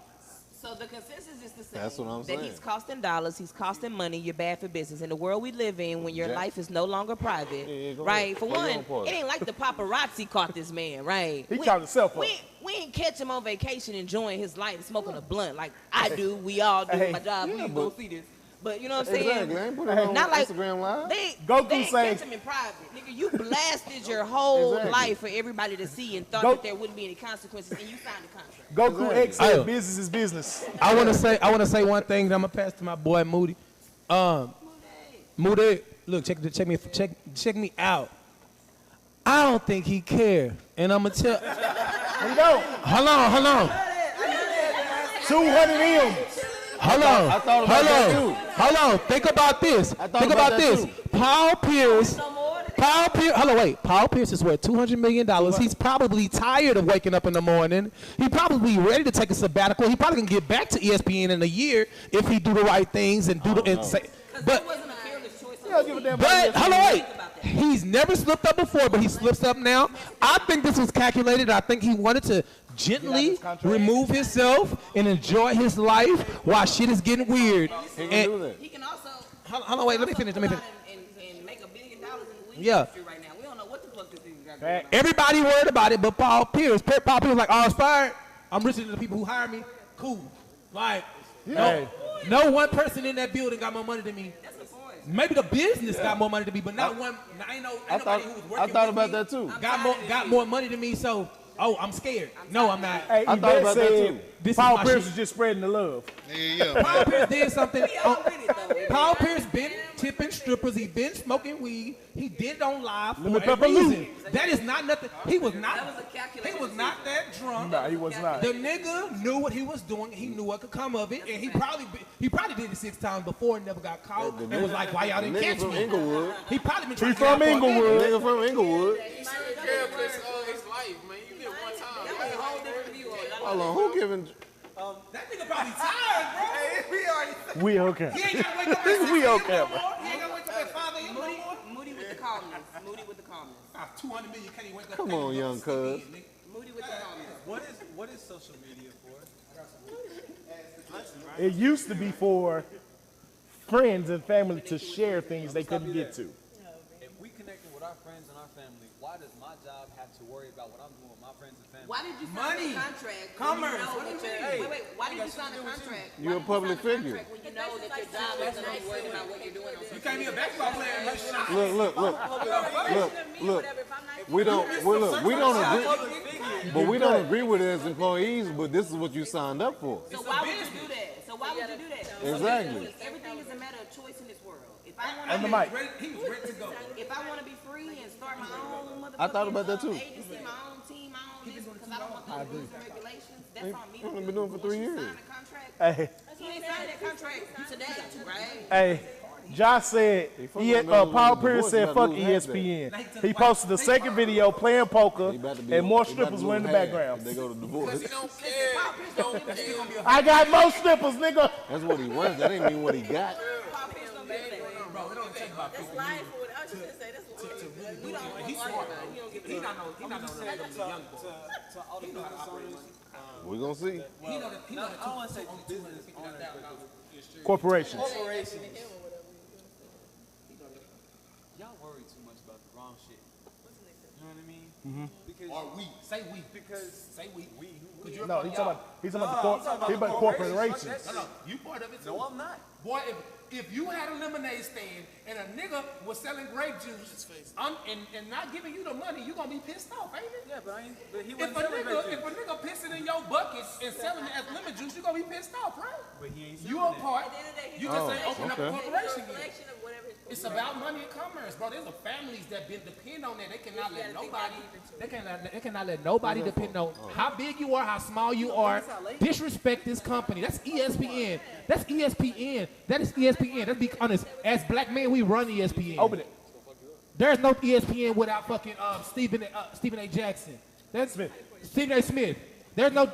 Speaker 3: So the consensus is the same.
Speaker 1: That's what I'm
Speaker 3: that
Speaker 1: saying.
Speaker 3: he's costing dollars, he's costing money, you're bad for business. In the world we live in, when your life is no longer private,
Speaker 1: go
Speaker 3: right?
Speaker 1: ahead.
Speaker 3: For
Speaker 1: Play your
Speaker 3: one,
Speaker 1: own part.
Speaker 3: it ain't like the paparazzi caught this man, right?
Speaker 2: He caught himself up.
Speaker 3: We ain't catch him on vacation enjoying his life, smoking a blunt like I do, we all do.
Speaker 2: Hey.
Speaker 3: My job, we go see this. But you know what I'm saying?
Speaker 1: Exactly. They ain't put it on
Speaker 3: Not like
Speaker 1: Instagram Live.
Speaker 3: They
Speaker 2: Goku
Speaker 3: ain't
Speaker 2: say-
Speaker 3: catch him in private. Nigga, you blasted your whole
Speaker 1: Exactly.
Speaker 3: life for everybody to see and thought
Speaker 2: Go-
Speaker 3: that there wouldn't be any consequences, and you signed the contract.
Speaker 2: Goku
Speaker 1: Exactly.
Speaker 2: X said
Speaker 10: Ayo.
Speaker 2: business is business.
Speaker 10: I want to say one thing that I'm gonna pass to my boy Moody. Moody, look, check me out. I don't think he care, and I'm gonna tell.
Speaker 2: Here you go.
Speaker 10: Hold on.
Speaker 2: 200 M's.
Speaker 10: Hold on.
Speaker 1: I thought about that too.
Speaker 10: Hold on. Think about this.
Speaker 1: thought
Speaker 10: Think
Speaker 1: about
Speaker 10: about
Speaker 1: that
Speaker 10: this.
Speaker 1: too.
Speaker 10: Paul Pierce. Hold on, wait. Paul Pierce is worth $200 million. He's probably tired of waking up in the morning. He probably ready to take a sabbatical. He probably can get back to ESPN in a year if he do the right things and do the and say. But hold on, wait. He's never slipped up before, but he slips up now. I think this was calculated. I think he wanted to gently remove himself and enjoy his life while shit is getting weird.
Speaker 1: He can do that.
Speaker 3: He can also
Speaker 10: Hold on, wait. Let me finish.
Speaker 3: and make $1 billion in the weed
Speaker 10: Yeah.
Speaker 3: industry right now. We don't know what the fuck this nigga got going on.
Speaker 10: Everybody worried about it, but Paul Pierce. Paul Pierce was like, oh, it's fired. I'm richer than the people who hire me. Cool. Like, no one person in that building got more money than me. Maybe the business got more money than me, but not one. Ain't nobody who was working.
Speaker 1: I thought
Speaker 10: with
Speaker 1: about
Speaker 10: me
Speaker 1: that too.
Speaker 10: Got more money than me. So, I'm scared. No, I'm not.
Speaker 2: Hey,
Speaker 1: I thought about that too.
Speaker 10: This
Speaker 2: Paul
Speaker 10: is my
Speaker 2: Pierce
Speaker 10: shit.
Speaker 2: was just spreading the love.
Speaker 10: Paul Pierce did something. Paul Pierce been tipping strippers. He been smoking weed. He did it on live for a reason. That is not nothing. He was not that drunk.
Speaker 2: Nah, he was not.
Speaker 10: The nigga knew what he was doing. He knew what could come of it, and he probably did it 6 times before and never got caught. And was like, why y'all didn't catch
Speaker 1: from
Speaker 10: me?
Speaker 1: Inglewood.
Speaker 10: He probably been
Speaker 2: He
Speaker 10: trying to
Speaker 2: from
Speaker 10: get out for a minute.
Speaker 2: Inglewood.
Speaker 1: Nigga from Inglewood. Hold on, who giving?
Speaker 10: That nigga probably tired, bro.
Speaker 2: We okay.
Speaker 10: He ain't gotta wake up at 6
Speaker 2: We
Speaker 10: a.m.
Speaker 2: okay,
Speaker 10: no more. He ain't gotta wake up at 5 a.m. no more.
Speaker 3: Moody with the calmness. Moody with the calmness.
Speaker 10: 200 million can't even wake up.
Speaker 1: Come on, young cuz.
Speaker 3: Moody with the calmness.
Speaker 15: What is social media for?
Speaker 2: It used to be for friends and family to share things they couldn't get to.
Speaker 15: If we connecting with our friends and our family, why does my job have to worry about what I'm doing with my friends and family?
Speaker 3: Why did you sign the contract?
Speaker 10: Commerce.
Speaker 3: Wait. Why did you sign the contract?
Speaker 1: You're a public figure.
Speaker 3: When you know that your job is going to be worried about what you're doing on social
Speaker 10: You can't be a basketball player.
Speaker 1: Look. We don't agree, but we don't agree with it as employees. But this is what you signed up for.
Speaker 3: So why would you do that?
Speaker 1: Exactly.
Speaker 3: Everything is a matter of choice in this world. If I
Speaker 2: On the
Speaker 3: want
Speaker 2: mic.
Speaker 10: He was ready to go.
Speaker 3: if I want to be free and start my own motherfucking
Speaker 1: I thought about that too.
Speaker 3: agency, my own team, my own this, because I don't want those rules and regulations, that's on me.
Speaker 1: We've been doing it for 3 years.
Speaker 3: Sign the contract.
Speaker 2: Hey,
Speaker 3: He ain't signed that contract today, right?
Speaker 2: hey. Josh said, Paul Pierce said, fuck ESPN. He posted the second video playing poker, and more strippers were in the background.
Speaker 1: They go to divorce.
Speaker 2: I got more strippers, nigga.
Speaker 1: That's what he was. That ain't mean what he got.
Speaker 10: Bro, it don't take about 50
Speaker 6: That's life.
Speaker 10: years
Speaker 6: I was just gonna say that's life.
Speaker 10: to really do it. He's smart. He not know the young boy.
Speaker 15: To all the business owners,
Speaker 1: We're gonna see.
Speaker 10: He know
Speaker 15: I don't want to say business owners, but
Speaker 2: Corporations.
Speaker 15: corporations. Y'all worry too much about the wrong shit. You know what I mean?
Speaker 2: Mm-hmm.
Speaker 15: Because
Speaker 10: Or we. Say we.
Speaker 15: Because
Speaker 10: Say we.
Speaker 2: No, he's talking about the corporations.
Speaker 10: No, you part of it too.
Speaker 15: no, I'm not.
Speaker 10: Boy, if you had a lemonade stand and a nigga was selling grape juice and not giving you the money, you gonna be pissed off, ain't it?
Speaker 15: Yeah, but he
Speaker 10: If
Speaker 15: wasn't
Speaker 10: a
Speaker 15: selling grape
Speaker 10: nigga pissing in your bucket and selling it as lemon juice, you gonna be pissed off, right?
Speaker 15: But he ain't
Speaker 10: You
Speaker 15: selling
Speaker 10: a
Speaker 15: it.
Speaker 10: part. You just ain't open up a
Speaker 1: okay.
Speaker 10: corporation yet. It's about money and commerce, bro. There's families that depend on that. They cannot let nobody. They cannot let nobody depend on how big you are, how small you are. Disrespect this company. That's ESPN. That's ESPN. That is ESPN. Let's be honest. As black men, we run ESPN.
Speaker 2: Open it.
Speaker 10: There's no ESPN without fucking Stephen A. Jaxn. That's Stephen A. Smith. There's no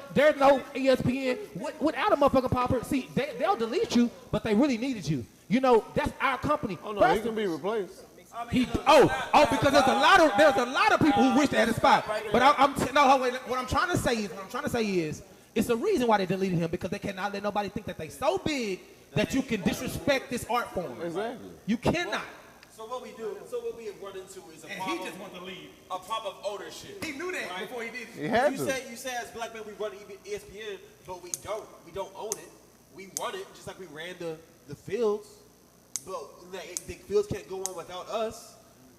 Speaker 10: ESPN without a motherfucking pauper. See, they'll delete you, but they really needed you. You know, that's our company.
Speaker 1: Oh no, he can be replaced.
Speaker 10: Because there's a lot of people who wish they had a spot. But what I'm trying to say is, it's the reason why they deleted him, because they cannot let nobody think that they so big that you can disrespect this art form.
Speaker 1: Exactly.
Speaker 10: You cannot.
Speaker 14: So what we have run into is a
Speaker 10: And
Speaker 14: problem.
Speaker 10: he just want to leave.
Speaker 14: A problem of ownership.
Speaker 10: He knew that
Speaker 14: right?
Speaker 10: before he did it.
Speaker 1: He had
Speaker 14: you
Speaker 1: to.
Speaker 14: say as black men we run ESPN, but we don't. We don't own it. We run it just like we ran the fields. But the fields can't go on without us.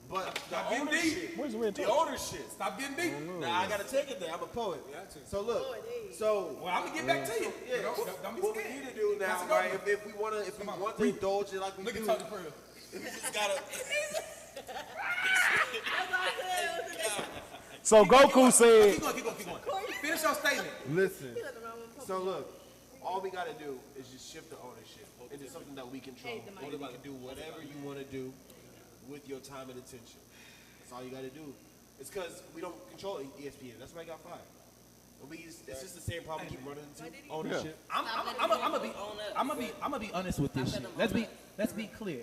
Speaker 14: But the ownership.
Speaker 2: Where's the red
Speaker 14: The
Speaker 2: torch?
Speaker 14: ownership.
Speaker 10: Stop getting deep.
Speaker 14: Nah, I gotta take it there. I'm a poet. So look. So
Speaker 10: Well, I'm gonna get back to you.
Speaker 14: yeah,
Speaker 10: Don't be
Speaker 14: what we
Speaker 10: scared.
Speaker 14: need to do now,
Speaker 10: That's a good
Speaker 14: right?
Speaker 10: one.
Speaker 14: If we want to indulge it like we
Speaker 10: Look
Speaker 14: do,
Speaker 10: at Tony Pearl.
Speaker 14: we just gotta.
Speaker 2: So Goku said,
Speaker 10: Keep going. Finish your statement.
Speaker 14: Listen. So look, all we gotta do is just shift the ownership into something that we control. And we can do whatever you want to do with your time and attention. That's all you gotta do. It's because we don't control ESPN. That's why I got fired. It's just the same problem we keep running into ownership.
Speaker 10: I'm gonna be honest with this shit. Let's be clear.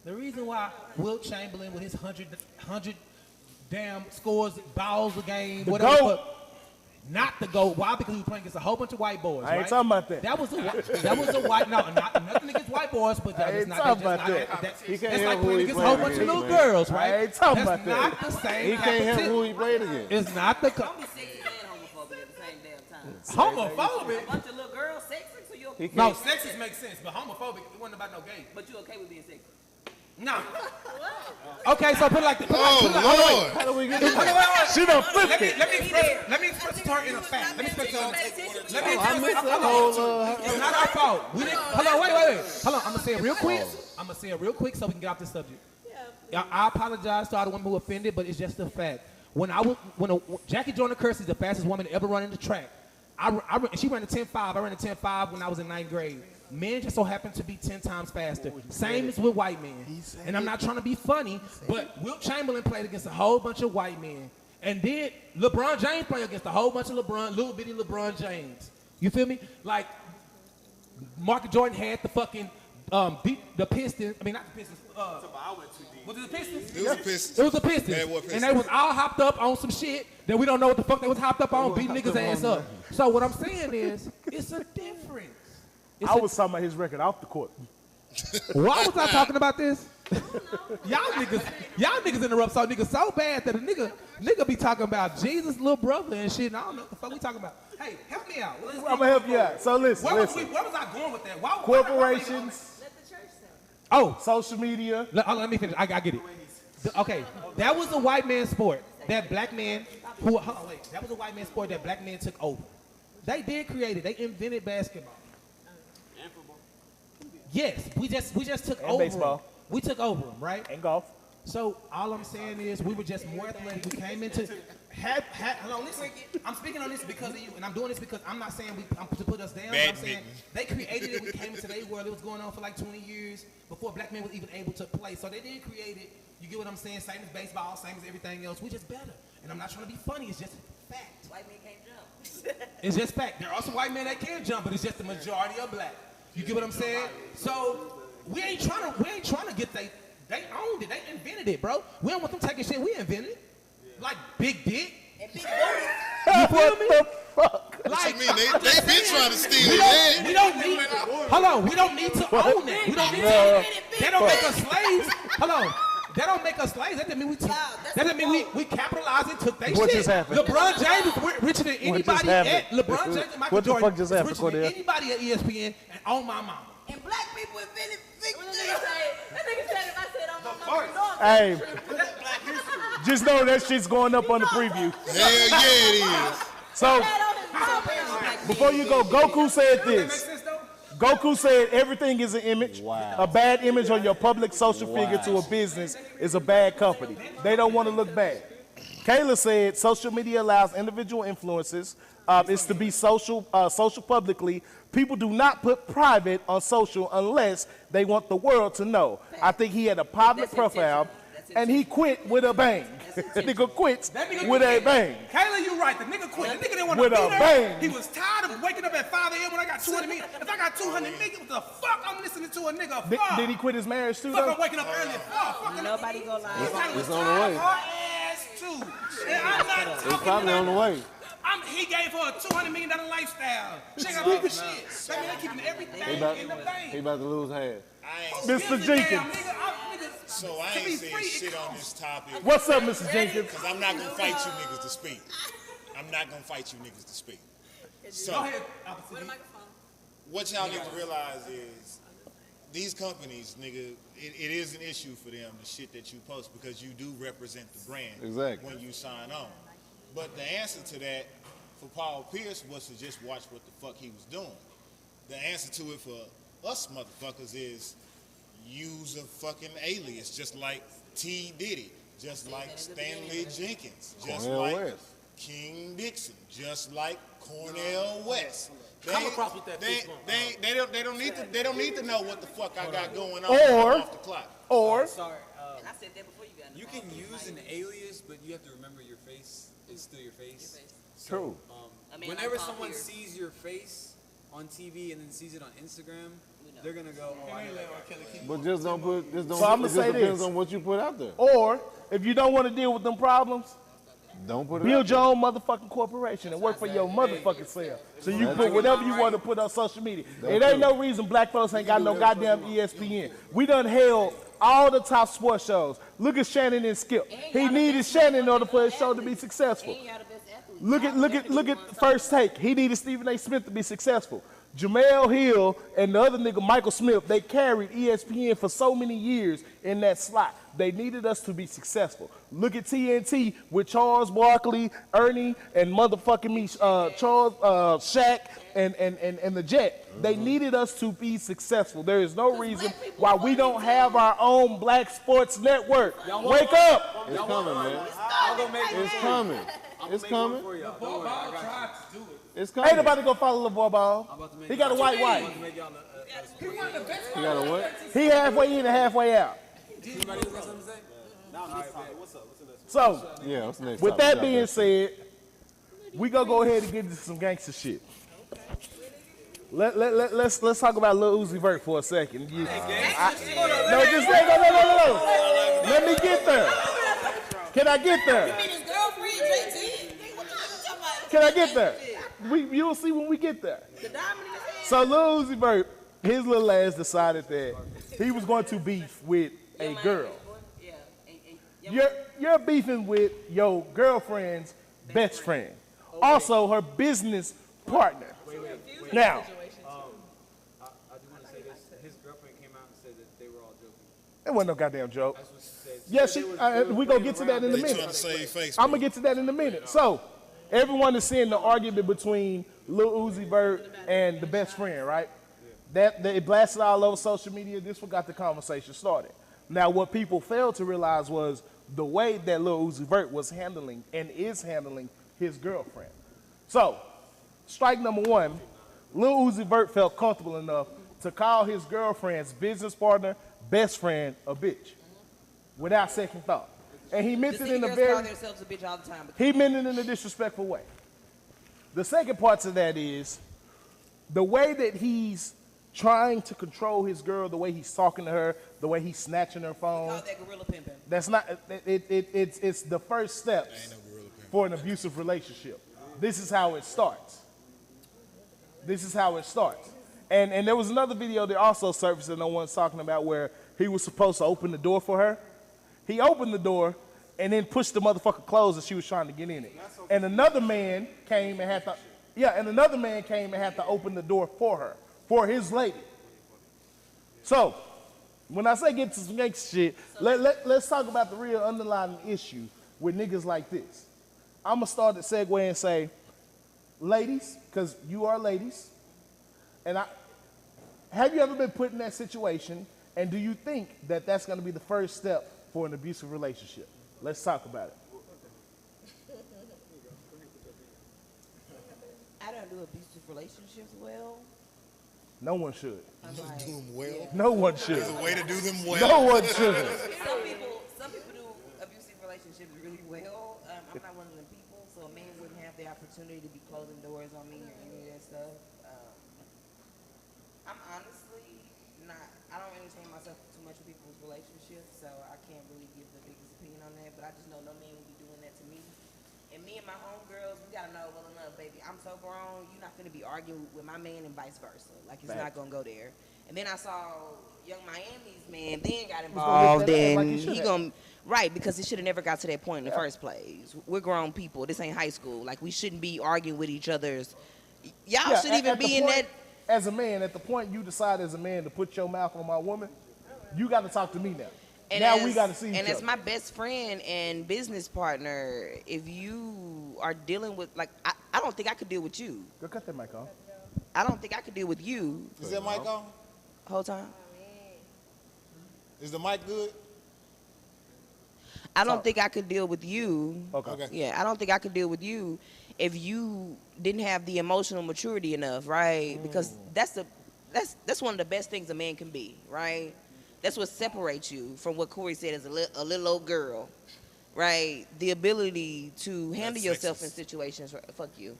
Speaker 10: The reason why Wilt Chamberlain with his 100 damn scores, balls a game,
Speaker 2: The
Speaker 10: whatever,
Speaker 2: GOAT.
Speaker 10: not the GOAT. Why? Because he was playing against a whole bunch of white boys.
Speaker 2: I ain't
Speaker 10: right?
Speaker 2: talking about that.
Speaker 10: That was a white. No, nothing against white boys, but
Speaker 2: I ain't talking about that.
Speaker 1: He can't
Speaker 10: That's
Speaker 1: help
Speaker 10: like
Speaker 1: who
Speaker 10: playing
Speaker 1: he
Speaker 10: against a whole bunch of
Speaker 1: playing
Speaker 10: little
Speaker 1: against, man.
Speaker 10: girls, right?
Speaker 2: I ain't talking
Speaker 10: That's
Speaker 2: about that.
Speaker 10: not the same.
Speaker 1: He can't help
Speaker 10: competition.
Speaker 1: who he played against.
Speaker 10: It's not the.
Speaker 3: Don't be sexist and homophobic at the same damn time.
Speaker 10: Homophobic.
Speaker 3: A bunch of little girls sexist, so you okay?
Speaker 10: No, sexist makes sense, but homophobic, it wasn't about no gay.
Speaker 3: But you okay with being sexist?
Speaker 10: No. Okay, so put it like this.
Speaker 1: Lord. How do we get this?
Speaker 2: She done flipped it.
Speaker 10: Let me express to her in a fact. Let me express to her.
Speaker 1: I missed the whole.
Speaker 10: It's not our fault. Hold on, wait. Hold on, I'm gonna say it real quick. So we can get off this subject. I apologize to all the women who offended, but it's just a fact. When Jackie Joyner Kersey is the fastest woman to ever run in the track. She ran a 10.5. I ran a 10.5 when I was in 9th grade. Men just so happen to be 10 times faster. Same as with white men. And I'm not trying to be funny, but Wilt Chamberlain played against a whole bunch of white men. And then LeBron James played against a whole bunch of little bitty LeBron James. You feel me? Like, Mark Jordan had the fucking, the Pistons. I mean, not the Pistons. Was it the Pistons?
Speaker 16: It was a Pistons.
Speaker 10: It was a Pistons.
Speaker 16: Bad boy Pistons.
Speaker 10: And they was all hopped up on some shit that we don't know what the fuck they was hopped up on, beating niggas' ass up. So what I'm saying is, it's a difference.
Speaker 2: I was talking about his record off the court.
Speaker 10: Why was I talking about this? y'all niggas interrupt so niggas so bad that a nigga be talking about Jesus' little brother and shit. And I don't know what the fuck we talking about. Hey, help me out.
Speaker 2: I'm gonna help you out. So listen.
Speaker 10: Where was I going with that?
Speaker 2: Corporations.
Speaker 10: Oh,
Speaker 2: social media.
Speaker 10: Let me finish. I get it. Okay, that was a white man sport. That black man that was a white man sport that black men took over. They did create it. They invented basketball. Yes, we just took over
Speaker 2: baseball.
Speaker 10: them. We took over them, right?
Speaker 2: And golf.
Speaker 10: So all I'm saying is we were just more athletic. We came into hold on, listen. I'm speaking on this because of you, and I'm doing this because I'm not saying I'm to put us down. But I'm saying they created it. We came into their world. It was going on for like 20 years before black men was even able to play. So they did create it. You get what I'm saying? Same as baseball, same as everything else. We're just better. And I'm not trying to be funny. It's just fact.
Speaker 3: White men can't jump.
Speaker 10: It's just fact. There are some white men that can jump, but it's just the majority are black. You get what I'm saying? So we ain't trying to get they owned it. They invented it, bro. We don't want them taking shit. We invented it. Like big dick.
Speaker 3: And big
Speaker 10: You feel me?
Speaker 2: Fuck.
Speaker 16: Like, you mean they been trying to steal it.
Speaker 10: We don't need. Hold on. We don't need to own that. We don't need to. They don't make us slaves. Hold on. That don't make us slaves. That doesn't mean that doesn't mean we capitalized and took their shit.
Speaker 2: What just happened?
Speaker 10: LeBron James is richer than anybody at LeBron James and Michael
Speaker 2: What the
Speaker 10: Jordan.
Speaker 2: fuck just
Speaker 10: is
Speaker 2: happened,
Speaker 10: richer than
Speaker 2: Cordell?
Speaker 10: anybody at ESPN and on my mama.
Speaker 3: And black people invented
Speaker 2: Hey, just know that shit's going up on the preview.
Speaker 16: Hell yeah, it is.
Speaker 2: So, before you go, Goku said this. Goku said everything is an image.
Speaker 1: Wow.
Speaker 2: A bad image on your public social figure to a business is a bad company. They don't want to look bad. Kayla said social media allows individual influences. It's to be social publicly. People do not put private on social unless they want the world to know. I think he had a public profile, and he quit with a bang. Nigga quits with a bang.
Speaker 13: Kayla, you right. The nigga quit. The nigga didn't want to
Speaker 2: With
Speaker 13: be
Speaker 2: a
Speaker 13: there.
Speaker 2: bang.
Speaker 13: He was tired of waking up at 5 a.m. when I got 200 million. If I got 200 million, what the fuck I'm listening to a nigga? Fuck.
Speaker 2: Did he quit his marriage too,
Speaker 13: Fuck,
Speaker 2: though?
Speaker 13: I'm waking up early. Fuck.
Speaker 3: Nobody go live.
Speaker 2: It's on the way.
Speaker 13: Her ass too. And I'm not
Speaker 1: It's
Speaker 13: talking
Speaker 1: probably on the way.
Speaker 13: He gave her a $200 million lifestyle. She ain't got other shit. That mean they keeping everything in the bank.
Speaker 1: He about to lose half.
Speaker 2: Mr. Jenkins.
Speaker 16: So I ain't saying shit on this topic.
Speaker 2: What's up, Mr. Jenkins?
Speaker 16: Because I'm not going to fight you niggas to speak. I'm not going to fight you niggas to speak. So,
Speaker 13: Go ahead.
Speaker 16: what y'all need to realize is these companies, nigga, it is an issue for them, the shit that you post, because you do represent the brand
Speaker 1: Exactly.
Speaker 16: when you sign on. But the answer to that for Paul Pierce was to just watch what the fuck he was doing. The answer to it for us motherfuckers is use a fucking alias, just like T. Diddy, just like Stanley Jenkins, just
Speaker 1: Cornel
Speaker 16: like
Speaker 1: West.
Speaker 16: King Dixon, just like Cornel West.
Speaker 14: Come across with that fist bump.
Speaker 16: They don't need to know what the fuck I got going on off the clock.
Speaker 4: Sorry. You can use an alias, but you have to remember your face is still your face.
Speaker 1: True.
Speaker 4: Whenever someone sees your face on TV and then sees it on Instagram, they're gonna go, oh, I know that guy.
Speaker 1: But just don't put. Just don't.
Speaker 2: So I'm
Speaker 1: it
Speaker 2: gonna
Speaker 1: just
Speaker 2: say
Speaker 1: depends
Speaker 2: this.
Speaker 1: on what you put out there.
Speaker 2: Or if you don't want to deal with them problems,
Speaker 1: Don't put it.
Speaker 2: build
Speaker 1: out
Speaker 2: your own motherfucking corporation and work for your motherfucking self. So you put whatever you want to put on social media. It ain't no reason black folks ain't got no goddamn ESPN. We done held all the top sports shows. Look at Shannon and Skip. He needed Shannon in order for his show to be successful. Look at First Take. He needed Stephen A. Smith to be successful. Jamel Hill and the other nigga Michael Smith, they carried ESPN for so many years in that slot. They needed us to be successful. Look at TNT with Charles Barkley, Ernie, and motherfucking me, Charles, Shaq, and the Jet. They needed us to be successful. There is no reason why we don't have our own black sports network. Wake up!
Speaker 1: It's coming, man. It's coming. It's coming. It's coming.
Speaker 2: Ain't nobody gonna follow the boy ball. He got a white wife.
Speaker 1: He got a what?
Speaker 2: He halfway in and halfway out. So,
Speaker 1: Yeah, what's the next
Speaker 2: with
Speaker 1: topic?
Speaker 2: that
Speaker 1: Drop
Speaker 2: being
Speaker 1: shit.
Speaker 2: said, we gonna go ahead and get into some gangster shit. Let's talk about Lil Uzi Vert for a second. No. Let me get there. Can I get there? Can I get there? You'll see when we get there. So Lil Uzi Vert, his little ass decided that he was going to beef with a girl. You're beefing with your girlfriend's best friend, also her business partner. Now,
Speaker 8: I do want to say this. His girlfriend came out and said that they were all joking.
Speaker 2: it wasn't no goddamn joke.
Speaker 8: That's what she said.
Speaker 2: Yeah, we gonna get to that in a
Speaker 16: They trying
Speaker 2: minute.
Speaker 16: to save face.
Speaker 2: I'm gonna get to that in a minute. So, everyone is seeing the argument between Lil Uzi Vert and the best friend, right? That it blasted all over social media. This what got the conversation started. Now, what people failed to realize was the way that Lil Uzi Vert was handling and is handling his girlfriend. So, strike number one, Lil Uzi Vert felt comfortable enough to call his girlfriend's business partner, best friend, a bitch, without second thought. And he meant it in a very,
Speaker 3: call themselves a bitch all the time.
Speaker 2: he meant it in a disrespectful way. The second part to that is the way that he's trying to control his girl, the way he's talking to her, the way he's snatching her phone.
Speaker 3: Call that gorilla pimping.
Speaker 2: That's not, it's the first steps for an abusive relationship. This is how it starts. This is how it starts. And there was another video that also surfaced that no one's talking about where he was supposed to open the door for her. He opened the door and then pushed the motherfucker closed as she was trying to get in it. And another man came and had to, open the door for her, for his lady. So, When I say get to some gangster shit, let's talk about the real underlying issue with niggas like this. I'm going to start the segue and say, ladies, because you are ladies, and have you ever been put in that situation, and do you think that that's going to be the first step for an abusive relationship? Let's talk about it.
Speaker 3: I don't do abusive relationships well.
Speaker 2: No one should.
Speaker 16: Do them well.
Speaker 2: No one should.
Speaker 16: There's a way to do them well.
Speaker 2: No one should.
Speaker 3: Some people do abusive relationships really well. I'm not one of them people, so a man wouldn't have the opportunity to be closing doors on me or any of that stuff. I'm honestly not. I don't entertain myself too much with people's relationships, so I can't really give the biggest opinion on that. But I just know no man would be doing that to me. And me and my homegirls, we gotta know well enough, baby. I'm so grown, you're not gonna be arguing with my man and vice versa. Like it's not gonna go there. And then I saw Young Miami's man then got involved, and he gonna because it should have never got to that point in the first place. We're grown people. This ain't high school. Like we shouldn't be arguing with each other's. Y'all shouldn't even be in that.
Speaker 2: As a man, at the point you decide as a man to put your mouth on my woman, you got to talk to me now.
Speaker 3: And
Speaker 2: now we got to see each
Speaker 3: And
Speaker 2: other.
Speaker 3: as my best friend and business partner, if you are dealing with, like, I don't think I could deal with you.
Speaker 2: Go cut that mic off.
Speaker 3: I don't think I could deal with you.
Speaker 16: Is that mic on?
Speaker 3: Whole time?
Speaker 16: Is the mic good?
Speaker 3: I don't think I could deal with you.
Speaker 16: Okay.
Speaker 3: Yeah, I don't think I could deal with you if you didn't have the emotional maturity enough, right? Because that's one of the best things a man can be, right? That's what separates you from what Corey said as a little old girl, right? The ability to handle yourself in situations. Fuck you.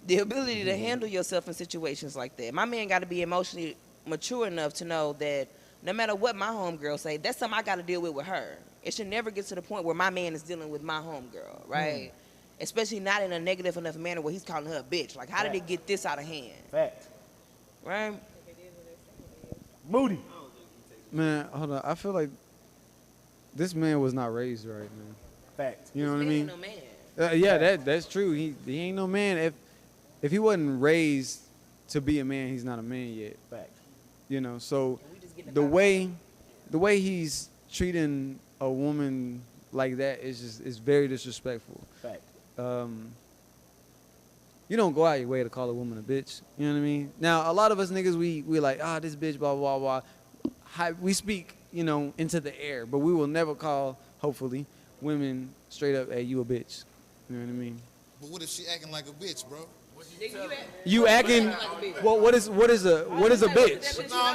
Speaker 3: The ability to handle yourself in situations like that. My man got to be emotionally mature enough to know that no matter what my homegirl say, that's something I got to deal with her. It should never get to the point where my man is dealing with my homegirl, right? Especially not in a negative enough manner where he's calling her a bitch. Like, how did it get this out of hand?
Speaker 2: Fact.
Speaker 3: Right?
Speaker 2: Moody.
Speaker 8: Man, hold on. I feel like this man was not raised right, man.
Speaker 2: Fact.
Speaker 8: You know what I mean?
Speaker 3: No man.
Speaker 8: Yeah, that's true. He ain't no man. If he wasn't raised to be a man, he's not a man yet.
Speaker 2: Fact.
Speaker 8: You know, so the way he's treating a woman like that is very disrespectful.
Speaker 2: Fact.
Speaker 8: You don't go out your way to call a woman a bitch. You know what I mean? Now, a lot of us niggas, we like, this bitch, blah, blah, blah. We speak, into the air, but we will never call, hopefully, women straight up, hey, you a bitch. You know what I mean?
Speaker 16: But what if she acting like a bitch, bro?
Speaker 8: You acting? Well, what is a bitch?
Speaker 16: No,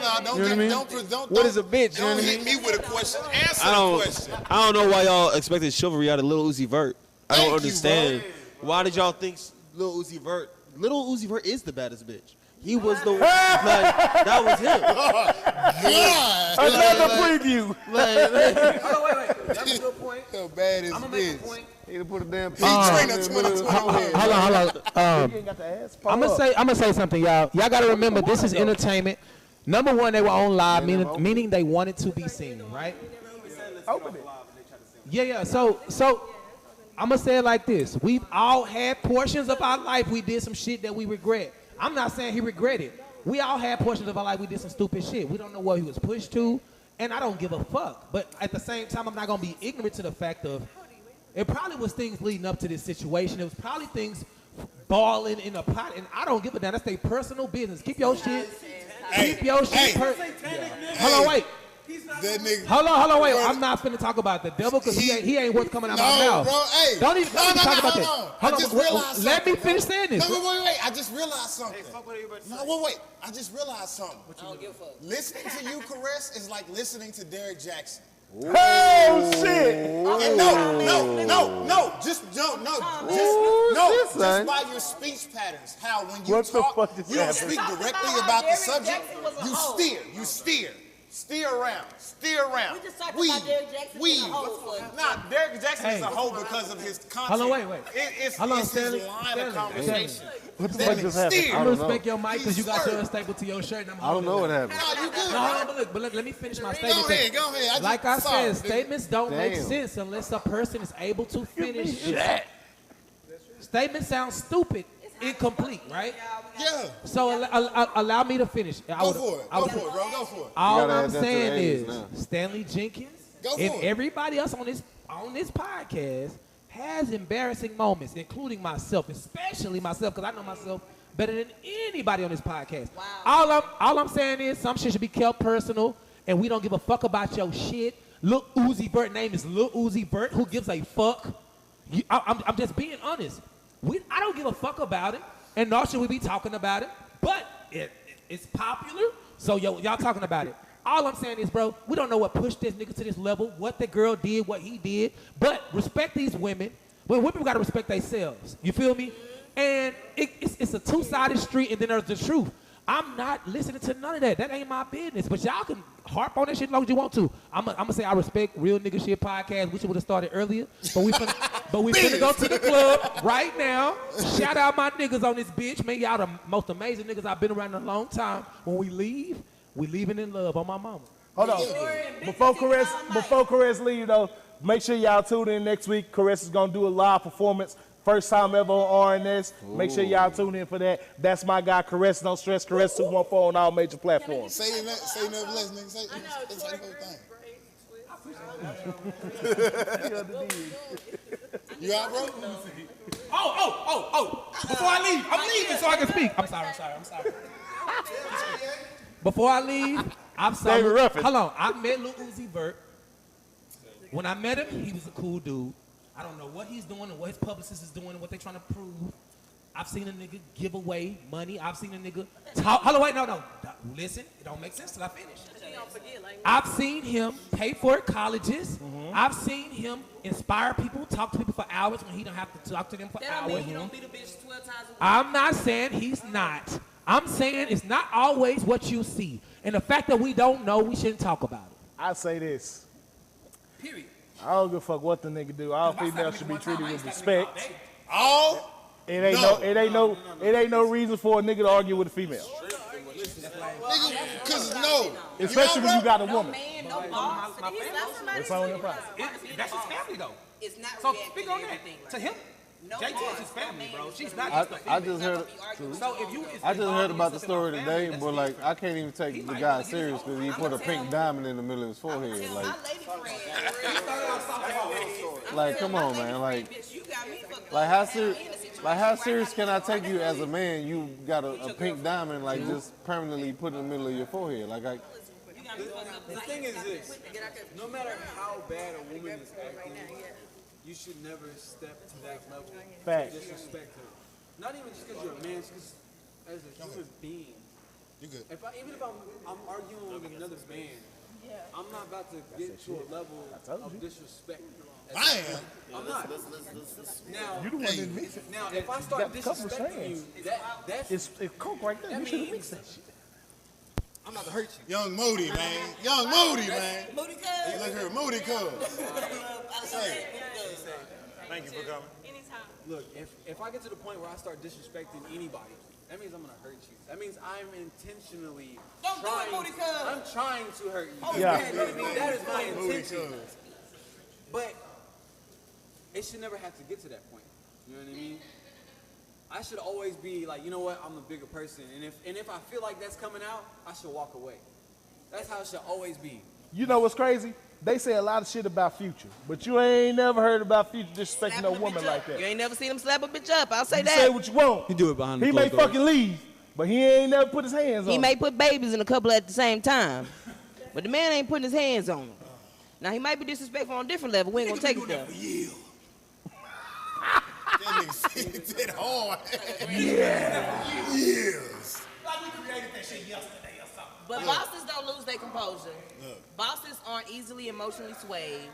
Speaker 16: don't.
Speaker 8: What is a bitch?
Speaker 16: Don't hit me with a question. Answer the question.
Speaker 14: I don't know why y'all expected chivalry out of Lil Uzi Vert. I don't understand. Why did y'all think Lil Uzi Vert is the baddest bitch? He was the that was him.
Speaker 2: Another preview.
Speaker 10: Wait. That's a good point.
Speaker 1: The baddest
Speaker 10: I'm gonna make a
Speaker 1: bitch.
Speaker 10: point.
Speaker 1: He put a damn
Speaker 11: Hold on. I'm gonna say something, y'all. Y'all gotta remember this is entertainment. Number one, they were on live, meaning they wanted to be seen, right?
Speaker 2: Open it.
Speaker 11: Yeah. So I'm gonna say it like this: we've all had portions of our life we did some shit that we regret. I'm not saying he regretted. We all had portions of our life we did some stupid shit. We don't know what he was pushed to, and I don't give a fuck. But at the same time, I'm not gonna be ignorant to the fact of it probably was things leading up to this situation. It was probably things balling in a pot, and I don't give a damn. That's their personal business. Keep your shit. Keep your shit. Hold on, wait.
Speaker 16: That nigga.
Speaker 11: Hold on, wait. I'm not finna talk about the devil because he ain't what's coming out of my mouth.
Speaker 16: Bro, hey.
Speaker 11: Don't even talk about that.
Speaker 16: I just realized something.
Speaker 11: Let me finish saying this.
Speaker 16: No, wait. I just realized something. Wait. I just realized something.
Speaker 3: I don't give a fuck.
Speaker 16: Listening to you, Caress, is like listening to Derrick Jaxn.
Speaker 2: Oh shit!
Speaker 16: And no, just by your speech patterns. How when you talk, you don't speak directly about the subject. You steer around.
Speaker 3: We just talked about Derrick Jaxn as a hoe.
Speaker 16: Nah, Derrick Jaxn is a hoe because of his content.
Speaker 11: Hold on, wait.
Speaker 16: It's
Speaker 11: Hold on,
Speaker 16: his
Speaker 11: Stanley.
Speaker 16: line of conversation.
Speaker 1: What the fuck just happened?
Speaker 11: I'm gonna respect your mic because you got yours stapled to your shirt. And I'm
Speaker 1: I don't know what happened.
Speaker 16: No, you good.
Speaker 11: No, hold on, but look, let me finish my statement.
Speaker 16: Go ahead.
Speaker 11: Like I said, statements don't make
Speaker 1: Damn.
Speaker 11: sense unless a person is able to finish it. Statements sound stupid
Speaker 10: incomplete, right?
Speaker 16: Yeah.
Speaker 10: So allow me to finish.
Speaker 16: Go for it, bro. Go for it.
Speaker 10: All I'm saying is Stanley Jenkins
Speaker 16: Go
Speaker 10: and
Speaker 16: for it.
Speaker 10: everybody else on this podcast has embarrassing moments, including myself, especially myself, because I know myself better than anybody on this podcast. Wow. All I'm saying is some shit should be kept personal, and we don't give a fuck about your shit. Lil Uzi Vert name is Lil Uzi Vert. Who gives a fuck? I'm just being honest. I don't give a fuck about it, and nor should we be talking about it. But it's popular, so y'all talking about it. All I'm saying is, bro, we don't know what pushed this nigga to this level, what the girl did, what he did. But respect these women. But women gotta respect themselves. You feel me? And it's a two-sided street, and then there's the truth. I'm not listening to none of that. That ain't my business. But y'all can harp on that shit as long as you want to. I'm gonna say I respect Real Nigga Shit Podcast. Wish it would have started earlier. But we finna go to the club right now. Shout out my niggas on this bitch. Man, y'all the most amazing niggas I've been around in a long time. When we leave, we leaving in love on my mama.
Speaker 2: Hold on. Before Caress leave though, make sure y'all tune in next week. Caress is gonna do a live performance. First time ever on R.N.S. Make sure y'all tune in for that. That's my guy, Caress. Don't stress, Caress 214 on all major platforms.
Speaker 16: Say never less, nigga. Say the whole thing. You out, bro?
Speaker 10: Oh. Before I leave, I'm leaving so I can speak. I'm sorry. Before I leave, I'm sorry.
Speaker 2: David Ruffin.
Speaker 10: Hold on. I met Lil Uzi Vert. When I met him, he was a cool dude. I don't know what he's doing and what his publicist is doing and what they're trying to prove. I've seen a nigga give away money. I've seen a nigga talk. Hold on, wait, no. Listen, it don't make sense till I finish. I've seen him pay for colleges. I've seen him inspire people, talk to people for hours when he don't have to talk to them for hours.
Speaker 3: Mean he don't beat a bitch 12 times a week.
Speaker 10: I'm not saying he's not. I'm saying it's not always what you see. And the fact that we don't know, we shouldn't talk about it.
Speaker 2: I say this.
Speaker 10: Period.
Speaker 2: I don't give a fuck what the nigga do. All females should be treated with respect.
Speaker 16: All?
Speaker 2: It ain't no reason for a nigga to argue with a female.
Speaker 16: Nigga, cause no.
Speaker 2: Especially when you got a woman.
Speaker 10: It's on your problem. That's his family though.
Speaker 3: It's not
Speaker 10: so speak on that. To him, JT is his family, bro. She's not just a female.
Speaker 1: I just heard about the story today, but like I can't even take the guy serious because he put a pink diamond in the middle of his forehead. Like come on, man. Like how serious can I take you as a man? You got a pink diamond like just permanently put in the middle of your forehead.
Speaker 15: The thing is this: no matter how bad a woman is acting, you should never step to that level
Speaker 2: Fact.
Speaker 15: to disrespect her. Not even just because you're a man, just as a human being.
Speaker 16: You good?
Speaker 15: Even if I'm arguing with another man, I'm not about to get to a level of disrespect.
Speaker 16: I am.
Speaker 15: I'm not. Now,
Speaker 2: You the one that mix it.
Speaker 15: now, if I start disrespecting you, that's
Speaker 2: It's coke right there. You should have mixed that shit.
Speaker 15: I'm about to hurt you.
Speaker 16: Young Moody, man. Young Moody, man.
Speaker 3: Moody cuz.
Speaker 16: Hey, look here, Moody cuz. Say.
Speaker 7: Thank you for coming.
Speaker 6: Anytime.
Speaker 15: Look, if I get to the point where I start disrespecting anybody, that means I'm gonna hurt you. That means I'm intentionally I'm trying to hurt you.
Speaker 2: Yeah.
Speaker 15: That is my intention. But it should never have to get to that point. You know what I mean? I should always be like, you know what, I'm the bigger person. And if I feel like that's coming out, I should walk away. That's how it should always be.
Speaker 2: You know what's crazy? They say a lot of shit about Future, but you ain't never heard about Future disrespecting no woman like that.
Speaker 3: You ain't never seen him slap a bitch up. I'll say
Speaker 2: You
Speaker 3: that.
Speaker 2: say what you want.
Speaker 11: He do it behind the
Speaker 2: He may
Speaker 11: closed doors.
Speaker 2: fucking leave, but he ain't never put his hands on
Speaker 3: He
Speaker 2: her.
Speaker 3: may put babies in a couple at the same time, but the man ain't putting his hands on them. Now he might be disrespectful on a different level. We ain't gonna take it there.
Speaker 16: That nigga said it hard.
Speaker 2: Yeah.
Speaker 16: Years.
Speaker 10: Like we created that shit yesterday or something.
Speaker 3: But bosses don't lose their composure. Bosses aren't easily emotionally swayed.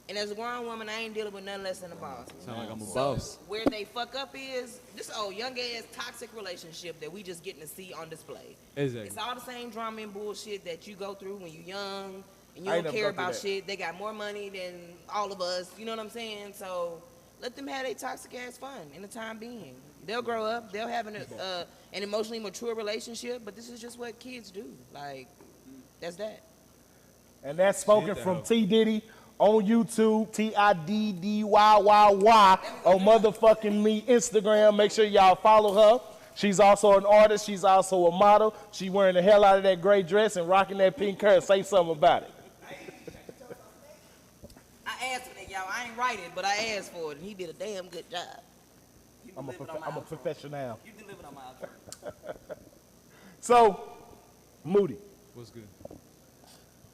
Speaker 3: And as a grown woman, I ain't dealing with nothing less than a boss.
Speaker 11: Sound like I'm a boss.
Speaker 3: Where they fuck up is this old young ass toxic relationship that we just getting to see on display.
Speaker 11: Exactly.
Speaker 3: It's all the same drama and bullshit that you go through when you're young and you
Speaker 2: I ain't
Speaker 3: don't
Speaker 2: never
Speaker 3: care
Speaker 2: go through
Speaker 3: about
Speaker 2: that.
Speaker 3: shit. They got more money than all of us. You know what I'm saying? So let them have their toxic ass fun in the time being. They'll grow up. They'll have an emotionally mature relationship. But this is just what kids do. Like, that's that.
Speaker 2: And that's spoken from T. Diddy on YouTube, TIDDYYY, on motherfucking me Instagram. Make sure y'all follow her. She's also an artist. She's also a model. She wearing the hell out of that gray dress and rocking that pink hair. Say something about it.
Speaker 3: I asked for that, y'all. I ain't write it, but I asked for it, and he did a damn good job.
Speaker 2: I'm a professional.
Speaker 15: You delivered on my outro.
Speaker 2: So, Moody.
Speaker 8: What's good?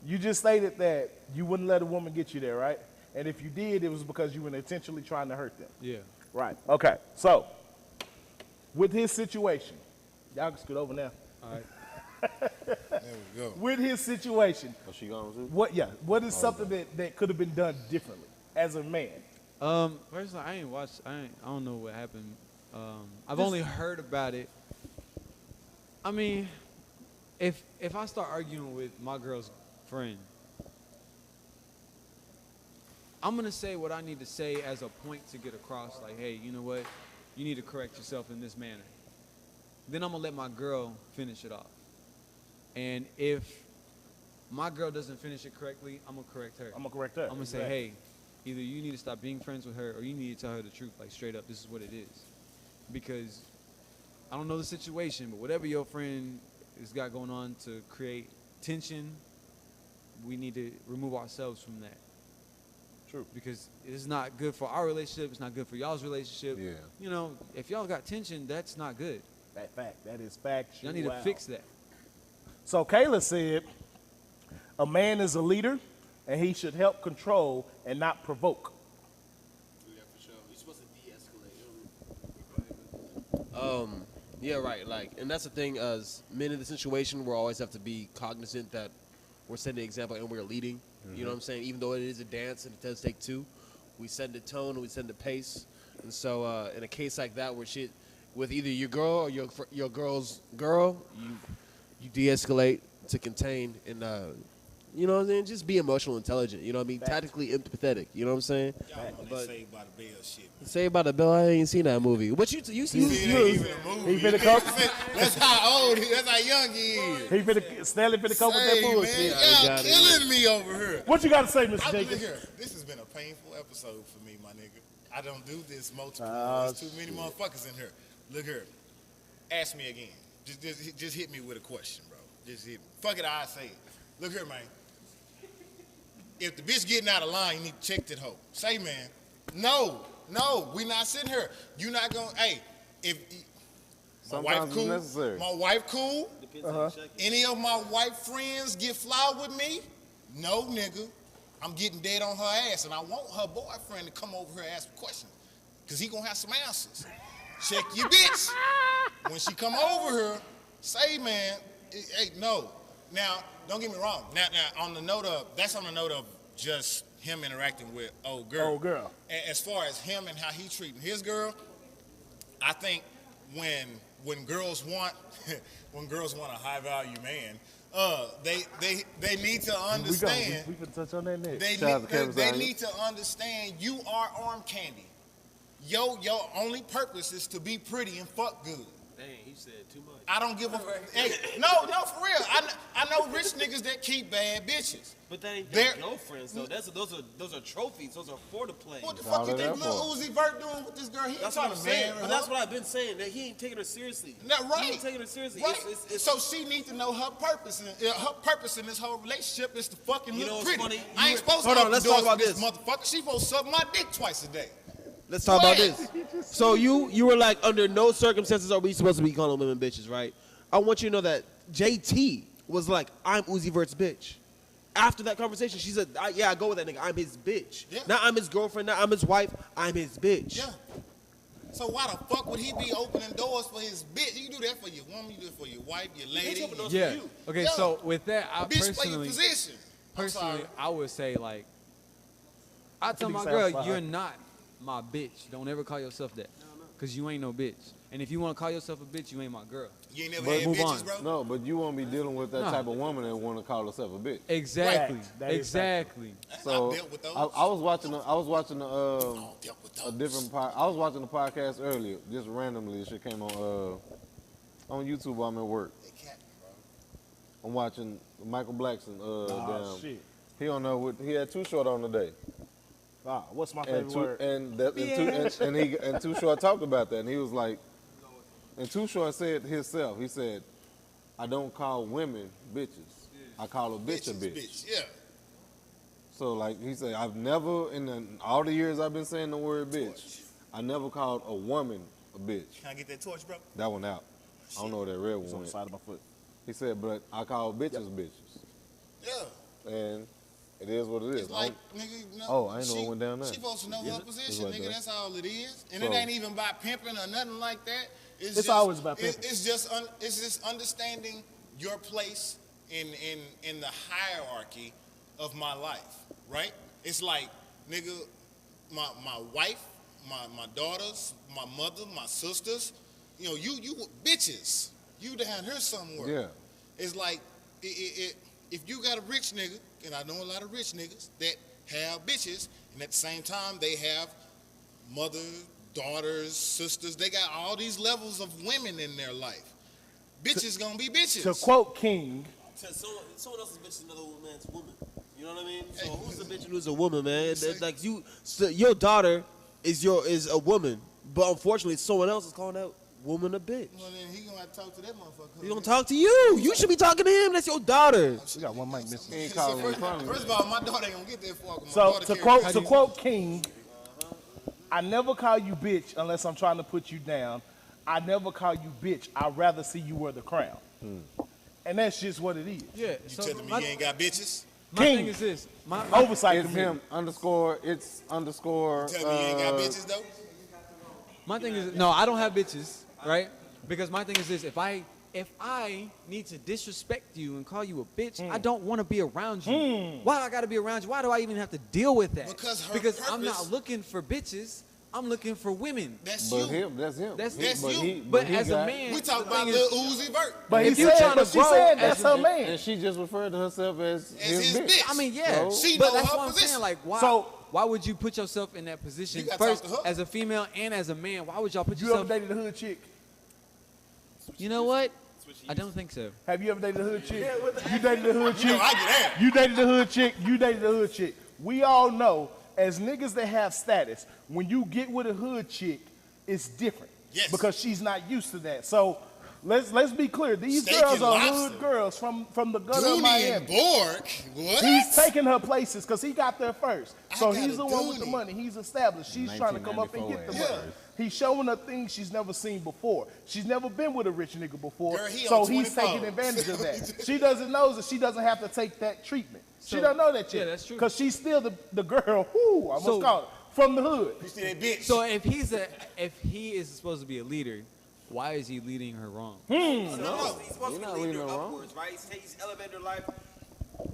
Speaker 2: You just stated that you wouldn't let a woman get you there, right? And if you did, it was because you were intentionally trying to hurt them.
Speaker 8: Yeah.
Speaker 2: Right. Okay. So, with his situation, y'all can scoot over now.
Speaker 8: All right.
Speaker 7: There we go.
Speaker 2: With his situation,
Speaker 1: Oh, she gone too?
Speaker 2: what is something that could have been done differently as a man?
Speaker 8: Personally, I ain't watched. I don't know what happened. I've only heard about it. I mean, if I start arguing with my girl's friend, I'm gonna say what I need to say as a point to get across. Like, hey, you know what? You need to correct yourself in this manner. Then I'm gonna let my girl finish it off. And if my girl doesn't finish it correctly, I'm gonna correct her.
Speaker 2: I'm gonna correct her.
Speaker 8: I'm gonna say, hey, either you need to stop being friends with her or you need to tell her the truth, like straight up, this is what it is. Because I don't know the situation, but whatever your friend has got going on to create tension, we need to remove ourselves from that.
Speaker 2: True.
Speaker 8: Because it's not good for our relationship, it's not good for y'all's relationship.
Speaker 1: Yeah.
Speaker 8: You know, if y'all got tension, that's not good.
Speaker 2: That is factual.
Speaker 8: Y'all need to fix that.
Speaker 2: So Kayla said, a man is a leader, and he should help control and not provoke.
Speaker 14: Yeah, for sure. You're supposed to de-escalate. Yeah, right. Like, and that's the thing. As men in the situation, we always have to be cognizant that we're setting an example and we're leading. Mm-hmm. You know what I'm saying? Even though it is a dance and it does take two, we set the tone and we set the pace. And so, in a case like that, where shit with either your girl or your girl's girl, you de-escalate to contain and you know what I'm saying? Just be emotional intelligent. You know what I mean? Tactically empathetic. You know what I'm saying?
Speaker 16: Y'all on that Saved by the Bell shit.
Speaker 14: Saved by the Bell, I ain't seen that movie. What you
Speaker 16: He finna
Speaker 2: come.
Speaker 16: That's how old. That's how young he is.
Speaker 2: Stanley finna come with that bullshit.
Speaker 16: Y'all killing me over here.
Speaker 2: What you got to say, Mr.
Speaker 16: Look
Speaker 2: Jenkins?
Speaker 16: here. This has been a painful episode for me, my nigga. I don't do this multiple. There's too many motherfuckers in here. Look here. Ask me again. Just hit me with a question, bro. Just hit me. Fuck it, I say it. Look here, man. If the bitch getting out of line, you need to check that hoe. Say, man, no, we not sitting here. You not gonna, hey, if my wife cool, my wife cool, any of my white friends get fly with me, no, nigga, I'm getting dead on her ass, and I want her boyfriend to come over here and ask me questions, because he gonna have some answers. Check your bitch. When she come over here, say, man, hey, no. Now, don't get me wrong. Now, on the note of just him interacting with old girl. And as far as him and how he treating his girl, I think when girls want a high value man, they need to understand.
Speaker 2: We can touch on that next.
Speaker 16: They need to understand you are arm candy. Your only purpose is to be pretty and fuck good.
Speaker 14: Dang, he said too much.
Speaker 16: I don't give a hey, no, for real. I know rich niggas that keep bad bitches.
Speaker 14: But that ain't their girlfriends though. Those are trophies. Those are for the play.
Speaker 16: What the fuck you think Lil Uzi Vert doing with this girl? He ain't trying to marry her.
Speaker 14: But that's what I've been saying. That he ain't taking her seriously.
Speaker 16: Not right.
Speaker 14: He ain't taking her seriously.
Speaker 16: Right. So she needs to know her purpose. And her purpose in this whole relationship is to fucking look pretty.
Speaker 14: Funny?
Speaker 16: I ain't supposed to open doors for this motherfucker. She supposed to suck my dick twice a day.
Speaker 14: Let's talk about this. So you were like, under no circumstances are we supposed to be calling women bitches, right? I want you to know that JT was like, I'm Uzi Vert's bitch. After that conversation, she said, I go with that nigga. I'm his bitch. Yeah. Now I'm his girlfriend. Now I'm his wife. I'm his bitch.
Speaker 16: Yeah. So why the fuck would he be opening doors for his bitch? You do that for your woman. You do it for your wife, your lady.
Speaker 8: Yeah. Okay. Yeah. So with that, I
Speaker 16: bitch, play your position.
Speaker 8: Personally, I would say like, I tell my girl, you're not my bitch. Don't ever call yourself that, cause you ain't no bitch. And if you want to call yourself a bitch, you ain't my girl.
Speaker 16: You ain't never had bitches, bro?
Speaker 1: No, but you won't be dealing with that type of woman that want to call herself a bitch.
Speaker 8: Exactly. Right. Exactly.
Speaker 1: So I was watching a different I was watching a podcast earlier, just randomly. Shit came on YouTube while I'm at work. I'm watching Michael Blackson. He don't know what he had Too Short on today.
Speaker 2: Ah, what's my favorite word?
Speaker 1: And Too Short talked about that, and he was like, and Too Short said himself, he said, I don't call women bitches. I call a bitch a bitch.
Speaker 16: Yeah.
Speaker 1: So like he said, I've never, all the years I've been saying the word bitch, I never called a woman a bitch.
Speaker 7: Can I get that torch, bro?
Speaker 1: That one out. I don't know where that red one
Speaker 2: It's on the
Speaker 1: went.
Speaker 2: side of my foot.
Speaker 1: He said, but I call bitches bitches.
Speaker 16: Yeah.
Speaker 1: And it is what it is.
Speaker 16: It's like, nigga, you know,
Speaker 1: oh, I ain't know it went down there.
Speaker 16: She supposed to know her position,
Speaker 1: right
Speaker 16: nigga.
Speaker 1: there.
Speaker 16: That's all it is. And
Speaker 1: So-
Speaker 16: it ain't even about pimping or nothing like that.
Speaker 2: It's always about pimping.
Speaker 16: It's just understanding your place in the hierarchy of my life, right? It's like, nigga, my wife, my daughters, my mother, my sisters, you know, you bitches. You down here somewhere.
Speaker 1: Yeah.
Speaker 16: It's like, if you got a rich nigga, and I know a lot of rich niggas that have bitches, and at the same time they have mothers, daughters, sisters. They got all these levels of women in their life. Bitches gonna be bitches.
Speaker 2: To quote King,
Speaker 14: Someone else's bitch is another man's woman. You know what I mean? So who's a bitch and who's a woman, man? Like your daughter is a woman, but unfortunately, someone else is calling that woman a bitch.
Speaker 16: Well, then he gonna have to talk to that motherfucker.
Speaker 14: He gonna talk to you. You should be talking to him. That's your daughter.
Speaker 2: We got one mic missing.
Speaker 16: First of all, my daughter ain't gonna get that far.
Speaker 2: So to quote King, I never call you bitch unless I'm trying to put you down. I never call you bitch. I'd rather see you wear the crown. And that's just what it is.
Speaker 8: Yeah.
Speaker 16: You telling me you ain't got bitches?
Speaker 8: My
Speaker 2: King.
Speaker 8: thing is this. My
Speaker 2: Oversight
Speaker 1: It's
Speaker 2: committee.
Speaker 1: him underscore. It's underscore.
Speaker 16: You telling me you ain't got bitches though?
Speaker 8: My thing is no, I don't have bitches, right? Because my thing is this: if I need to disrespect you and call you a bitch, I don't want to be around you. Why do I got to be around you? Why do I even have to deal with that?
Speaker 16: Because
Speaker 8: I'm not looking for bitches. I'm looking for women.
Speaker 16: That's
Speaker 1: But
Speaker 16: you.
Speaker 1: that's him.
Speaker 8: That's
Speaker 1: but
Speaker 8: you.
Speaker 1: He,
Speaker 8: But
Speaker 1: he
Speaker 8: as a
Speaker 1: got-
Speaker 8: man,
Speaker 16: We talk
Speaker 8: the
Speaker 16: about
Speaker 8: thing
Speaker 16: Lil
Speaker 8: is-
Speaker 16: Uzi Vert.
Speaker 2: But
Speaker 8: If
Speaker 2: he
Speaker 8: you
Speaker 2: said,
Speaker 8: trying to
Speaker 2: but she
Speaker 8: grow
Speaker 2: said
Speaker 8: as
Speaker 2: that's her man.
Speaker 1: And she just referred to herself as
Speaker 16: his bitch.
Speaker 8: I mean, yeah.
Speaker 1: So-
Speaker 16: She
Speaker 8: but
Speaker 16: know
Speaker 8: that's
Speaker 16: her
Speaker 8: what I'm
Speaker 16: position.
Speaker 8: saying. Like, why?
Speaker 2: So-
Speaker 8: why would you put yourself in that position
Speaker 16: You gotta
Speaker 8: first
Speaker 16: talk to her.
Speaker 8: as a female and as a man? Why would y'all put
Speaker 2: You ever
Speaker 8: yourself?
Speaker 2: dated a hood chick?
Speaker 8: You know what? I don't think so.
Speaker 2: Have you ever dated a hood chick? You dated a hood chick.
Speaker 16: I get that.
Speaker 2: You dated a hood chick. You dated a hood chick. We all know, as niggas that have status, when you get with a hood chick, it's different.
Speaker 16: Yes.
Speaker 2: Because she's not used to that. So let's be clear. These
Speaker 16: Steak
Speaker 2: girls
Speaker 16: and
Speaker 2: are
Speaker 16: lobster.
Speaker 2: hood girls from the gutter of
Speaker 16: Dooney and
Speaker 2: Miami.
Speaker 16: Borg. What?
Speaker 2: He's taking her places because he got there first. So
Speaker 16: got
Speaker 2: he's
Speaker 16: a
Speaker 2: the one with the
Speaker 16: Dooney.
Speaker 2: money. He's established. She's trying to come up and get the
Speaker 1: 1994
Speaker 2: money. He's showing her things she's never seen before. She's never been with a rich nigga before.
Speaker 16: Girl, he
Speaker 2: So
Speaker 16: on
Speaker 2: he's
Speaker 16: 24.
Speaker 2: taking advantage of that. She doesn't know that she doesn't have to take that treatment. She
Speaker 8: So-
Speaker 2: don't know that yet.
Speaker 8: yeah, that's true.
Speaker 2: Because she's still the girl, I almost
Speaker 8: So-
Speaker 2: called it, from the hood.
Speaker 16: You see that bitch?
Speaker 8: So if he is supposed to be a leader, why is he leading her wrong?
Speaker 14: No,
Speaker 16: No.
Speaker 14: he's supposed
Speaker 1: You're
Speaker 14: to
Speaker 1: not
Speaker 14: be leading
Speaker 1: leading
Speaker 14: her
Speaker 1: her wrong.
Speaker 14: upwards, right? He's elevated her life.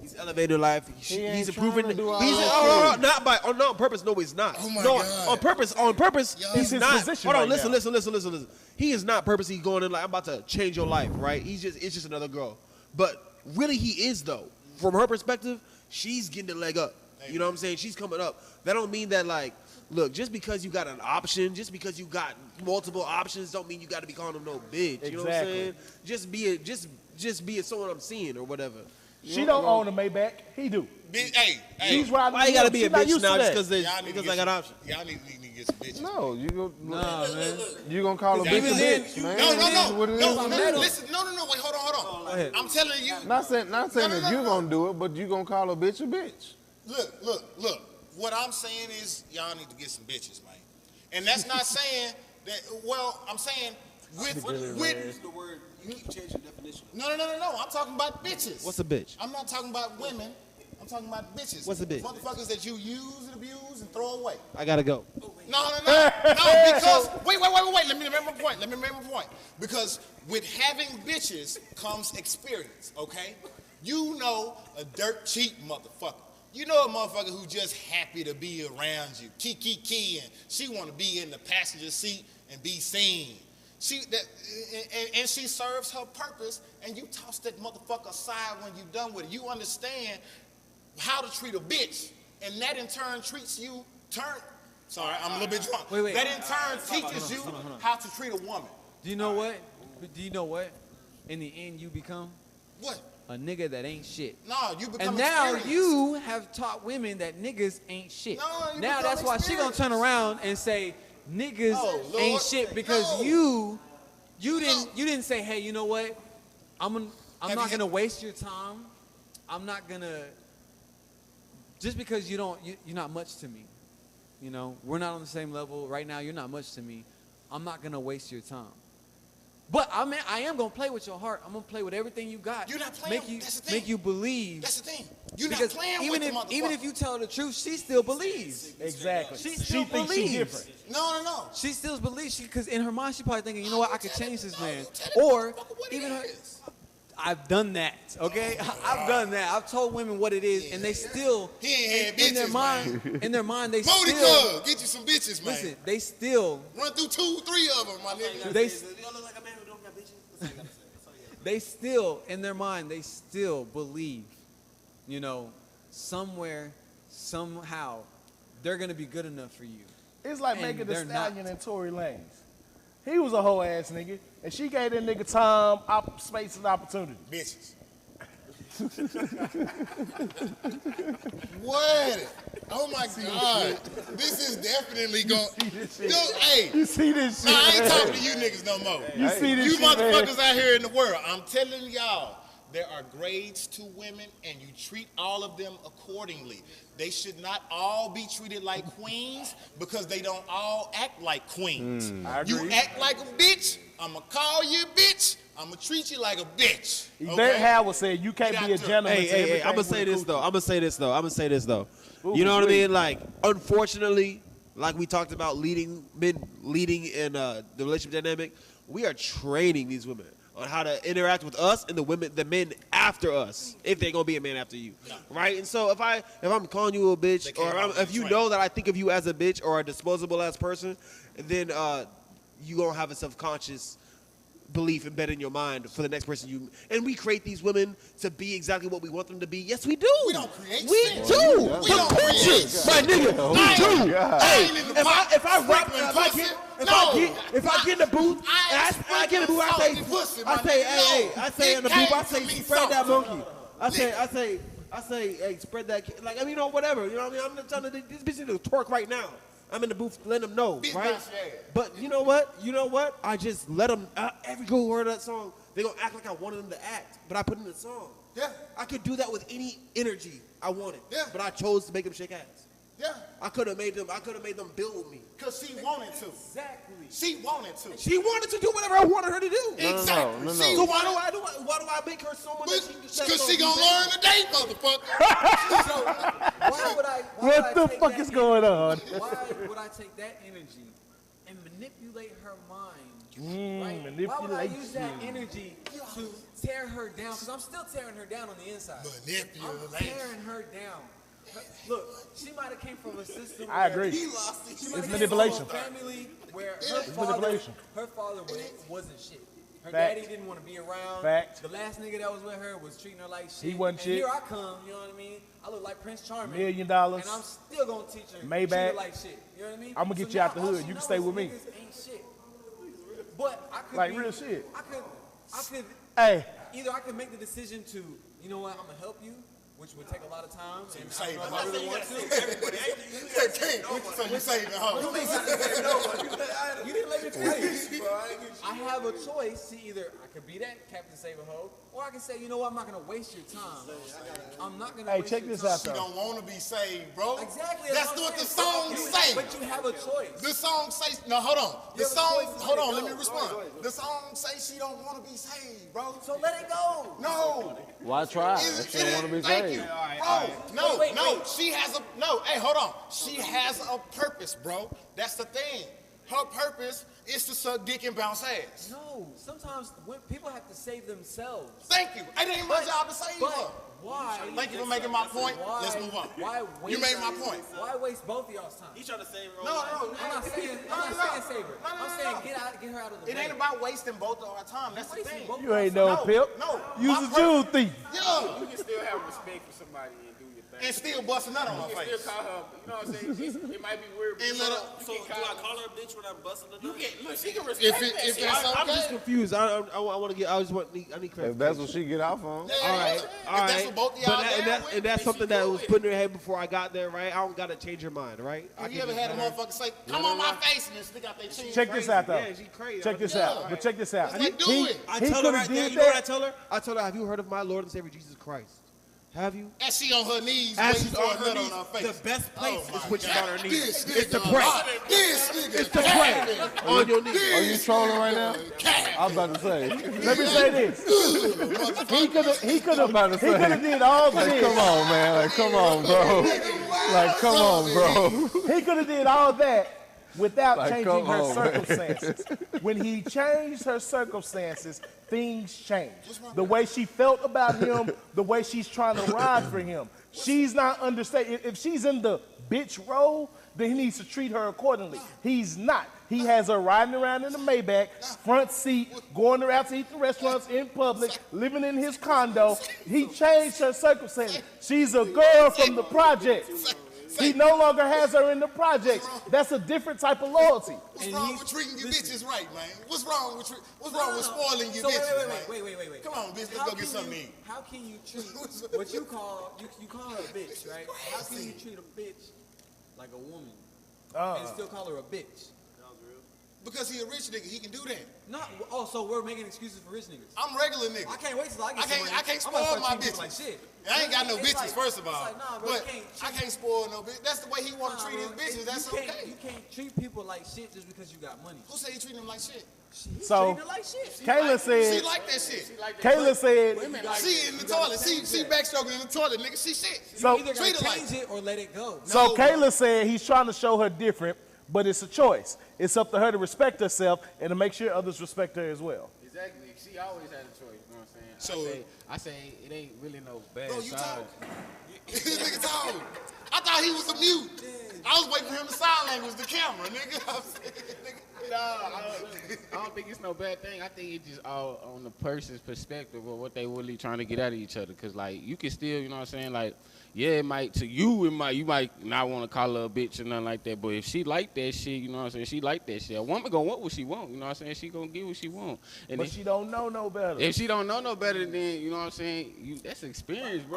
Speaker 14: He's elevated her life.
Speaker 1: He ain't
Speaker 14: He's
Speaker 1: trying
Speaker 14: improving.
Speaker 1: to do all
Speaker 14: He's
Speaker 1: that
Speaker 14: not on purpose. No, he's not.
Speaker 16: Oh my
Speaker 14: no,
Speaker 16: God.
Speaker 14: on purpose. On purpose, he's
Speaker 2: his
Speaker 14: not.
Speaker 2: position
Speaker 14: Hold on,
Speaker 2: right
Speaker 14: listen,
Speaker 2: now.
Speaker 14: listen. He is not purposely going in like I'm about to change your life, right? It's just another girl. But really, he is though. From her perspective, she's getting the leg up. You know what I'm saying? She's coming up. That don't mean that like. Look, just because you got an option, just because you got multiple options, don't mean you got to be calling them no bitch. You know what I'm
Speaker 2: Exactly.
Speaker 14: saying? Just be it someone I'm seeing or whatever.
Speaker 2: She don't own a Maybach. He do.
Speaker 16: Hey,
Speaker 2: She's riding.
Speaker 14: Why you gotta be a
Speaker 2: She's not
Speaker 14: bitch
Speaker 2: used to
Speaker 14: now
Speaker 2: that.
Speaker 14: just
Speaker 16: y'all need to
Speaker 14: because
Speaker 16: get
Speaker 14: I got
Speaker 16: some-
Speaker 14: options?
Speaker 16: Y'all need to get some bitches.
Speaker 1: No, you go.
Speaker 8: Nah, man.
Speaker 1: You gonna call a bitch
Speaker 16: Even
Speaker 1: a
Speaker 16: then,
Speaker 1: bitch, man?
Speaker 16: No,
Speaker 1: That's what it is.
Speaker 16: listen, no, wait, hold on.
Speaker 8: ahead.
Speaker 16: I'm telling you,
Speaker 1: Not saying
Speaker 16: No,
Speaker 1: that you're
Speaker 16: no.
Speaker 1: gonna do it, but you gonna call a bitch a bitch.
Speaker 16: look. What I'm saying is, y'all need to get some bitches, man. And that's not saying that. Well, I'm saying with
Speaker 14: The word you keep changing definition.
Speaker 16: no. I'm talking about bitches.
Speaker 14: What's a bitch?
Speaker 16: I'm not talking about women. I'm talking about bitches.
Speaker 14: What's a bitch?
Speaker 16: Motherfuckers that you use and abuse and throw away.
Speaker 14: I gotta go.
Speaker 16: No, because wait. Let me remember my point. Because with having bitches comes experience, okay? You know a dirt cheap motherfucker. You know a motherfucker who just happy to be around you. Key, and she want to be in the passenger seat and be seen. And she serves her purpose, and you toss that motherfucker aside when you done with it. You understand how to treat a bitch, and that in turn treats you. Sorry, I'm a little bit drunk.
Speaker 8: Wait.
Speaker 16: That in turn teaches you how to treat a woman.
Speaker 8: Do you know what? In the end, you become.
Speaker 16: What?
Speaker 8: a nigga that ain't shit.
Speaker 16: No, you become
Speaker 8: And now
Speaker 16: experienced.
Speaker 8: you have taught women that niggas ain't shit.
Speaker 16: No, you
Speaker 8: Now
Speaker 16: become
Speaker 8: that's why she gonna turn around and say niggas
Speaker 16: Oh, Lord.
Speaker 8: ain't shit because
Speaker 16: No.
Speaker 8: you didn't say, hey, you know what? I'm not gonna waste your time. I'm not gonna just because you're not much to me. You know, we're not on the same level right now. You're not much to me. I'm not gonna waste your time. But I am gonna play with your heart. I'm gonna play with everything you got.
Speaker 16: You're not playing. That's the thing.
Speaker 8: Make you believe.
Speaker 16: That's the thing. You're not
Speaker 8: Because
Speaker 16: playing
Speaker 8: even
Speaker 16: with
Speaker 8: if
Speaker 16: the motherfucker.
Speaker 8: even if you tell her the truth, she still believes.
Speaker 2: Exactly.
Speaker 8: She still
Speaker 2: thinks
Speaker 8: believes.
Speaker 2: she different.
Speaker 16: No.
Speaker 8: She still believes because in her mind she's probably thinking, you know what, I could change this man. Or even her. I've done that. Okay, I've done that. I've told women what it is, and they still
Speaker 16: He ain't had
Speaker 8: in their
Speaker 16: bitches,
Speaker 8: mind.
Speaker 16: man.
Speaker 8: In their mind, they
Speaker 16: Modi
Speaker 8: still
Speaker 16: Cub, get you some bitches, man.
Speaker 8: listen. They still.
Speaker 16: Run through 2, 3 of them, my nigga.
Speaker 8: They still, in their mind, they still believe, you know, somewhere, somehow, they're gonna be good enough for you.
Speaker 2: It's like
Speaker 8: And
Speaker 2: making the
Speaker 8: they're
Speaker 2: Stallion
Speaker 8: not.
Speaker 2: and Tory Lanez. He was a whole ass nigga, and she gave that nigga time, space, and opportunity.
Speaker 16: Bitches. What? Oh my God. This is definitely going. Dude, hey.
Speaker 2: You see this shit?
Speaker 16: Nah, I ain't
Speaker 2: man.
Speaker 16: talking to you niggas no more.
Speaker 2: You see this
Speaker 16: You
Speaker 2: shit, man.
Speaker 16: motherfuckers out here in the world. I'm telling y'all, there are grades to women, and you treat all of them accordingly. They should not all be treated like queens because they don't all act like queens.
Speaker 2: I agree.
Speaker 16: You act like a bitch, I'ma call you a bitch. I'ma treat you like a bitch.
Speaker 2: Yvette Howard said you can't be a gentleman.
Speaker 14: Hey, I'm gonna say this though. You know what I mean? Like, unfortunately, like we talked about leading in the relationship dynamic, we are training these women on how to interact with us and the men after us, if they're gonna be a man after you, right? And so if I'm calling you a bitch, or if you know that I think of you as a bitch or a disposable ass person, then you gonna have a self-conscious belief embedded in your mind for the next person you. And we create these women to be exactly what we want them to be. Yes, we do.
Speaker 16: We don't create.
Speaker 14: We
Speaker 16: shit.
Speaker 14: do.
Speaker 16: We don't create.
Speaker 14: My nigga, we do. Hey, if I get in the booth, I get in the booth, I say in the booth, I say spread that monkey. I say, hey, spread that, like, I mean, you know, whatever. You know what I mean? I'm not trying to, this bitch need to twerk right now. I'm in the booth letting them know, right? But you know what? I just let them, every good word of that song, they're going to act like I wanted them to act, but I put it in the song.
Speaker 16: Yeah.
Speaker 14: I could do that with any energy I wanted.
Speaker 16: Yeah.
Speaker 14: But I chose to make them shake ass.
Speaker 16: Yeah.
Speaker 14: I could have made them build with me.
Speaker 16: Because she wanted to.
Speaker 14: Exactly.
Speaker 16: She wanted to.
Speaker 14: She wanted to do whatever I wanted her to do.
Speaker 16: Exactly.
Speaker 1: No.
Speaker 14: So why do I make her someone that
Speaker 16: Because she gonna learn today, motherfucker.
Speaker 8: So why would I?
Speaker 2: What the fuck is going on?
Speaker 8: Why would I take that energy and manipulate her mind? Right? Why would I use that energy to tear her down? Because I'm still tearing her down on the inside. I'm tearing her down. Look, she might have came from a system.
Speaker 2: I agree. It's manipulation.
Speaker 8: From a family where her father wasn't shit. Her
Speaker 2: Fact.
Speaker 8: daddy didn't want to be around.
Speaker 2: Fact.
Speaker 8: The last nigga that was with her was treating her like shit.
Speaker 2: He wasn't
Speaker 8: and
Speaker 2: shit.
Speaker 8: Here I come, you know what I mean? I look like Prince Charming.
Speaker 2: $1 million.
Speaker 8: And I'm still gonna teach her.
Speaker 2: Maybach.
Speaker 8: Treat her like shit. You know what I mean?
Speaker 2: I'm gonna get you out the hood. You can stay with me.
Speaker 8: Niggas ain't shit. But I could
Speaker 2: Like
Speaker 8: be,
Speaker 2: real shit.
Speaker 8: I could.
Speaker 2: Hey.
Speaker 8: Either I could make the decision to, you know what? I'm gonna help you, which would take a lot of time. And I
Speaker 16: Save
Speaker 8: don't
Speaker 16: it.
Speaker 8: know if I really want to.
Speaker 16: So you saving her.
Speaker 8: You didn't let me finish. I have a choice to either I could be that Captain Save a Hoe, or I can say, you know what, I'm not gonna waste your time. I'm not gonna.
Speaker 2: Hey,
Speaker 8: waste
Speaker 2: check
Speaker 8: your
Speaker 2: this
Speaker 8: time.
Speaker 2: out
Speaker 16: She
Speaker 2: though.
Speaker 16: don't want to be saved, bro.
Speaker 8: Exactly.
Speaker 16: That's what the song say.
Speaker 8: But you have a choice.
Speaker 16: The song say, no, hold on. The
Speaker 8: You have a
Speaker 16: song,
Speaker 8: choice to
Speaker 16: hold
Speaker 8: let
Speaker 16: on,
Speaker 8: it
Speaker 16: let
Speaker 8: go.
Speaker 16: me respond.
Speaker 8: Go ahead.
Speaker 16: The song say she don't want to be saved, bro.
Speaker 8: So let it go.
Speaker 16: No.
Speaker 1: Why try? If you don't want to be
Speaker 16: Thank
Speaker 1: saved.
Speaker 16: you. No, she has hey, hold on. She has a purpose, bro. That's the thing. Her purpose is to suck dick and bounce ass.
Speaker 8: No, sometimes when people have to save themselves.
Speaker 16: Thank you. It ain't my job to save her.
Speaker 8: Why?
Speaker 16: Thank you for making my point. Let's move on.
Speaker 8: Why waste,
Speaker 16: You made my point.
Speaker 8: Why waste both of y'all's time?
Speaker 14: You trying to save her?
Speaker 16: No,
Speaker 8: I'm not saying save her. I'm saying get her out of the
Speaker 16: It
Speaker 8: bed.
Speaker 16: ain't about wasting both of our time. That's the thing.
Speaker 2: You ain't no pimp.
Speaker 16: No.
Speaker 2: You's a Jew thief.
Speaker 16: Yo.
Speaker 12: You can still have respect for somebody and do your thing.
Speaker 16: and still busting nut on her
Speaker 12: You can
Speaker 16: face.
Speaker 12: still call her, you know what I'm saying? It might be weird.
Speaker 16: And
Speaker 12: but
Speaker 16: let her-
Speaker 12: so do I call her a bitch when I'm busting the nut? Look, she can respect
Speaker 16: If
Speaker 12: that
Speaker 16: that's
Speaker 12: shit.
Speaker 14: I'm just confused. I want to get. I need clarification.
Speaker 1: If that's what she get off on.
Speaker 14: All right, all
Speaker 16: that's
Speaker 14: right.
Speaker 16: what both of
Speaker 14: But
Speaker 16: y'all
Speaker 14: that,
Speaker 16: down
Speaker 14: and that's something that was put in her head before I got there, right? I don't gotta change her mind, right?
Speaker 16: Have you ever had a motherfucker say, "Come on my face," and then stick out their chin?
Speaker 2: Check this out, though.
Speaker 14: Yeah, she crazy.
Speaker 2: Check this out. But check this out.
Speaker 16: It's like, do it.
Speaker 14: I
Speaker 2: he
Speaker 14: tell her
Speaker 2: coulda
Speaker 14: right there.
Speaker 2: did
Speaker 14: You know what I
Speaker 2: that.
Speaker 14: tell her? I tell her, have you heard of my Lord and Savior Jesus Christ? Have you?
Speaker 16: And she on her knees,
Speaker 14: As
Speaker 16: waiting
Speaker 14: she's
Speaker 16: for
Speaker 14: on
Speaker 16: a
Speaker 14: her
Speaker 16: nut
Speaker 14: knees,
Speaker 16: on her face.
Speaker 14: the best place
Speaker 16: Oh
Speaker 14: is
Speaker 16: my
Speaker 14: when she's
Speaker 16: God.
Speaker 14: on her knees.
Speaker 16: This
Speaker 14: It's to
Speaker 16: nigga,
Speaker 14: pray.
Speaker 16: This nigga,
Speaker 14: It's to pray on your knees.
Speaker 1: Are you trolling right now? I was about to say.
Speaker 2: Let me say this. He could have did all
Speaker 1: Like,
Speaker 2: this.
Speaker 1: come on, man. Like, come on, bro. Like, come on, bro.
Speaker 2: He could have did all that without
Speaker 1: Like,
Speaker 2: changing
Speaker 1: come
Speaker 2: her
Speaker 1: on, man.
Speaker 2: circumstances. When he changed her circumstances, things changed. The way she felt about him, the way she's trying to ride for him. She's not understanding. If she's in the bitch role, then he needs to treat her accordingly. He's not. He has her riding around in the Maybach, front seat, going around to eat the restaurants in public, living in his condo. He changed her circumstances. She's a girl from the projects. He no longer has her in the projects. That's a different type of loyalty.
Speaker 16: What's wrong with treating your bitches right, man? What's wrong with spoiling your
Speaker 15: So
Speaker 16: bitches,
Speaker 15: wait.
Speaker 16: Come on, bitch, let's go get something to eat.
Speaker 15: How can you treat what you call her a bitch, right? How can you treat a bitch like a woman and still call her a bitch?
Speaker 16: Because he a rich nigga, he can do that.
Speaker 15: So we're making excuses for rich niggas.
Speaker 16: I'm regular nigga.
Speaker 15: I can't wait till I get some money.
Speaker 16: I can't
Speaker 15: I'm gonna
Speaker 16: spoil
Speaker 15: start
Speaker 16: my
Speaker 15: treating people
Speaker 16: bitches.
Speaker 15: like shit.
Speaker 16: I ain't got no
Speaker 15: It's
Speaker 16: bitches,
Speaker 15: like-
Speaker 16: first of all.
Speaker 15: it's like, nah, bro,
Speaker 16: But I can't spoil no bitch. That's the way he want to treat his bitches. That's okay.
Speaker 15: You can't treat people like shit just because you got money.
Speaker 16: Who say he treating them like shit?
Speaker 2: So,
Speaker 15: treating her like shit.
Speaker 2: Kayla said,
Speaker 16: She like that shit.
Speaker 2: Kayla said,
Speaker 16: She in the toilet. She backstroking in the toilet, nigga. She shit.
Speaker 2: So-
Speaker 15: You either
Speaker 16: Treat
Speaker 15: gotta
Speaker 16: her like
Speaker 15: change it or let it go.
Speaker 2: so Kayla said he's trying to show her different, but it's a choice. It's up to her to respect herself and to make sure others respect her as well.
Speaker 12: Exactly. She always had a choice. You know what I'm
Speaker 16: So-
Speaker 12: saying? I say it ain't really no bad
Speaker 16: Bro, you
Speaker 12: side.
Speaker 16: talk. This nigga talk. I thought he was a mute. I was waiting for him to sign language the camera, nigga. I'm saying, nigga.
Speaker 12: No, I don't think it's no bad thing. I think it's just all on the person's perspective of what they really trying to get out of each other. Cause like you can still, you know what I'm saying? Like, yeah, it might to you, you might not want to call her a bitch or nothing like that. But if she like that shit, you know what I'm saying? She like that shit. A woman gonna want what she want. You know what I'm saying? She gonna get what she want. And
Speaker 2: But she don't know no better.
Speaker 12: if she don't know no better, then you know what I'm saying? That's experience, bro.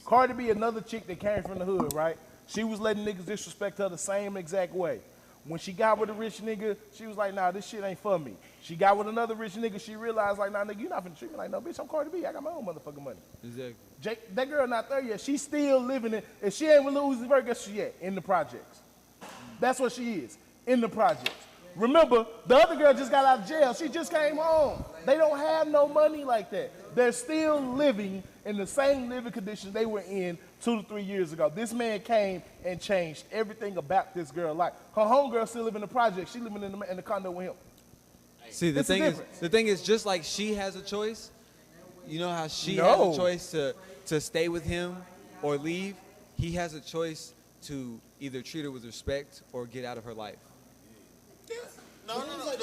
Speaker 2: Cardi B, another chick that came from the hood, right? She was letting niggas disrespect her the same exact way. When she got with a rich nigga, she was like, nah, this shit ain't for me. She got with another rich nigga, she realized, like, nah, nigga, you not finna treat me like no bitch. I'm Cardi B. I got my own motherfucking money.
Speaker 8: Exactly.
Speaker 2: That girl not there yet. She's still living it. If she ain't with Lil Uzi Vert, guess she at? In the projects. That's what she is, in the projects. Remember, the other girl just got out of jail. She just came home. They don't have no money like that. They're still living in the same living conditions they were in 2 to 3 years ago. This man came and changed everything about this girl's life. Her homegirl still living in the project. She living in the condo with him.
Speaker 8: See, the
Speaker 2: It's a
Speaker 8: thing is, just like she has a choice, you know how she has
Speaker 2: No.
Speaker 8: a choice to stay with him or leave. He has a choice to either treat her with respect or get out of her life.
Speaker 16: No,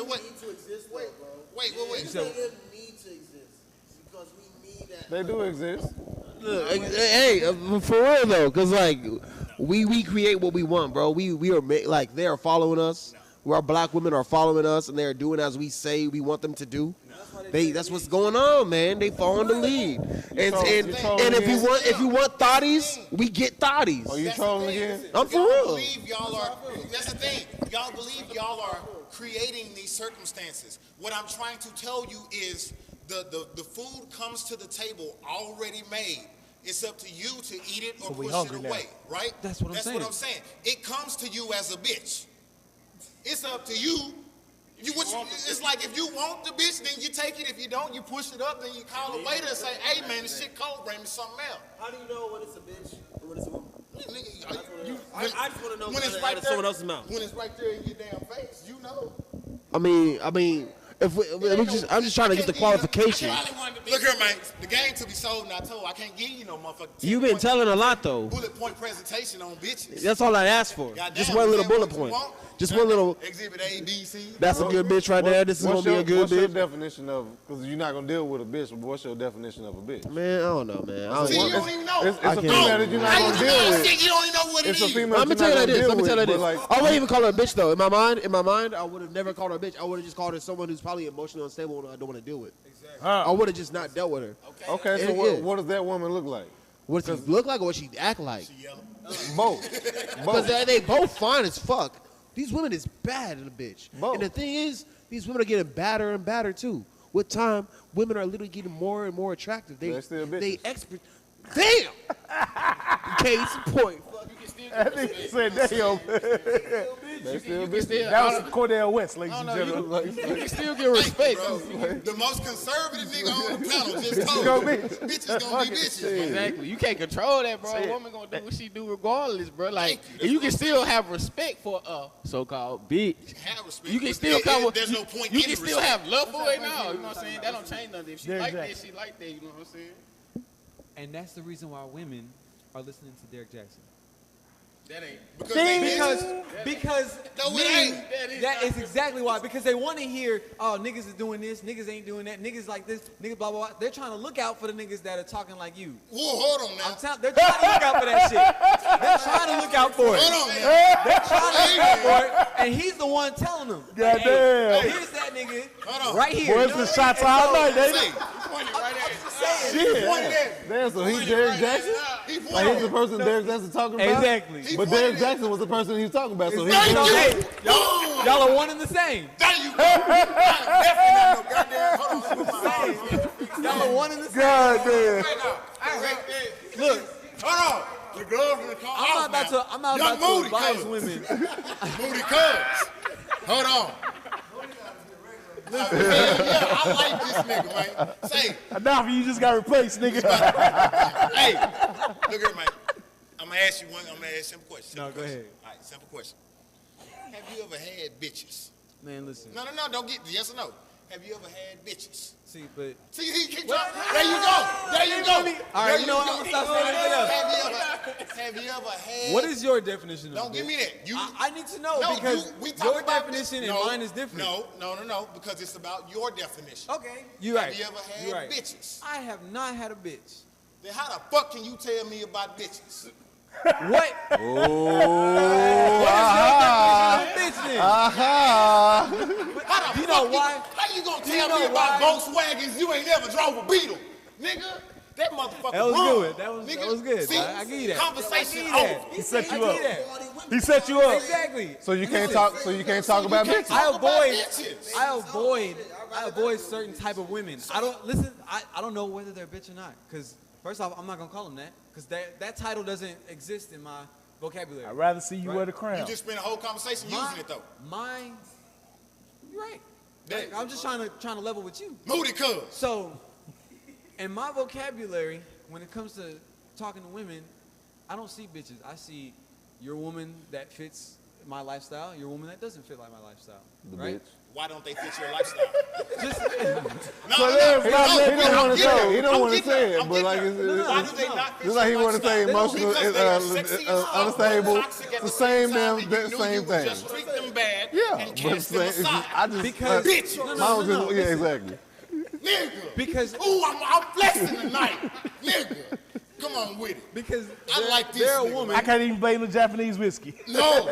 Speaker 16: wait.
Speaker 14: to exist, bro.
Speaker 16: Wait.
Speaker 8: You said-
Speaker 14: need to exist because we need that.
Speaker 1: They do exist.
Speaker 14: Look, hey, for real though, cause like we create what we want, bro. We are like they are following us. Our black women are following us, and they are doing as we say we want them to do. That's what's going on, man. They following the lead, and if you want thotties, we get thotties.
Speaker 1: Are you trolling again?
Speaker 14: I'm for
Speaker 16: Y'all
Speaker 14: real.
Speaker 16: believe y'all are. That's the thing. Y'all believe y'all are creating these circumstances. What I'm trying to tell you is the food comes to the table already made. It's up to you to eat it or
Speaker 2: So we
Speaker 16: push it
Speaker 2: hungry
Speaker 16: away,
Speaker 2: now.
Speaker 16: right?
Speaker 8: That's what I'm saying.
Speaker 16: It comes to you as a bitch. It's up to you. It's like if you want the bitch, then you take it. If you don't, you push it up. Then you call the waiter and say, "Hey man, this shit cold. Bring me something else."
Speaker 14: How do you know when it's a bitch or when it's a woman?
Speaker 16: I
Speaker 14: just want to know
Speaker 16: when it's
Speaker 14: out
Speaker 16: right
Speaker 14: of
Speaker 16: there,
Speaker 14: someone else's mouth.
Speaker 16: When it's right there in your damn face, you know.
Speaker 14: I mean, I'm just trying to get the qualification.
Speaker 16: Look here, man. The game to be sold, not told. I can't give you no motherfucking.
Speaker 14: You've been telling a lot though.
Speaker 16: Bullet point presentation on bitches.
Speaker 14: That's all I asked for.
Speaker 16: Goddamn,
Speaker 14: Just one little
Speaker 16: man,
Speaker 14: bullet
Speaker 16: what you
Speaker 14: point.
Speaker 16: want?
Speaker 14: Just one little.
Speaker 16: Exhibit A, B, C.
Speaker 14: That's a good bitch right there. This is gonna be a good
Speaker 1: What's your
Speaker 14: bitch.
Speaker 1: definition of? Because you're not gonna deal with a bitch. But what's your definition of a bitch?
Speaker 14: Man, I don't know, man.
Speaker 16: See, you don't even know.
Speaker 1: It's a female that you're not gonna deal with.
Speaker 16: You don't even know what it
Speaker 1: It's a
Speaker 16: is.
Speaker 1: female.
Speaker 14: Let me tell you like this. Let me tell you like this.
Speaker 1: Like,
Speaker 14: I wouldn't even call her a bitch though. In my mind, I would have never called her a bitch. I would have just called her someone who's probably emotionally unstable and I don't want to deal with. Exactly. I would have just not dealt with her.
Speaker 1: Okay, so what does that woman look like?
Speaker 14: What does she look like or what she act like?
Speaker 16: She yellow.
Speaker 1: Both.
Speaker 14: Because they both fine as fuck. These women is bad in a bitch.
Speaker 1: Both.
Speaker 14: And the thing is, these women are getting badder and badder too. With time, women are literally getting more and more attractive.
Speaker 1: They're still bitches.
Speaker 14: expert. Damn. Case in point.
Speaker 2: That nigga said, damn.
Speaker 1: They still bitches.
Speaker 2: That was Cordell West, ladies and gentlemen.
Speaker 12: You can still get respect.
Speaker 16: Bro, the most conservative nigga on the panel just told me. Bitches gonna be bitches.
Speaker 12: Exactly. You can't control that, bro. A woman gonna do what she do regardless, bro. Like, and you can still have respect for a so-called bitch.
Speaker 16: Have respect.
Speaker 12: You can still come with.
Speaker 16: There's no point
Speaker 12: You
Speaker 16: in
Speaker 12: can still
Speaker 16: respect.
Speaker 12: have love for it now. You know what I'm saying? That don't change nothing. If she like
Speaker 2: Exactly.
Speaker 12: that, she like that. You know what I'm saying?
Speaker 8: And that's the reason why women are listening to Derrick Jaxn.
Speaker 16: That ain't because they
Speaker 8: Because
Speaker 16: No, it
Speaker 8: men,
Speaker 16: ain't.
Speaker 8: that is exactly why. Because they want to hear, oh, niggas is doing this, niggas ain't doing that, niggas like this, niggas blah, blah, blah. They're trying to look out for the niggas that are talking like you.
Speaker 16: Whoa, hold on now.
Speaker 8: They're trying to look out for that shit. They're trying to look out for it.
Speaker 16: Hold on now.
Speaker 8: They're trying to look out for it, and he's the one telling them.
Speaker 2: Goddamn.
Speaker 8: Hey, here's that nigga
Speaker 16: Hold on.
Speaker 8: right here.
Speaker 2: Boy, it's the shots all night, ain't
Speaker 16: Say,
Speaker 2: it?
Speaker 1: Shit. Damn, so he's Derrick Jaxn? Like he's the person Derrick Jaxn talking about?
Speaker 8: Exactly.
Speaker 1: But Derrick Jaxn was the person he was talking about, so he's
Speaker 8: Hey, y'all are one and the same.
Speaker 16: There you go. Definitely not no goddamn. Hold on.
Speaker 8: Y'all are one and the same.
Speaker 1: goddamn.
Speaker 8: Look,
Speaker 16: Hold on. The girls in the car.
Speaker 8: I'm not about to advise women.
Speaker 16: Moody cuz. Hold on. Yeah, I like this nigga, man. Say,
Speaker 2: Enough, you just got replaced, nigga.
Speaker 16: hey, look here, man. I'm gonna ask you a simple question.
Speaker 8: No, go ahead.
Speaker 16: All right, simple question. Have you ever had bitches?
Speaker 8: Man, listen.
Speaker 16: No, don't get yes or no. Have you ever had bitches?
Speaker 8: See, but
Speaker 16: See, he keep trying. There you go. There you go.
Speaker 8: all right, you know what? I'm gonna stop saying anything else.
Speaker 16: Have you ever had?
Speaker 8: What is your definition of
Speaker 16: Don't give me that. You.
Speaker 8: I need to know
Speaker 16: No,
Speaker 8: because
Speaker 16: we talk
Speaker 8: your
Speaker 16: about
Speaker 8: definition
Speaker 16: this.
Speaker 8: and
Speaker 16: No,
Speaker 8: mine is different.
Speaker 16: No, because it's about your definition.
Speaker 8: Okay, you right.
Speaker 16: Have you ever had
Speaker 8: You right.
Speaker 16: bitches?
Speaker 8: I have not had a bitch.
Speaker 16: Then how the fuck can you tell me about bitches?
Speaker 8: What?
Speaker 1: Oh,
Speaker 8: What is your definition of bitch then?
Speaker 16: You
Speaker 8: know why?
Speaker 16: How you gonna
Speaker 8: You
Speaker 16: tell
Speaker 8: know
Speaker 16: me about
Speaker 8: why?
Speaker 16: Volkswagens? You ain't never drove a Beetle, nigga. That motherfucker.
Speaker 8: That was
Speaker 16: wrong,
Speaker 8: good. That was
Speaker 16: nigga.
Speaker 8: good.
Speaker 16: See,
Speaker 8: I give you that.
Speaker 16: Conversation
Speaker 8: I give you that.
Speaker 16: over.
Speaker 2: He set
Speaker 8: I
Speaker 2: you
Speaker 8: give
Speaker 2: up.
Speaker 8: you that.
Speaker 2: He set you up.
Speaker 8: Exactly.
Speaker 1: So you can't talk. So you can't talk about bitches.
Speaker 8: I avoid certain type of women. I don't listen. I don't know whether they're a bitch or not. Because first off, I'm not gonna call them that. Because that title doesn't exist in my vocabulary.
Speaker 2: I'd rather see you wear the crown.
Speaker 16: You just spent a whole conversation using it though.
Speaker 8: Mine. You're right. I'm just trying to level with you.
Speaker 16: Moody cuz.
Speaker 8: So, in my vocabulary, when it comes to talking to women, I don't see bitches. I see you're a woman that fits my lifestyle. You're a woman that doesn't fit like my lifestyle. Right?
Speaker 16: Why don't they fit your lifestyle?
Speaker 1: He don't want to say it. He don't want to say it. But like,
Speaker 16: Why do they not fit
Speaker 1: just like he
Speaker 16: your
Speaker 1: want to say
Speaker 16: lifestyle?
Speaker 1: emotional,
Speaker 16: Because they are sexy as fuck,
Speaker 1: unstable.
Speaker 16: toxic at
Speaker 1: It's the same
Speaker 16: time,
Speaker 1: damn,
Speaker 16: and
Speaker 1: that
Speaker 16: you knew
Speaker 1: same
Speaker 16: you would
Speaker 1: thing.
Speaker 16: just treat them bad
Speaker 1: Yeah,
Speaker 16: and
Speaker 1: but
Speaker 16: cast them
Speaker 1: it's-
Speaker 16: aside.
Speaker 1: I just
Speaker 8: Because-
Speaker 16: bitch.
Speaker 8: No,
Speaker 1: yeah,
Speaker 8: listen.
Speaker 1: exactly.
Speaker 16: Nigga.
Speaker 8: Because
Speaker 16: Ooh, I'm flexing tonight. Nigga. Come on with it.
Speaker 8: Because
Speaker 16: I like this
Speaker 8: they're a
Speaker 16: nigga,
Speaker 8: woman.
Speaker 2: I can't even blame the Japanese whiskey.
Speaker 16: No.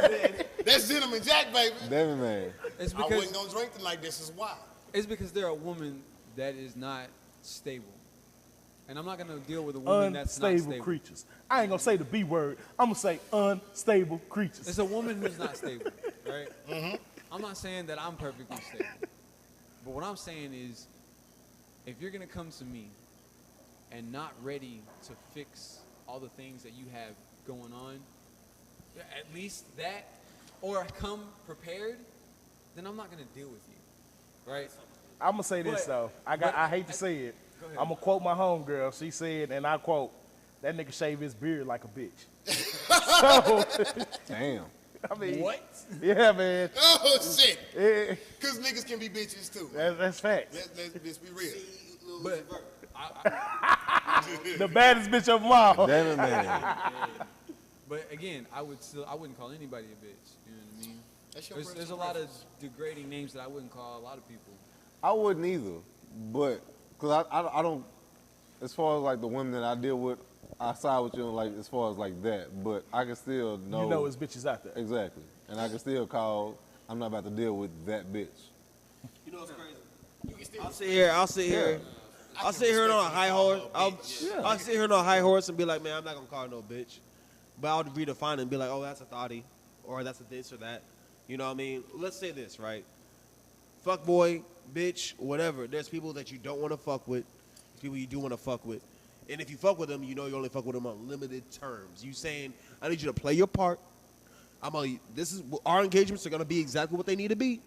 Speaker 16: That's Cinnamon Jack, baby.
Speaker 1: Damn man.
Speaker 8: It's
Speaker 16: I
Speaker 8: because
Speaker 16: wasn't gonna drink tonight. This is why.
Speaker 8: it's because they're a woman that is not stable. And I'm not gonna deal with a woman that's not
Speaker 2: Unstable
Speaker 8: stable.
Speaker 2: creatures. I ain't gonna say the B word. I'm gonna say unstable creatures.
Speaker 8: It's a woman who's not stable, right? I'm not saying that I'm perfectly stable. But what I'm saying is, if you're gonna come to me and not ready to fix all the things that you have going on, at least that, or come prepared, then I'm not gonna deal with you, right?
Speaker 2: I'm gonna say this though. I hate to say it.
Speaker 8: Go ahead.
Speaker 2: I'm gonna quote my homegirl. She said, and I quote, "That nigga shave his beard like a bitch." So,
Speaker 1: Damn.
Speaker 2: I mean,
Speaker 8: What?
Speaker 2: yeah, man.
Speaker 16: Oh shit.
Speaker 2: Eh,
Speaker 16: Cause niggas can be bitches too.
Speaker 2: that's facts.
Speaker 16: Let's be real.
Speaker 8: But
Speaker 2: The baddest bitch of them all.
Speaker 1: Damn it, man.
Speaker 8: but again, I wouldn't call anybody a bitch. You know what I mean? There's a lot of degrading names that I wouldn't call a lot of people.
Speaker 1: I wouldn't either, but because I don't. As far as like the women that I deal with, I side with you on like as far as like that, but I can still know.
Speaker 2: You know, there's bitches out there.
Speaker 1: Exactly, and I can still call. I'm not about to deal with that bitch.
Speaker 14: You know what's crazy? I'll sit here on a high horse. I'll sit here on a high horse and be like, man, I'm not gonna call her no bitch, but I'll redefine it and be like, oh, that's a thotty, or that's a this or that. You know what I mean? Let's say this, right? Fuck boy, bitch, whatever. There's people that you don't want to fuck with. There's people you do want to fuck with. And if you fuck with them, you know you only fuck with them on limited terms. You saying, I need you to play your part. Our engagements are gonna be exactly what they need to be.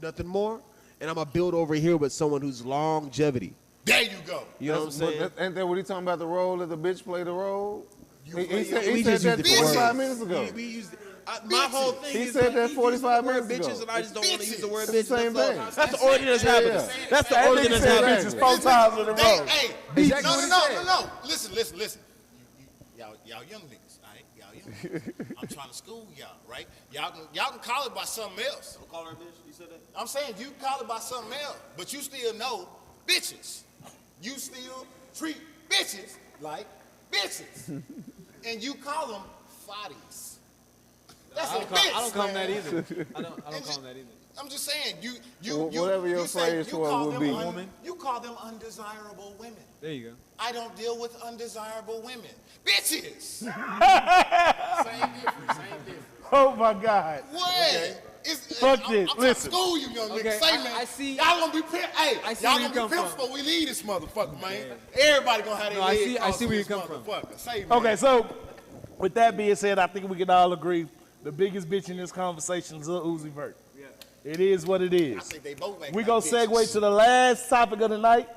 Speaker 14: Nothing more. And I'm gonna build over here with someone who's longevity.
Speaker 16: There you go.
Speaker 14: You know what I'm saying?
Speaker 1: Ain't that what he talking about, the role that the bitch play the role? He
Speaker 14: said
Speaker 1: said that 45 minutes ago.
Speaker 14: My whole thing
Speaker 1: he
Speaker 14: is
Speaker 1: said that 45
Speaker 14: minutes
Speaker 1: minutes
Speaker 14: bitches,
Speaker 1: ago.
Speaker 14: and I just don't want to use the word
Speaker 1: It's the
Speaker 14: bitch.
Speaker 1: same thing.
Speaker 14: That's the origin that's happening.
Speaker 1: Yeah.
Speaker 14: That's the origin that's happening.
Speaker 2: Bitches 4 times in a row.
Speaker 16: Hey, no. Listen. Y'all young niggas, all right? Y'all young niggas. I'm trying to school y'all, right? Y'all can call it by something else.
Speaker 14: Don't call her a bitch. You said that?
Speaker 16: I'm saying you can call it by something else, but you still know bitches. You still treat bitches like bitches. And you call them thotties. That's a bitch.
Speaker 8: I don't call them that either. I don't call them that either.
Speaker 16: I'm just saying,
Speaker 1: whatever your phrase for it would be.
Speaker 16: You call them undesirable women.
Speaker 8: There you go.
Speaker 16: I don't deal with undesirable women. Bitches! Same difference.
Speaker 2: Oh my God.
Speaker 16: What?
Speaker 2: Okay. Fuck this.
Speaker 16: I'm
Speaker 2: Listen.
Speaker 16: trying to school you young niggas. Say, man,
Speaker 8: I see.
Speaker 16: Y'all gonna be pimp. Hey,
Speaker 8: I see
Speaker 16: y'all
Speaker 8: where
Speaker 16: gonna
Speaker 8: you
Speaker 16: be
Speaker 8: come
Speaker 16: pimps
Speaker 8: from.
Speaker 16: before we leave this motherfucker, man. Everybody gonna have their legs
Speaker 8: I see where you come from.
Speaker 16: Say, man.
Speaker 2: Okay, so with that being said, I think we can all agree the biggest bitch in this conversation is Lil Uzi Vert.
Speaker 16: Yeah.
Speaker 2: It is what it is.
Speaker 16: I think they both
Speaker 2: We gonna segue to the last topic of the night.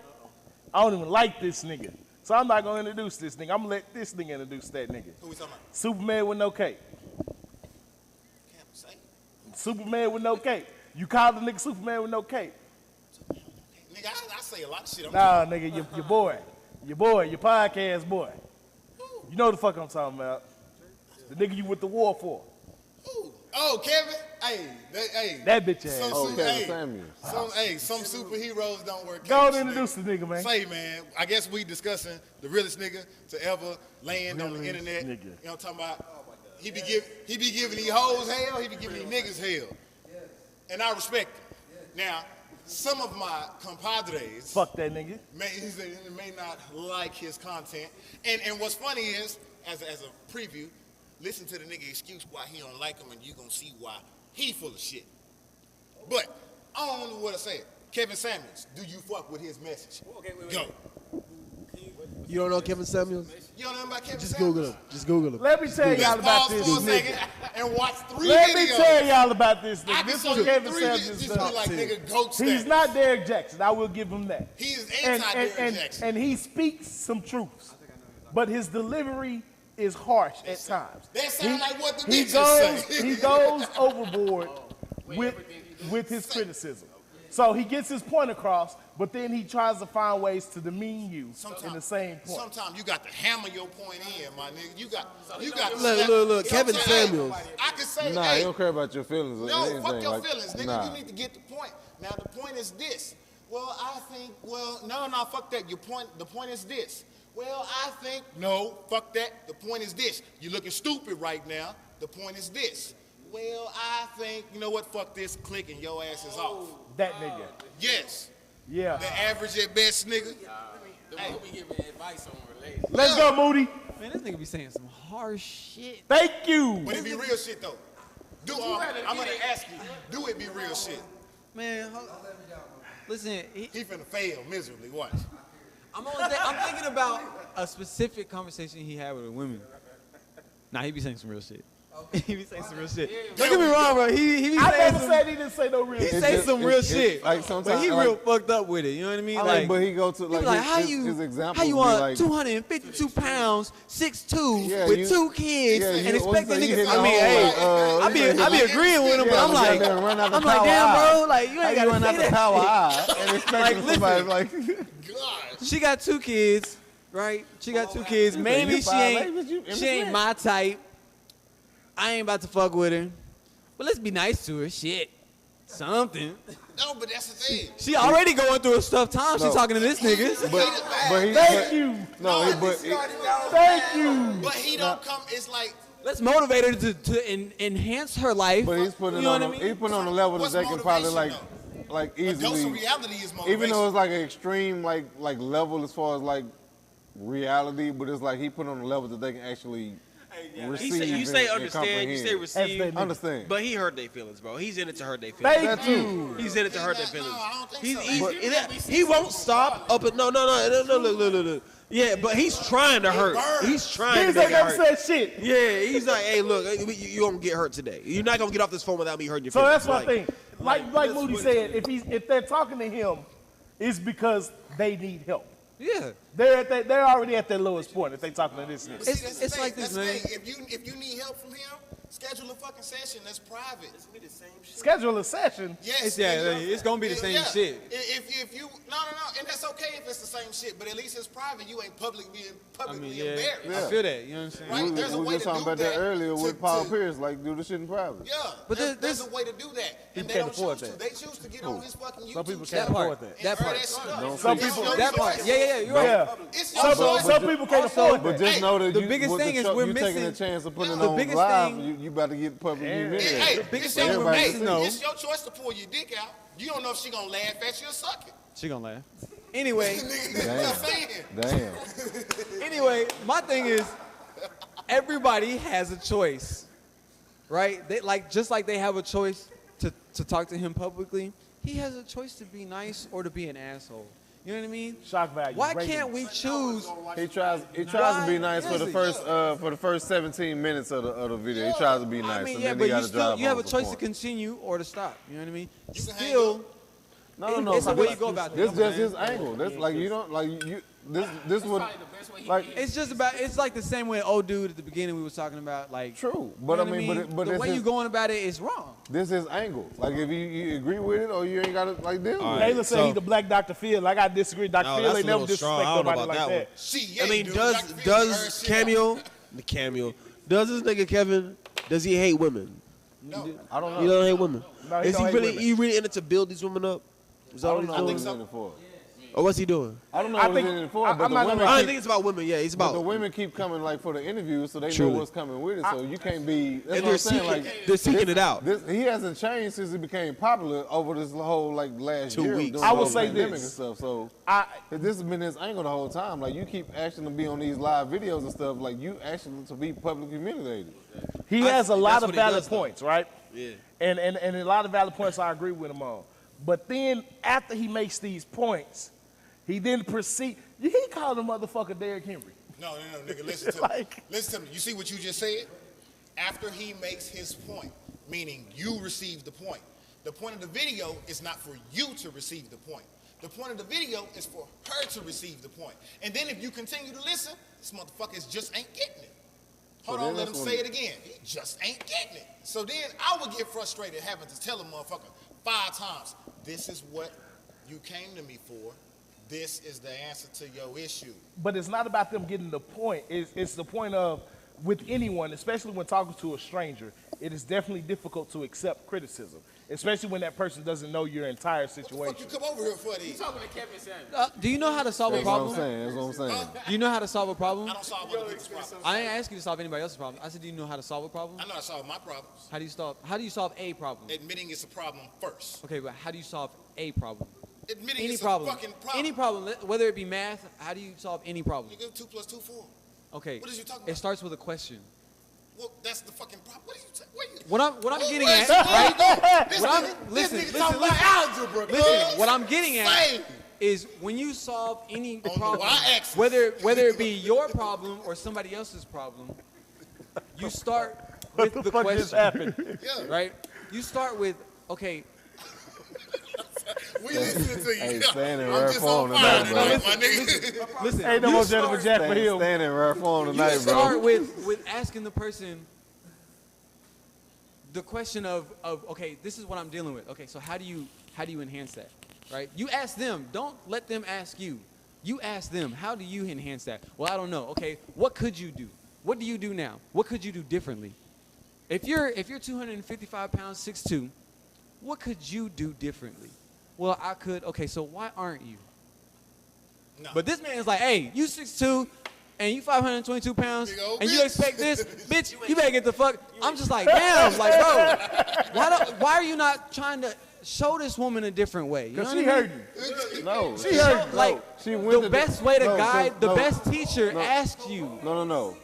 Speaker 2: I don't even like this nigga. So I'm not gonna introduce this nigga. I'm gonna let this nigga introduce that nigga.
Speaker 16: Who we talking about?
Speaker 2: Superman with no cape.
Speaker 16: Can't say.
Speaker 2: Superman with no cape. You call the nigga Superman with no cape.
Speaker 16: Nigga, I say a lot of shit.
Speaker 2: Nah, nigga, your boy, your podcast boy. You know the fuck I'm talking about. The nigga you went to war for.
Speaker 16: Ooh. Oh, Kevin.
Speaker 2: That bitch ass.
Speaker 1: Kevin Samuels.
Speaker 16: Some superheroes don't work.
Speaker 2: Go and introduce the nigga, man.
Speaker 16: Say, man, I guess we discussing the realest nigga to ever land on the internet.
Speaker 2: Nigga.
Speaker 16: You know what I'm talking about? He be giving these hoes hell. He be giving these niggas hell. And I respect him. Now, some of my compadres.
Speaker 2: Fuck that nigga.
Speaker 16: May not like his content. And what's funny is, as a preview, listen to the nigga excuse why he don't like him, and you gonna see why he full of shit. But I don't know what to say. Kevin Samuels, do you fuck with his message? Go.
Speaker 14: You don't know Kevin Samuels?
Speaker 16: You don't know about Kevin
Speaker 14: Just
Speaker 16: Samuels?
Speaker 14: Google him. Just Google him.
Speaker 2: Let me tell y'all about this
Speaker 16: Pause for a
Speaker 2: nigga.
Speaker 16: second and watch 3 videos.
Speaker 2: Let me tell y'all about this
Speaker 16: I
Speaker 2: nigga.
Speaker 16: can
Speaker 2: This
Speaker 16: show
Speaker 2: was
Speaker 16: you
Speaker 2: Kevin
Speaker 16: 3
Speaker 2: Samuels.
Speaker 16: videos. Just be like, nigga, goat
Speaker 2: He's
Speaker 16: status.
Speaker 2: not Derrick Jaxn. I will give him that.
Speaker 16: He is anti-Derrick Jaxn.
Speaker 2: And he speaks some truths. But his delivery is harsh at times.
Speaker 16: That sound like what the
Speaker 2: he
Speaker 16: bitches say.
Speaker 2: He goes overboard with his criticism. So he gets his point across, but then he tries to find ways to demean you in the same point.
Speaker 16: Sometimes you got to hammer your point in, my nigga. You got
Speaker 14: Look, Kevin Samuels.
Speaker 16: I can say,
Speaker 1: Nah,
Speaker 16: hey,
Speaker 1: he don't care about your feelings or
Speaker 16: no,
Speaker 1: anything.
Speaker 16: fuck your
Speaker 1: like,
Speaker 16: feelings, nigga.
Speaker 1: Nah.
Speaker 16: You need to get the point. Now the point is this. Well, I think. Well, no, fuck that. The point is this. Well, I think. No, fuck that. The point is this. You're looking stupid right now. The point is this. Well, I think. You know what? Fuck this. Click and your ass is off.
Speaker 2: That nigga.
Speaker 16: Yes.
Speaker 2: Yeah.
Speaker 16: The average at best, nigga.
Speaker 12: Hey, we giving advice on relationships.
Speaker 2: Let's go, Moody.
Speaker 8: Man, this nigga be saying some harsh shit.
Speaker 2: Thank you.
Speaker 16: But it be real shit though. I'm gonna ask you. Do it be real shit?
Speaker 8: Man, listen.
Speaker 16: He finna fail miserably. Watch.
Speaker 8: I'm thinking about a specific conversation he had with a woman. Nah, he be saying some real shit. He be saying some real shit. Don't get me wrong, bro. He be
Speaker 2: I
Speaker 8: saying
Speaker 2: never said he didn't say no real
Speaker 8: He
Speaker 2: shit.
Speaker 8: say some real shit,
Speaker 1: like
Speaker 8: but
Speaker 1: sometimes,
Speaker 8: he
Speaker 1: like,
Speaker 8: real fucked up with it. You know what I mean?
Speaker 1: I
Speaker 8: Like,
Speaker 1: mean, but he go to
Speaker 8: he be
Speaker 1: like,
Speaker 8: how
Speaker 1: his
Speaker 8: you
Speaker 1: examples be
Speaker 8: want
Speaker 1: like
Speaker 8: 252 pounds, 6'2",
Speaker 1: Yeah,
Speaker 8: with
Speaker 1: you-
Speaker 8: 2 kids,
Speaker 1: yeah,
Speaker 8: and
Speaker 1: you-
Speaker 8: expect
Speaker 1: what
Speaker 8: that
Speaker 1: you say,
Speaker 8: nigga.
Speaker 1: you
Speaker 8: I mean,
Speaker 1: hit
Speaker 8: hey,
Speaker 1: the whole,
Speaker 8: I be agreeing with him, but I'm like,
Speaker 1: I'm
Speaker 8: like, damn, bro, like you
Speaker 1: How
Speaker 8: ain't
Speaker 1: you
Speaker 8: gotta
Speaker 1: run
Speaker 8: say
Speaker 1: out the
Speaker 8: that
Speaker 1: power
Speaker 8: shit.
Speaker 1: eye and expecting somebody like
Speaker 8: She got 2 kids, right? She got 2 kids. Maybe she ain't my type. I ain't about to fuck with her. But let's be nice to her. Shit. Something.
Speaker 16: No, but that's the thing.
Speaker 8: She already going through a tough time. She's talking to this nigga.
Speaker 2: Thank you. Thank you.
Speaker 16: But he don't come. It's like.
Speaker 8: Let's motivate her to enhance her life.
Speaker 1: But he's putting it on a level that they can probably like easily.
Speaker 16: A dose of reality is motivation.
Speaker 1: Even though it's like an extreme like level as far as like reality, but it's like he put on a level that they can actually receive.
Speaker 14: You say
Speaker 1: and
Speaker 14: understand, you say receive.
Speaker 1: Understand.
Speaker 14: But he hurt their feelings, bro. He's in it to hurt their feelings.
Speaker 2: Thank you.
Speaker 14: He's in it to hurt their feelings. He won't stop up. No. Look. Yeah, but he's trying to hurt. He's trying to
Speaker 2: ain't
Speaker 14: make it
Speaker 2: never
Speaker 14: hurt.
Speaker 2: said shit.
Speaker 14: Yeah, he's like, hey, look, you gonna get hurt today. You're not gonna get off this phone without me hurting your
Speaker 2: So
Speaker 14: feelings.
Speaker 2: that's my thing. Like Moody said, if they're talking to him, it's because they need help.
Speaker 8: Yeah.
Speaker 2: They're already at their lowest point if they talking to this nigga.
Speaker 8: It's like this, man.
Speaker 16: If you need help from him, schedule a fucking session that's private. It's
Speaker 14: the same shit.
Speaker 2: Schedule a session.
Speaker 16: Yes.
Speaker 8: It's gonna be the same shit.
Speaker 16: If you no, and that's okay if it's the same shit, but at least it's private. You ain't publicly embarrassed.
Speaker 8: I feel that. You know what I'm saying?
Speaker 16: Right? There's a
Speaker 1: we
Speaker 16: way
Speaker 1: were just
Speaker 16: to
Speaker 1: talking
Speaker 16: do
Speaker 1: about that
Speaker 16: that
Speaker 1: earlier with Paul Pierce, like do the shit in private.
Speaker 16: Yeah,
Speaker 8: but
Speaker 16: there's a way to do that, and they
Speaker 2: can't
Speaker 16: don't
Speaker 2: afford
Speaker 16: choose to.
Speaker 2: that.
Speaker 16: They choose to get on his fucking YouTube
Speaker 2: Some people
Speaker 16: channel.
Speaker 2: can't afford that.
Speaker 8: That part.
Speaker 2: Some people.
Speaker 8: That part. Yeah. You're right.
Speaker 2: Some people can't afford
Speaker 1: But
Speaker 2: that.
Speaker 1: just know that
Speaker 8: the biggest thing is we're
Speaker 1: you taking
Speaker 8: missing-
Speaker 1: a chance of putting it
Speaker 8: the
Speaker 1: on
Speaker 8: biggest
Speaker 1: live.
Speaker 8: thing-
Speaker 1: You about to get publicly humiliated.
Speaker 16: Hey,
Speaker 8: The biggest
Speaker 16: it's
Speaker 8: thing we're
Speaker 16: your,
Speaker 8: missing, though.
Speaker 16: it's your choice to pull your dick out. You don't know if she gonna laugh at you or suck it.
Speaker 8: She gonna laugh. Anyway.
Speaker 1: Damn.
Speaker 8: Anyway, my thing is, everybody has a choice, right? Just like they have a choice to talk to him publicly, he has a choice to be nice or to be an asshole. You know what I mean?
Speaker 2: Shock value.
Speaker 8: Why can't we choose?
Speaker 1: He tries to be nice for the first 17 minutes of the video. He tries to be nice.
Speaker 8: I mean,
Speaker 1: and
Speaker 8: yeah,
Speaker 1: then
Speaker 8: but
Speaker 1: he gotta drive
Speaker 8: you have a
Speaker 1: home
Speaker 8: choice
Speaker 1: the
Speaker 8: to
Speaker 1: point.
Speaker 8: continue or to stop. You know what I mean?
Speaker 16: Still.
Speaker 1: No.
Speaker 8: It's the way you go about
Speaker 1: This
Speaker 8: this.
Speaker 1: just his angle. That's like you don't like you. This would like.
Speaker 8: It's just about. It's like the same way old dude at the beginning we was talking about. Like
Speaker 1: True, but
Speaker 8: you know
Speaker 1: I mean,
Speaker 8: what I mean?
Speaker 1: but
Speaker 8: the
Speaker 1: this
Speaker 8: way
Speaker 1: is,
Speaker 8: you going about it is wrong.
Speaker 1: This is angle. Like if you agree with it or you ain't gotta like deal with it.
Speaker 2: Taylor said he the black Dr. Phil. Like I disagree. Dr. Phil
Speaker 14: that's
Speaker 2: ain't
Speaker 14: a
Speaker 2: never
Speaker 14: little strong.
Speaker 2: disrespect
Speaker 14: I don't know
Speaker 2: nobody
Speaker 14: about
Speaker 2: like
Speaker 14: that
Speaker 2: that.
Speaker 14: I mean, does does this nigga Kevin, does he hate women?
Speaker 16: No,
Speaker 1: I don't know.
Speaker 14: He don't hate women.
Speaker 2: No, he
Speaker 14: Is
Speaker 2: don't
Speaker 14: he
Speaker 2: hate
Speaker 14: really
Speaker 2: women.
Speaker 14: he really in it to build these women up? Is that
Speaker 1: I
Speaker 14: what
Speaker 1: don't
Speaker 14: he's
Speaker 1: know
Speaker 14: doing?
Speaker 1: what he's in it for.
Speaker 14: Or what's he doing?
Speaker 1: I don't know
Speaker 2: I
Speaker 1: what
Speaker 2: think-
Speaker 1: he's in it for,
Speaker 2: I-
Speaker 1: but
Speaker 2: I'm
Speaker 1: the
Speaker 2: not
Speaker 1: women.
Speaker 2: gonna-
Speaker 14: I don't
Speaker 1: keep-
Speaker 14: think it's about women. Yeah, it's
Speaker 1: But
Speaker 14: about
Speaker 1: the women keep coming like for the interviews, so they
Speaker 14: Truly.
Speaker 1: know what's coming with it. So you can't be. That's
Speaker 14: And
Speaker 1: what
Speaker 14: they're
Speaker 1: I'm saying.
Speaker 14: seeking-
Speaker 1: Like
Speaker 14: they're seeking it out.
Speaker 1: He hasn't changed since he became popular over this whole like last
Speaker 14: 2
Speaker 1: year.
Speaker 14: weeks.
Speaker 1: Doing
Speaker 2: I
Speaker 1: the
Speaker 2: will
Speaker 1: whole
Speaker 2: say
Speaker 1: pandemic
Speaker 2: this.
Speaker 1: and stuff. So
Speaker 2: I
Speaker 1: this has been his angle the whole time. Like you keep asking to be on these live videos and stuff. Like you asking to be publicly humiliated.
Speaker 2: He has a lot
Speaker 14: that's
Speaker 2: of
Speaker 14: what he
Speaker 2: valid
Speaker 14: does, though.
Speaker 2: points, right?
Speaker 14: yeah.
Speaker 2: And a lot of valid points I agree with him on. But then after he makes these points, he then proceed. He called the motherfucker Derrick Henry.
Speaker 16: No, nigga. Listen to me. Listen to me. You see what you just said? After he makes his point, meaning you receive the point. The point of the video is not for you to receive the point. The point of the video is for her to receive the point. And then if you continue to listen, this motherfucker just ain't getting it. Hold on, let him say it again. He just ain't getting it. So then I would get frustrated having to tell a motherfucker 5 times, this is what you came to me for. This is the answer to your issue.
Speaker 2: But it's not about them getting the point. It's the point of, with anyone, especially when talking to a stranger, it is definitely difficult to accept criticism, especially when that person doesn't know your entire situation.
Speaker 16: What you come over here for these?
Speaker 10: talking to Kevin Samuels.
Speaker 8: Do you know how to solve a
Speaker 1: That's what I'm
Speaker 8: problem?
Speaker 1: saying. That's what I'm saying.
Speaker 8: Do you know how to solve a problem?
Speaker 16: I don't solve other people's problems.
Speaker 8: I didn't ask you to solve anybody else's problem. I said, do you know how to solve a problem?
Speaker 16: I know how to solve my problems.
Speaker 8: How do you solve a problem?
Speaker 16: Admitting it's a problem first.
Speaker 8: Okay, but how do you solve a problem?
Speaker 16: Admitting
Speaker 8: Any
Speaker 16: it's
Speaker 8: problem.
Speaker 16: a fucking problem.
Speaker 8: Any problem, whether it be math, how do you solve any problem?
Speaker 16: You give 2 + 2 4.
Speaker 8: Okay.
Speaker 16: What is you talking
Speaker 8: It
Speaker 16: about?
Speaker 8: starts with a question.
Speaker 16: Well, that's the fucking problem. What are you
Speaker 8: What I'm getting
Speaker 16: where's-
Speaker 8: at,
Speaker 16: where you
Speaker 8: right?
Speaker 16: going? This
Speaker 8: What I'm
Speaker 16: nigga-
Speaker 8: listen,
Speaker 16: this nigga
Speaker 8: listen,
Speaker 16: talking
Speaker 8: listen,
Speaker 16: about algebra,
Speaker 8: listen.
Speaker 16: cuz.
Speaker 8: What I'm getting at
Speaker 16: Same.
Speaker 8: is when you solve any problem,
Speaker 16: y-axis.
Speaker 8: whether it be your problem or somebody else's problem, you start with the
Speaker 2: fuck
Speaker 8: question.
Speaker 2: just happened?
Speaker 16: Yeah.
Speaker 8: Right? You start with, okay.
Speaker 16: We listening to you.
Speaker 1: Hey,
Speaker 16: Yeah.
Speaker 1: stand in
Speaker 16: I'm
Speaker 1: rare
Speaker 16: just
Speaker 1: form
Speaker 16: on fire
Speaker 1: tonight, bro.
Speaker 16: tonight, my nigga.
Speaker 8: Listen,
Speaker 2: Ain't no
Speaker 8: you
Speaker 2: more
Speaker 8: start-
Speaker 2: Jennifer Jack for him.
Speaker 1: Stand in rare form
Speaker 8: You
Speaker 1: tonight,
Speaker 8: start
Speaker 1: bro.
Speaker 8: with asking the person the question of okay, this is what I'm dealing with. Okay, so how do you enhance that, right? You ask them. Don't let them ask you. You ask them. How do you enhance that? Well, I don't know. Okay, what could you do? What do you do now? What could you do differently? if you're 255 pounds, 6'2", what could you do differently? Well, I could. Okay, so why aren't you? No. But this man is like, hey, you 6'2", and you 522 pounds, and you expect this, bitch? You better get the fuck. I'm just like, damn, like, bro, why are you not trying to show this woman a different way? You know
Speaker 2: she
Speaker 8: what I mean?
Speaker 2: heard you.
Speaker 1: No,
Speaker 2: she heard you.
Speaker 8: Like,
Speaker 1: she went
Speaker 8: the best way to guide, the best teacher asks you.
Speaker 1: No.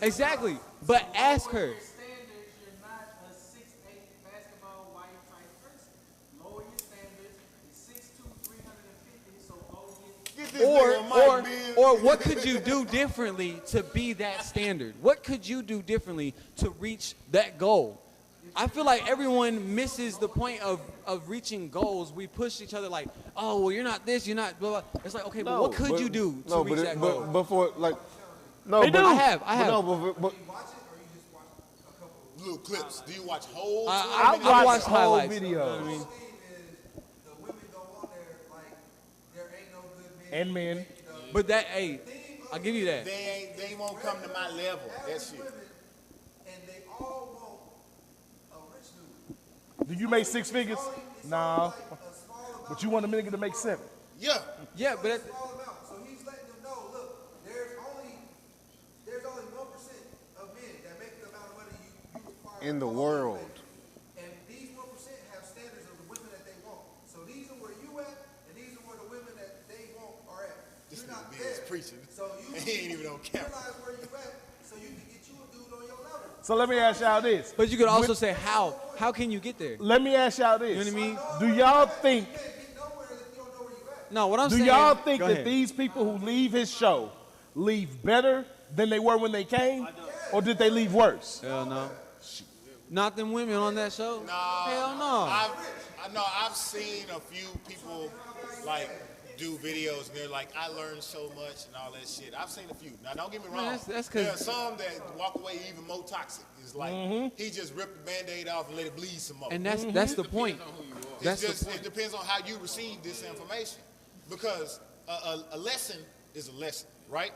Speaker 8: Exactly, but ask her. Or what could you do differently to be that standard? What could you do differently to reach that goal? I feel like everyone misses the point of reaching goals. We push each other like, oh, well, you're not this, you're not blah, blah. It's like, okay, but what could you do to reach that goal?
Speaker 1: Before, like, no,
Speaker 8: but I have.
Speaker 1: But,
Speaker 16: little clips. Do you watch whole?
Speaker 2: I watch whole
Speaker 8: highlights.
Speaker 2: videos.
Speaker 8: You know what I mean?
Speaker 2: And men.
Speaker 8: But that, hey, I'll give you that.
Speaker 16: They won't come to my level. That shit.
Speaker 2: Do you make 6 figures? Nah. But you want a nigga to make 7.
Speaker 16: Yeah.
Speaker 8: Yeah, but
Speaker 17: So he's letting them know, look, there's only 1% of men that make the amount of money you require
Speaker 1: in the world.
Speaker 17: And these 1% have standards of the women that they want. So these are where you at, and these are where the women that they want are at.
Speaker 16: This
Speaker 17: You're not
Speaker 16: nigga
Speaker 17: there.
Speaker 16: is preaching.
Speaker 17: So you
Speaker 16: he ain't even on camera.
Speaker 17: realize where you at, so you can get you a dude on your level.
Speaker 2: So let me ask y'all this.
Speaker 8: But you could also say how. How can you get there?
Speaker 2: Let me ask y'all this.
Speaker 8: You know what I mean?
Speaker 2: Do y'all think?
Speaker 8: No, what I'm
Speaker 2: Do
Speaker 8: saying.
Speaker 2: y'all think
Speaker 8: Go
Speaker 2: that
Speaker 8: ahead.
Speaker 2: these people who leave his show leave better than they were when they came, or did they leave worse?
Speaker 8: Hell no. Not them women on that show.
Speaker 16: No.
Speaker 8: Hell no.
Speaker 16: I've seen a few people like do videos and they're like, I learned so much and all that shit. I've seen a few. Now don't get me wrong.
Speaker 8: That's
Speaker 16: there are
Speaker 8: 'cause-
Speaker 16: some that walk away even more toxic. It's like he just ripped the Band-Aid off and let it bleed some more.
Speaker 8: And that's the point.
Speaker 16: It depends on how you receive this information. Because a lesson is a lesson, right?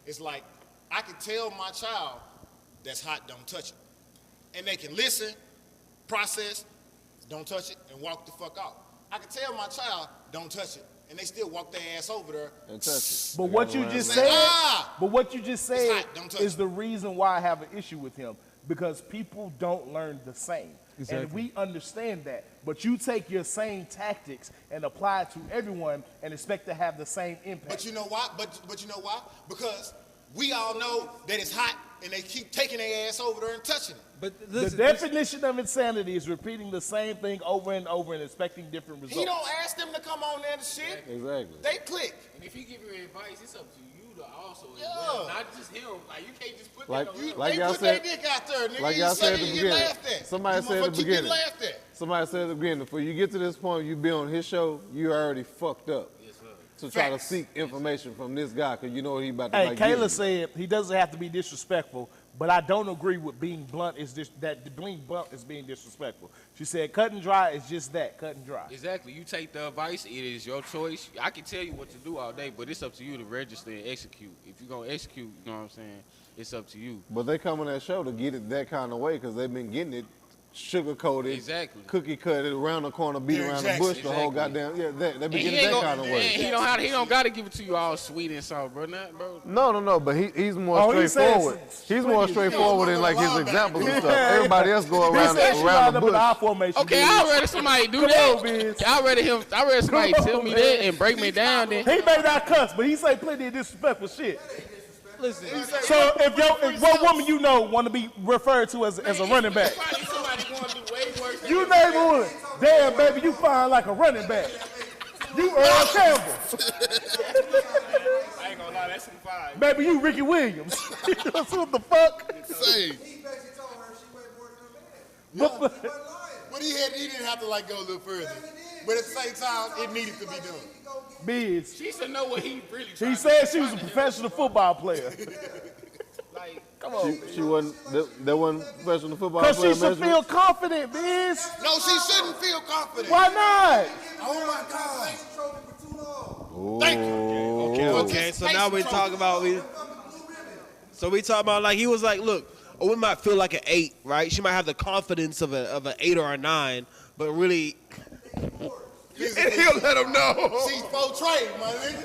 Speaker 16: It's like I can tell my child that's hot, don't touch it. And they can listen, process, don't touch it, and walk the fuck out. I can tell my child, don't touch it, and they still walk their ass over there
Speaker 1: and touch it.
Speaker 2: But what you just said, is the reason why I have an issue with him, because people don't learn the same.
Speaker 8: Exactly.
Speaker 2: And we understand that. But you take your same tactics and apply it to everyone and expect to have the same impact.
Speaker 16: But you know why? But you know why? Because we all know that it's hot and they keep taking their ass over there and touching it.
Speaker 8: But
Speaker 2: the definition of insanity is repeating the same thing over and over and expecting different results.
Speaker 16: He don't ask them to come on there to shit.
Speaker 1: Exactly.
Speaker 16: They click.
Speaker 9: And if he give you advice, it's up to you to also,
Speaker 16: Yeah.
Speaker 9: well, not just him. Like you can't just put
Speaker 1: Like-
Speaker 9: that on him.
Speaker 1: like
Speaker 16: They
Speaker 1: y'all
Speaker 16: put their
Speaker 1: said-
Speaker 16: dick out there, nigga.
Speaker 1: Like
Speaker 16: You
Speaker 1: y'all
Speaker 16: say
Speaker 1: said at
Speaker 16: it,
Speaker 1: the
Speaker 16: you get
Speaker 1: beginning.
Speaker 16: laughed at.
Speaker 1: Somebody
Speaker 16: You
Speaker 1: said at the
Speaker 16: motherfucker keep
Speaker 1: beginning.
Speaker 16: getting laughed at.
Speaker 1: Somebody said at the beginning, before you get to this point, you be on his show, you already fucked up. To try to seek information from this guy, because you know what he about to
Speaker 2: Hey,
Speaker 1: like.
Speaker 2: Kayla said he doesn't have to be disrespectful, but I don't agree with being blunt being blunt is being disrespectful. She said cut and dry is just that, cut and dry.
Speaker 9: Exactly. You take the advice. It is your choice. I can tell you what to do all day, but it's up to you to register and execute. If you're going to execute, you know what I'm saying, it's up to you.
Speaker 1: But they come on that show to get it that kind of way, because they've been getting it sugar coated,
Speaker 9: Exactly.
Speaker 1: cookie cut it around the corner, beat around the bush, the whole goddamn they be
Speaker 9: And he
Speaker 1: getting
Speaker 9: ain't
Speaker 1: that
Speaker 9: gonna-
Speaker 1: kind of way.
Speaker 9: and he don't got to give it to you all sweet and soft, bro. Not, bro.
Speaker 1: No, but he's more
Speaker 2: Oh, he says
Speaker 1: straightforward. He's more straightforward in like his examples and stuff. Everybody else go around the bush.
Speaker 9: Okay, I'd rather somebody do that. I'd rather somebody tell me that and break me down. Then
Speaker 2: He may not cuss, but he say plenty of disrespectful shit.
Speaker 8: Listen.
Speaker 2: So if what woman you know want to be referred to as a running back,
Speaker 9: somebody going to do way worse.
Speaker 2: you name one. Damn, baby, you fine like a running back. You Earl Campbell.
Speaker 9: I ain't gonna lie, that's some fire.
Speaker 2: Baby, you Ricky Williams. What the fuck?
Speaker 16: Say. But he didn't have to like go a little further. But at the same time, it needed to be done.
Speaker 2: Biz.
Speaker 9: She should know what he really
Speaker 2: She said she was a professional football player.
Speaker 9: like.
Speaker 2: Come on.
Speaker 1: She wasn't. That wasn't professional football.
Speaker 2: Because
Speaker 1: player
Speaker 2: she should
Speaker 1: measurement?
Speaker 2: feel confident, Biz.
Speaker 16: No, she shouldn't feel confident.
Speaker 2: Why not?
Speaker 16: Oh my God.
Speaker 1: Oh.
Speaker 7: Okay. So now we're talking about
Speaker 14: So we talk about like he was like, look, a woman might feel like an 8, right? She might have the confidence of an 8 or a 9, but really, he'll let him know.
Speaker 16: She's 4 trade, my nigga.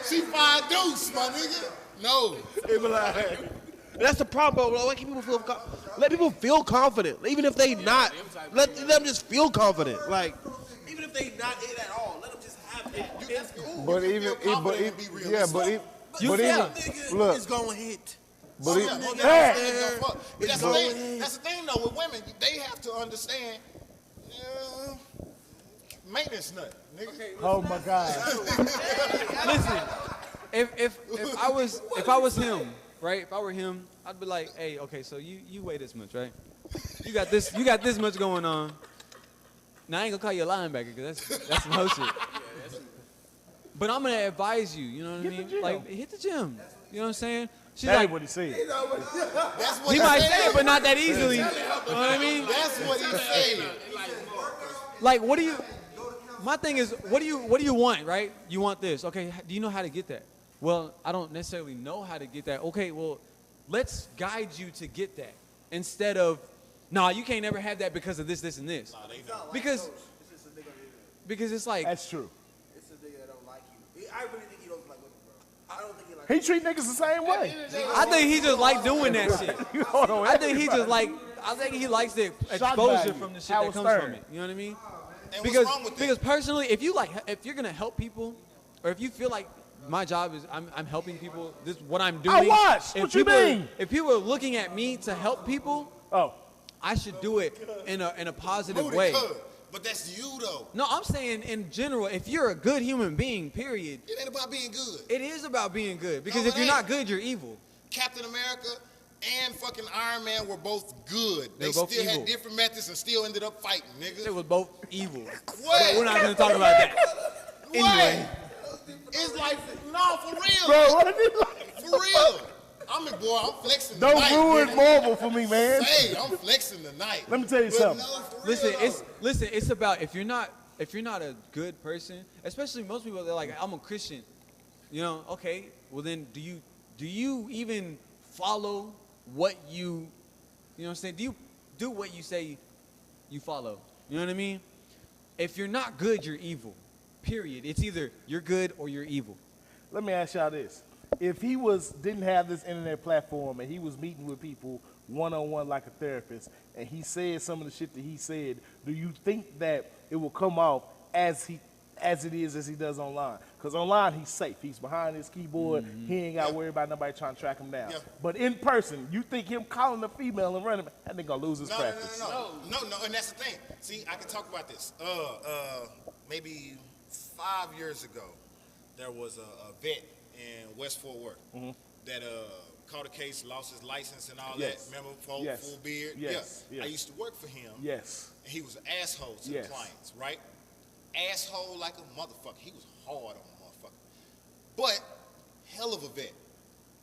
Speaker 16: She 5 deuce, my nigga. No.
Speaker 14: It be like, that's the problem, bro. Let people feel confident, even if they not. Let them just feel confident, like even if they not it at all. Let them just have that. That's cool.
Speaker 1: But even, look,
Speaker 14: it's gonna hit.
Speaker 1: But
Speaker 16: that's the thing though with women, they have to understand maintenance nut, nigga.
Speaker 2: Okay, oh my God.
Speaker 8: Listen, if I was him, right? If I were him, I'd be like, hey, okay, so you weigh this much, right? You got this much going on. Now I ain't gonna call you a linebacker because that's some hoe shit. But I'm gonna advise you, you know what I mean? Like hit the gym. You know what I'm saying? She's
Speaker 2: That's
Speaker 8: like,
Speaker 2: what he said.
Speaker 16: That's what
Speaker 8: he might say it, but not that easily. You know what I mean?
Speaker 16: That's what he said.
Speaker 8: Like, what do you? My thing is, what do you want, right? You want this, okay? Do you know how to get that? Well, I don't necessarily know how to get that. Okay, well, let's guide you to get that instead of, nah, you can't ever have that because of this, this, and this. Because it's like
Speaker 2: that's true.
Speaker 14: It's a nigga that don't like you. I really think he don't like women, bro. I don't think he like.
Speaker 2: He treat niggas the same way.
Speaker 8: I think he just like doing that shit. I think he just like. I think he likes the exposure from the shit that comes from it. You know what I mean? Because personally, if you're gonna help people, or if you feel like my job is I'm helping people, this is what I'm doing.
Speaker 2: I watch. What you mean?
Speaker 8: If people are looking at me to help people, I should do it in a positive way.
Speaker 16: But that's you though.
Speaker 8: No, I'm saying in general, if you're a good human being, period.
Speaker 16: It ain't about being good.
Speaker 8: It is about being good. Because if you're not good, you're evil.
Speaker 16: Captain America and fucking Iron Man were both good. They
Speaker 8: both
Speaker 16: still
Speaker 8: evil.
Speaker 16: had different methods and still ended up fighting, nigga.
Speaker 8: They were both evil.
Speaker 16: What?
Speaker 8: But we're not gonna talk about that. Anyway.
Speaker 16: It's like, no, for real.
Speaker 2: Bro, what did you like?
Speaker 16: For real. I'm flexing
Speaker 2: Don't
Speaker 16: tonight.
Speaker 2: Don't ruin Marvel for me, man.
Speaker 16: Hey, I'm flexing tonight.
Speaker 2: Let me tell you something.
Speaker 16: No,
Speaker 8: it's about if you're not a good person, especially most people, they're like, I'm a Christian. You know, okay, well then do you even follow what you know what I'm saying? Do you do what you say you follow? You know what I mean? If you're not good, you're evil. Period. It's either you're good or you're evil.
Speaker 2: Let me ask y'all this. If he didn't have this internet platform and he was meeting with people one-on-one like a therapist and he said some of the shit that he said, do you think that it will come off as he does online? Because online he's safe. He's behind his keyboard. Mm-hmm. He ain't got to worry about nobody trying to track him down. Yeah. But in person, you think him calling a female and running, that nigga gonna lose his practice.
Speaker 16: No, and that's the thing. See, I can talk about this. Maybe 5 years ago, there was a vet in West Fort Worth that caught a case, lost his license and all that. Remember, full beard?
Speaker 2: Yes.
Speaker 16: I used to work for him.
Speaker 2: Yes.
Speaker 16: And he was an asshole to the clients, right? Asshole like a motherfucker. He was hard on a motherfucker. But, hell of a vet.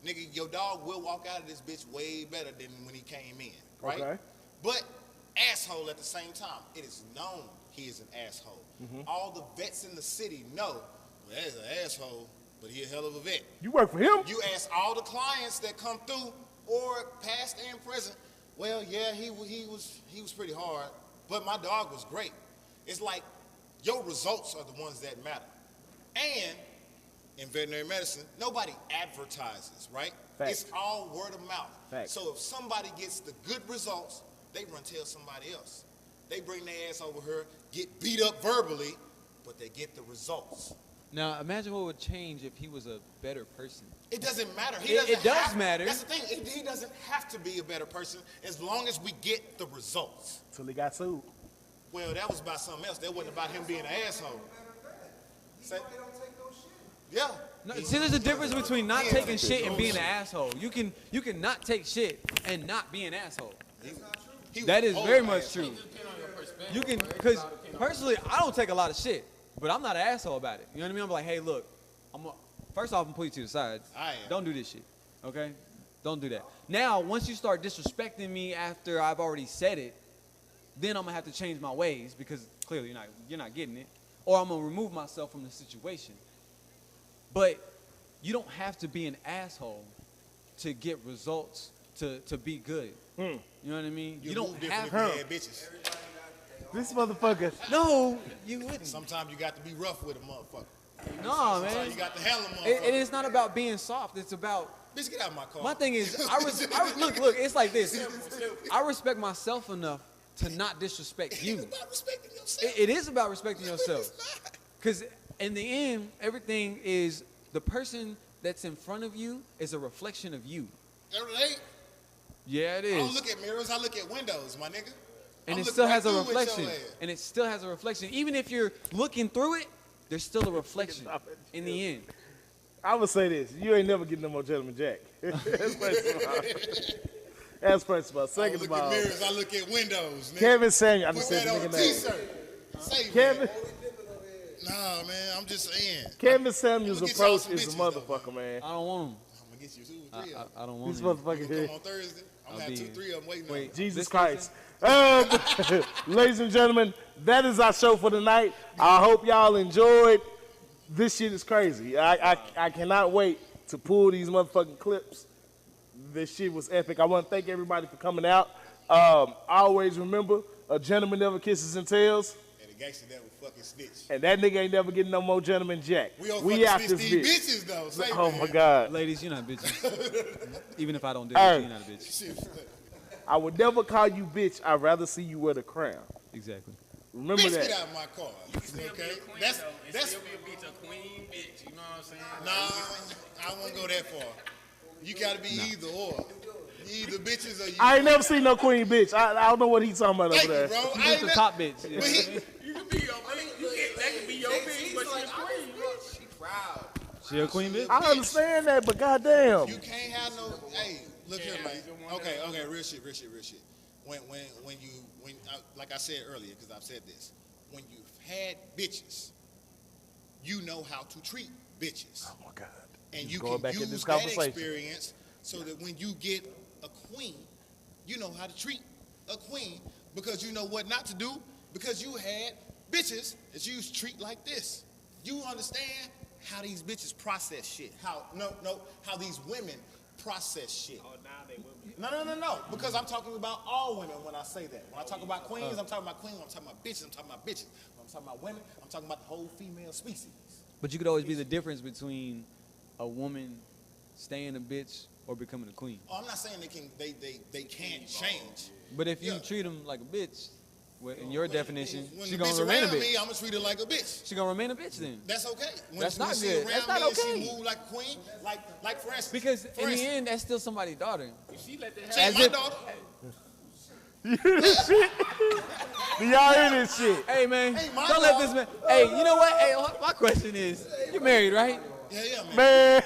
Speaker 16: Nigga, your dog will walk out of this bitch way better than when he came in, right? Okay. But, asshole at the same time. It is known he is an asshole. Mm-hmm. All the vets in the city know, well, that is an asshole, but he a hell of a vet.
Speaker 2: You work for him?
Speaker 16: You ask all the clients that come through, or past and present, well, yeah, he was pretty hard, but my dog was great. It's like your results are the ones that matter. And in veterinary medicine, nobody advertises, right? Facts. It's all word of mouth. Facts. So if somebody gets the good results, they run tell somebody else. They bring their ass over here, get beat up verbally, but they get the results.
Speaker 8: Now, imagine what would change if he was a better person.
Speaker 16: It doesn't matter.
Speaker 8: It does matter.
Speaker 16: That's the thing. He doesn't have to be a better person as long as we get the results.
Speaker 2: Till he got sued.
Speaker 16: Well, that was about something else. That wasn't about him being an asshole. Yeah.
Speaker 8: No, see, there's a difference between not taking shit and being an asshole. You can not take shit and not be an asshole. That is very much true. You can, because personally, I don't take a lot of shit, but I'm not an asshole about it. You know what I mean? I'm like, hey, look, first off, I'm gonna put you to the side. Don't do this shit, okay? Don't do that. Now, once you start disrespecting me after I've already said it, then I'm gonna have to change my ways because clearly you're not getting it, or I'm gonna remove myself from the situation. But you don't have to be an asshole to get results to be good. You know what I mean? You don't have
Speaker 16: to have bitches.
Speaker 2: This motherfucker.
Speaker 8: No, you wouldn't.
Speaker 16: Sometimes you got to be rough with a motherfucker.
Speaker 8: No, man.
Speaker 16: Sometimes you got to handle a motherfucker.
Speaker 8: It is not about being soft. It's about.
Speaker 16: Bitch, get out of my car.
Speaker 8: My thing is, look. It's like this. I respect myself enough to not disrespect you.
Speaker 16: It's about respecting yourself.
Speaker 8: It is about respecting yourself. Because in the end, everything is the person that's in front of you is a reflection of you. Yeah, it is.
Speaker 16: I don't look at mirrors. I look at windows, my nigga.
Speaker 8: And it still has a reflection. And it still has a reflection. Even if you're looking through it, there's still a reflection in the end.
Speaker 2: I would say this. You ain't never getting no more Gentleman Jack. That's first of all. That's first of all. Second of all.
Speaker 16: I look at mirrors. I look at windows, nigga.
Speaker 2: Kevin Samuel. I
Speaker 16: Put
Speaker 2: just said
Speaker 16: that
Speaker 2: the
Speaker 16: on a
Speaker 2: nigga name.
Speaker 16: t-shirt. Say,
Speaker 2: Kevin.
Speaker 16: Nah, man. I'm just saying.
Speaker 2: Kevin Samuel's approach is a motherfucker, man.
Speaker 8: I don't want him.
Speaker 16: I'm going to get you 2 or 3 of them.
Speaker 8: I don't want
Speaker 2: This
Speaker 8: him.
Speaker 2: motherfucker here.
Speaker 16: Come on Thursday. I'm going to have 2 or 3 of them waiting on me.
Speaker 2: Jesus Christ. Ladies and gentlemen, that is our show for tonight. I hope y'all enjoyed. This shit is crazy. I cannot wait to pull these motherfucking clips. This shit was epic. I want to thank everybody for coming out. Always remember, a gentleman never kisses and tells.
Speaker 16: And the gangster never fucking snitch.
Speaker 2: And that nigga ain't never getting no more Gentleman Jack.
Speaker 16: We
Speaker 2: out
Speaker 16: fucking
Speaker 2: this
Speaker 16: snitch
Speaker 2: bitch.
Speaker 16: these bitches, though. Say,
Speaker 2: Oh,
Speaker 16: man.
Speaker 2: my God.
Speaker 8: Ladies, you're not bitches. Even if I don't do
Speaker 2: Hey.
Speaker 8: it, you're not a bitch.
Speaker 2: I would never call you bitch. I'd rather see you wear the crown.
Speaker 8: Exactly.
Speaker 2: Remember
Speaker 16: Bitch,
Speaker 2: that.
Speaker 16: get out of my car. Okay? That's
Speaker 9: still be a bitch, a queen bitch. You know what I'm saying?
Speaker 16: Nah, I won't go that far. You gotta be either or. You either bitches or you.
Speaker 2: I ain't never seen no queen bitch. I don't know what he's talking about
Speaker 16: Thank
Speaker 2: over
Speaker 16: you,
Speaker 2: there.
Speaker 16: bro.
Speaker 8: She's just the top bitch.
Speaker 16: But he,
Speaker 9: You can be your bitch. That can be your bitch, but she's a queen.
Speaker 16: she proud.
Speaker 8: She a queen bitch?
Speaker 2: I understand that, but goddamn.
Speaker 16: You can't have no. Hey, look here, man. Okay, real shit. When like I said earlier, because I've said this, when you've had bitches, you know how to treat bitches.
Speaker 2: Oh my God.
Speaker 16: And
Speaker 2: Just
Speaker 16: you
Speaker 2: going
Speaker 16: can
Speaker 2: back in
Speaker 16: use
Speaker 2: this
Speaker 16: that
Speaker 2: conversation.
Speaker 16: experience so that when you get a queen, you know how to treat a queen because you know what not to do because you had bitches that you used to treat like this. You understand how these bitches process shit. How these women process shit.
Speaker 2: Oh, now they women.
Speaker 16: No. Because I'm talking about all women when I say that. When I talk about queens, I'm talking about queens. When I'm talking about bitches, I'm talking about bitches. When I'm talking about women, I'm talking about the whole female species.
Speaker 8: But you could always be the difference between a woman staying a bitch or becoming a queen.
Speaker 16: Oh, I'm not saying they can't change.
Speaker 8: But if you treat them like a bitch, in your definition,
Speaker 16: when
Speaker 8: she
Speaker 16: the
Speaker 8: gonna
Speaker 16: bitch
Speaker 8: remain a
Speaker 16: around
Speaker 8: bitch.
Speaker 16: me, I'm gonna treat her like a bitch.
Speaker 8: She gonna remain a bitch then.
Speaker 16: That's okay.
Speaker 8: That's not
Speaker 16: she
Speaker 8: good.
Speaker 16: around
Speaker 8: That's not
Speaker 16: me and
Speaker 8: okay.
Speaker 16: she move like a queen, like for instance.
Speaker 8: Because in the end, that's still somebody's daughter.
Speaker 9: She let that
Speaker 16: She ain't my daughter.
Speaker 2: You hear this shit? Do y'all hear this shit?
Speaker 8: Hey man,
Speaker 16: my
Speaker 8: don't let
Speaker 16: dog.
Speaker 8: this man. Hey, you know what? Hey, my question is, you're married, right?
Speaker 16: Yeah, man.
Speaker 2: Man.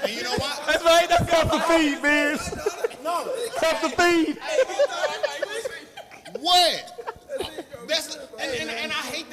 Speaker 16: And you know what?
Speaker 8: That's right. That's
Speaker 2: Cup the feed, man.
Speaker 16: No.
Speaker 2: Cup the feed.
Speaker 16: What? That's